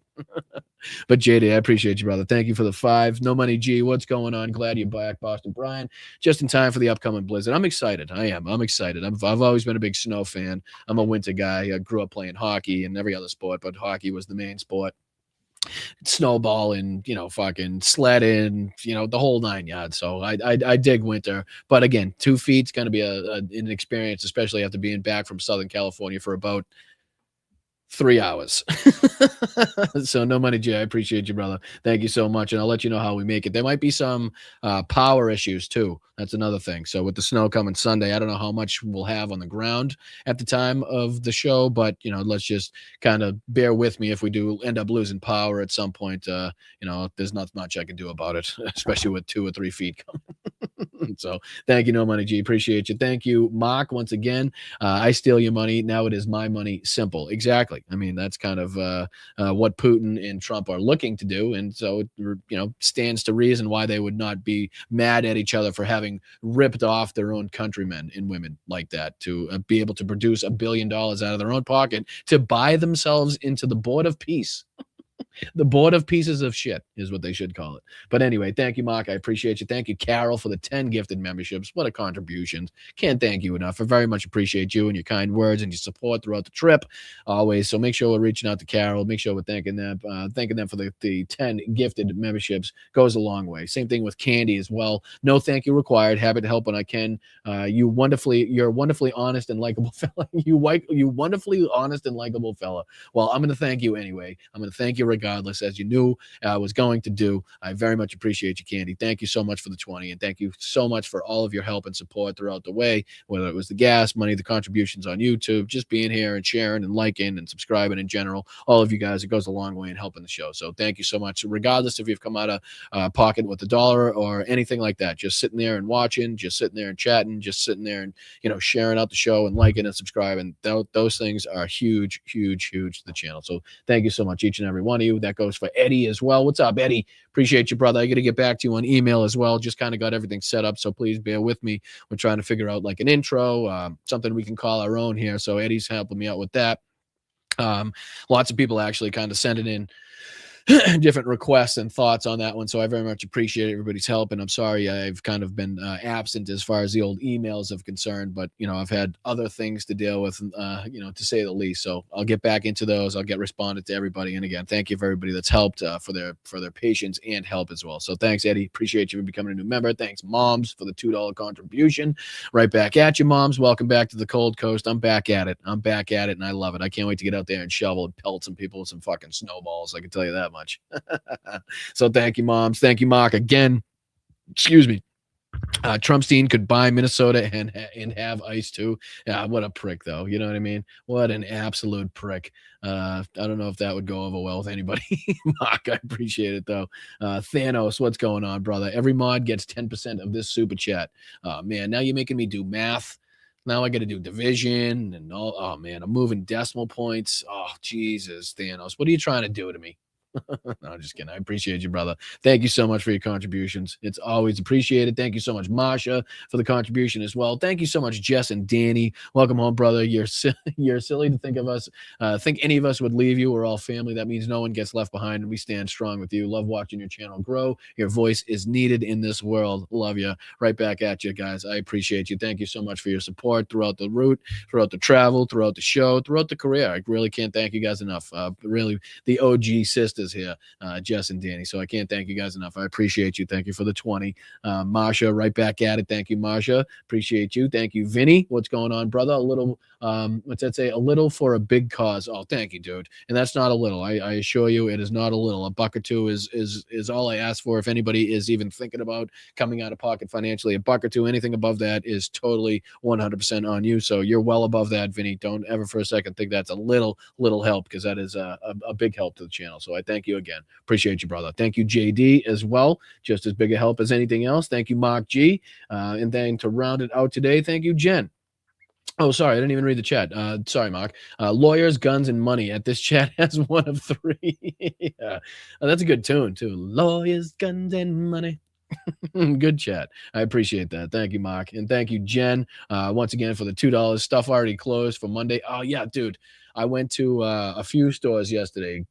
But JD, I appreciate you, brother. Thank you for the 5. No Money G, what's going on? Glad you're back, Boston Brian. Just in time for the upcoming blizzard. I'm excited. I'm excited. I've always been a big snow fan. I'm a winter guy. I grew up playing hockey and every other sport, but hockey was the main sport. snowballing, fucking sledding, the whole 9 yards. So I dig winter, but again, 2 feet's going to be an experience, especially after being back from Southern California for about 3 hours. So no money, Jay. I appreciate you, brother. Thank you so much. And I'll let you know how we make it. There might be some power issues too. That's another thing. So with the snow coming Sunday, I don't know how much we'll have on the ground at the time of the show, but let's just kind of bear with me if we do end up losing power at some point. There's not much I can do about it, especially with 2 or 3 feet coming. So thank you, No Money G. Appreciate you. Thank you, Mark. Once again, I steal your money. Now it is my money. Simple. Exactly. I mean, that's kind of what Putin and Trump are looking to do. And so, stands to reason why they would not be mad at each other for having ripped off their own countrymen and women like that, to be able to produce $1 billion out of their own pocket to buy themselves into the Board of Peace. The Board of Pieces of Shit is what they should call it. But anyway, thank you, Mark. I appreciate you. Thank you, Carol, for the 10 gifted memberships. What a contribution. Can't thank you enough. I very much appreciate you and your kind words and your support throughout the trip always. So make sure we're reaching out to Carol. Make sure we're thanking them for the 10 gifted memberships. Goes a long way. Same thing with Candy as well. No thank you required. Happy to help when I can. You're wonderfully honest and likable fella. You wonderfully honest and likable fella. Well, I'm going to thank you anyway. I'm going to thank you regardless, as you knew I was going to do. I very much appreciate you, Candy. Thank you so much for the 20, and thank you so much for all of your help and support throughout the way, whether it was the gas money, the contributions on YouTube, just being here and sharing and liking and subscribing in general. All of you guys, it goes a long way in helping the show. So thank you so much, regardless if you've come out of pocket with $1 or anything like that. Just sitting there and watching, just sitting there and chatting, just sitting there and sharing out the show and liking and subscribing. Those things are huge, huge, huge to the channel. So thank you so much, each and every one of you. That goes for Eddie as well. What's up, Eddie? Appreciate you, brother. I got to get back to you on email as well. Just kind of got everything set up, so please bear with me. We're trying to figure out like an intro, something we can call our own here. So Eddie's helping me out with that. Lots of people actually kind of sending in different requests and thoughts on that one. So I very much appreciate everybody's help. And I'm sorry I've kind of been absent as far as the old emails of concern, but I've had other things to deal with, to say the least. So I'll get back into those. I'll get responded to everybody. And again, thank you for everybody that's helped for their patience and help as well. So thanks, Eddie. Appreciate you becoming a new member. Thanks, Moms, for the $2 contribution. Right back at you, Moms. Welcome back to the cold coast. I'm back at it. And I love it. I can't wait to get out there and shovel and pelt some people with some fucking snowballs. I can tell you that much. So thank you, Moms. Thank you, Mark. Again, excuse me. Trumpstein could buy Minnesota and have ice too. Yeah, what a prick, though. You know what I mean? What an absolute prick. I don't know if that would go over well with anybody. Mark, I appreciate it, though. Thanos, what's going on, brother? Every mod gets 10% of this super chat. Man, now you're making me do math. Now I got to do division and all. Oh, man, I'm moving decimal points. Oh, Jesus, Thanos. What are you trying to do to me? No, I'm just kidding. I appreciate you, brother. Thank you so much for your contributions. It's always appreciated. Thank you so much, Masha, for the contribution as well. Thank you so much, Jess and Danny. Welcome home, brother. You're silly to think of us. Think any of us would leave you. We're all family. That means no one gets left behind, and we stand strong with you. Love watching your channel grow. Your voice is needed in this world. Love you. Right back at you, guys. I appreciate you. Thank you so much for your support throughout the route, throughout the travel, throughout the show, throughout the career. I really can't thank you guys enough. Really, the OG sisters here, Jess and Danny. So I can't thank you guys enough. I appreciate you. Thank you for the 20. Marsha, right back at it. Thank you, Marsha. Appreciate you. Thank you, Vinny. What's going on, brother? A little, what's that say? A little for a big cause. Oh, thank you, dude. And that's not a little. I assure you, it is not a little. A buck or two is all I ask for. If anybody is even thinking about coming out of pocket financially, a buck or two, anything above that is totally 100% on you. So you're well above that, Vinny. Don't ever for a second think that's a little help, because that is a big help to the channel. So I thank you again. Appreciate you, brother. Thank you, JD, as well. Just as big a help as anything else. Thank you, Mark G. And then to round it out today, thank you, Jen. Oh, sorry, I didn't even read the chat. Sorry, Mark. Lawyers, guns, and money. At this chat has one of 3. Yeah. That's a good tune, too. Lawyers, guns, and money. Good chat. I appreciate that. Thank you, Mark. And thank you, Jen, once again for the $2. Stuff already closed for Monday. Oh, yeah, dude. I went to a few stores yesterday.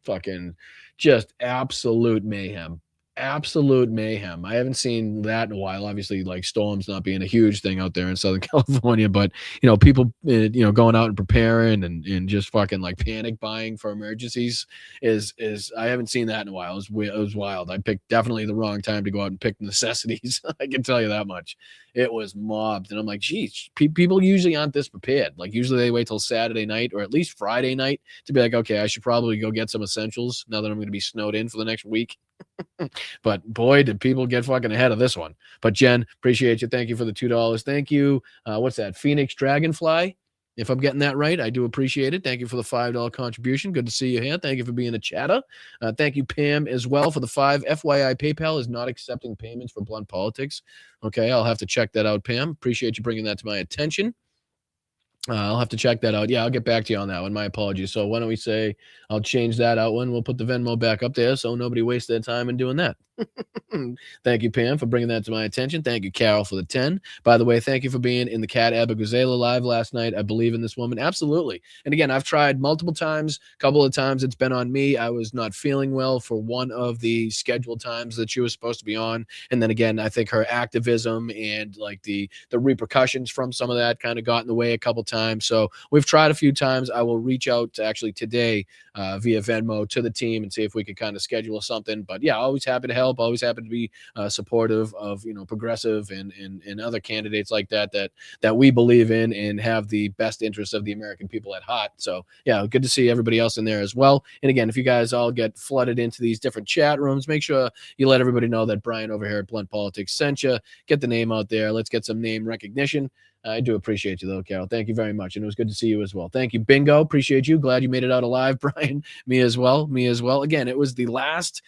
Fucking just absolute mayhem. absolute mayhem. I haven't seen that in a while. Obviously, like storms not being a huge thing out there in Southern California, but people, going out and preparing and just fucking like panic buying for emergencies is I haven't seen that in a while. It was wild. I picked definitely the wrong time to go out and pick necessities. I can tell you that much. It was mobbed, and I'm like, geez, people usually aren't this prepared. Like usually they wait till Saturday night or at least Friday night to be like, okay, I should probably go get some essentials now that I'm going to be snowed in for the next week. But boy, did people get fucking ahead of this one. But Jen, appreciate you. Thank you for the $2. Thank you. What's that? Phoenix Dragonfly. If I'm getting that right, I do appreciate it. Thank you for the $5 contribution. Good to see you here. Thank you for being a chatter. Thank you, Pam, as well for the $5. FYI, PayPal is not accepting payments for Blunt Politics. Okay, I'll have to check that out, Pam. Appreciate you bringing that to my attention. I'll have to check that out. Yeah, I'll get back to you on that one. My apologies. So why don't we say I'll change that out when we'll put the Venmo back up there so nobody wastes their time in doing that. Thank you, Pam, for bringing that to my attention. Thank you, Carol, for the 10. By the way, thank you for being in the Cat Abaguzela live last night. I believe in this woman. Absolutely. And again, I've tried multiple times. A couple of times it's been on me. I was not feeling well for one of the scheduled times that she was supposed to be on. And then again, I think her activism and like the repercussions from some of that kind of got in the way a couple times. So we've tried a few times. I will reach out to actually today via Venmo to the team and see if we could kind of schedule something. But yeah, always happy to help. Always happy to be supportive of progressive and other candidates like that we believe in and have the best interests of the American people at heart. So yeah, good to see everybody else in there as well. And again, if you guys all get flooded into these different chat rooms, make sure you let everybody know that Brian over here at Blunt Politics sent you. Get the name out there. Let's get some name recognition. I do appreciate you, though, Carol. Thank you very much. And it was good to see you as well. Thank you, Bingo. Appreciate you. Glad you made it out alive, Brian. Me as well. Again, it was the last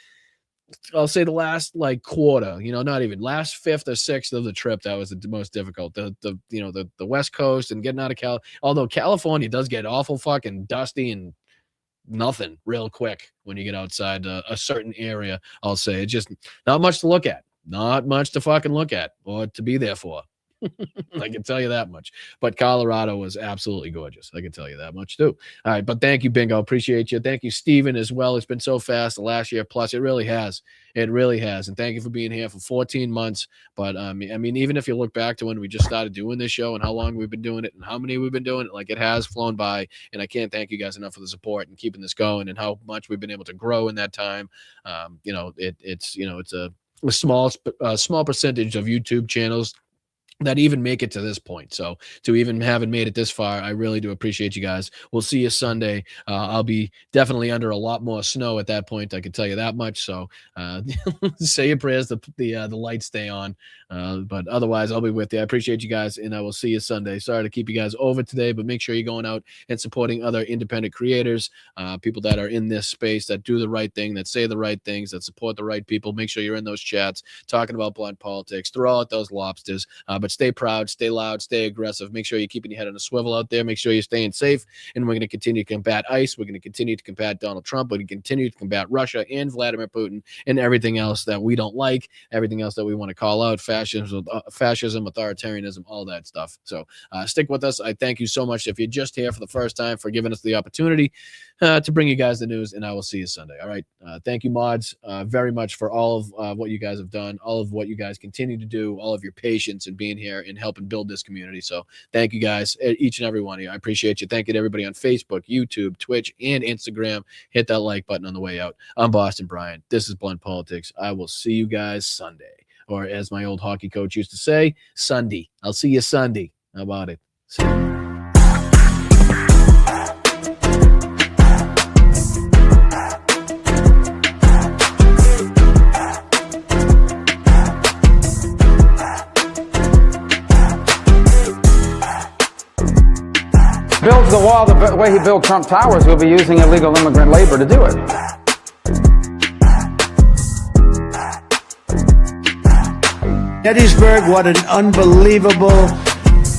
like quarter, not even last fifth or sixth of the trip. That was the most difficult. The West Coast and getting out of although California does get awful fucking dusty and nothing real quick when you get outside a certain area. I'll say it's just not much to look at, not much to fucking look at or to be there for. I can tell you that much. But Colorado was absolutely gorgeous. I can tell you that much too. All right, but thank you, Bingo. Appreciate you. Thank you, Steven, as well. It's been so fast the last year plus. It really has. It really has. And thank you for being here for 14 months. But I mean, even if you look back to when we just started doing this show and how long we've been doing it and how many we've been doing it, like it has flown by. And I can't thank you guys enough for the support and keeping this going and how much we've been able to grow in that time. It's a small percentage of YouTube channels that even make it to this point. So to even having made it this far, I really do appreciate you guys. We'll see you Sunday. I'll be definitely under a lot more snow at that point. I can tell you that much. So say your prayers. The lights stay on. But otherwise, I'll be with you. I appreciate you guys, and I will see you Sunday. Sorry to keep you guys over today, but make sure you're going out and supporting other independent creators, people that are in this space, that do the right thing, that say the right things, that support the right people. Make sure you're in those chats talking about Blunt Politics. Throw out those lobsters. But stay proud, stay loud, stay aggressive. Make sure you're keeping your head on a swivel out there. Make sure you're staying safe. And we're going to continue to combat ICE. We're going to continue to combat Donald Trump. We're going to continue to combat Russia and Vladimir Putin and everything else that we don't like, everything else that we want to call out, fascism, authoritarianism, all that stuff. So stick with us. I thank you so much if you're just here for the first time for giving us the opportunity to bring you guys the news, and I will see you Sunday. All right. Thank you, mods, very much for all of what you guys have done, all of what you guys continue to do, all of your patience and being here and helping build this community. So thank you guys, each and every one of you. I appreciate you. Thank you to everybody on Facebook, YouTube, Twitch, and Instagram. Hit that like button on the way out. I'm Boston Brian. This is Blunt Politics. I will see you guys Sunday, or as my old hockey coach used to say, Sunday. I'll see you Sunday. How about it? See you. Builds the wall the way he built Trump Towers, we'll be using illegal immigrant labor to do it. Gettysburg, what an unbelievable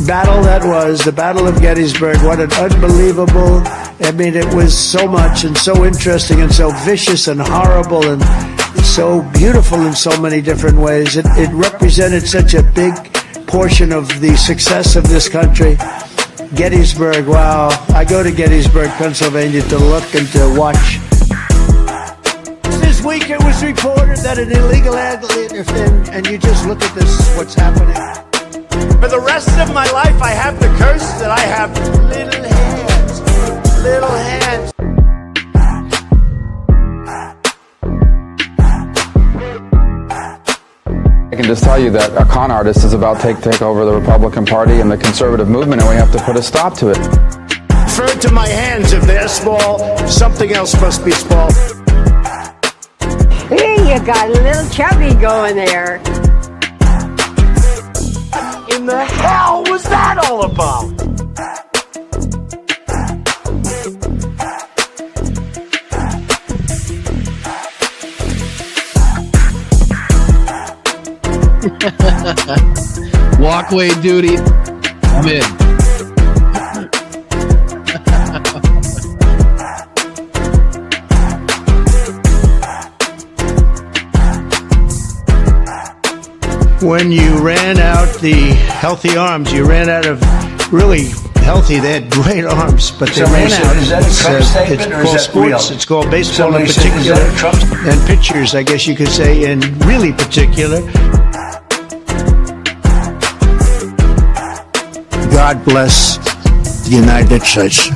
battle that was. The Battle of Gettysburg, what an unbelievable, I mean, it was so much and so interesting and so vicious and horrible and so beautiful in so many different ways. It represented such a big portion of the success of this country. Gettysburg, wow. I go to Gettysburg, Pennsylvania to look and to watch. This is we week it was reported that an illegal alien, and you just look at this, what's happening. For the rest of my life, I have the curse that I have little hands. Little hands. I can just tell you that a con artist is about to take over the Republican Party and the conservative movement, and we have to put a stop to it. Refer to my hands. If they're small, something else must be small. Hey, you got a little chubby going there. In the hell was that all about? Walkway duty. I'm in. When you ran out the healthy arms, you ran out of really healthy. They had great arms, but they ran out. Is that a Trump statement or is that sports. real? It's called baseball Somebody in said, is particular, that a Trump? and pitchers, I guess you could say, in really particular. God bless the United States.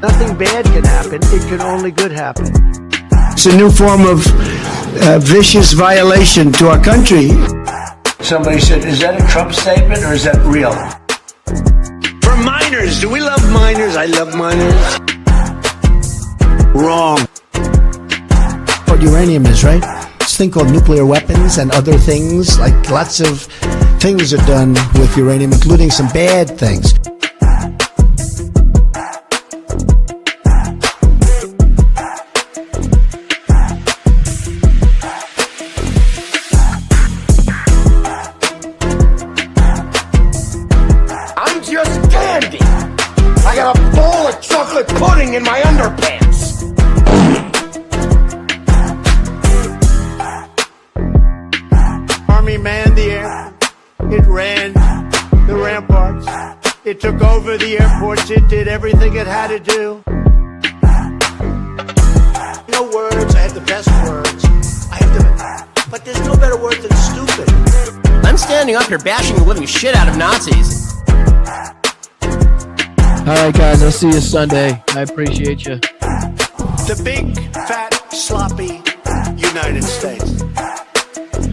Nothing bad can happen. It can only good happen. It's a new form of vicious violation to our country. Somebody said, is that a Trump statement or is that real? For minors, do we love minors? I love minors. Wrong. What uranium is, right? This thing called nuclear weapons and other things, like lots of things are done with uranium, including some bad things. I'm just dandy. I got a bowl of chocolate pudding in my underpants. Army manned the air. It ran the ramparts. It took over the airports. It did everything it had to do. No words. I had the best words. But there's no better word than stupid. I'm standing up here bashing the living shit out of Nazis. All right, guys. I'll see you Sunday. I appreciate you. The big, fat, sloppy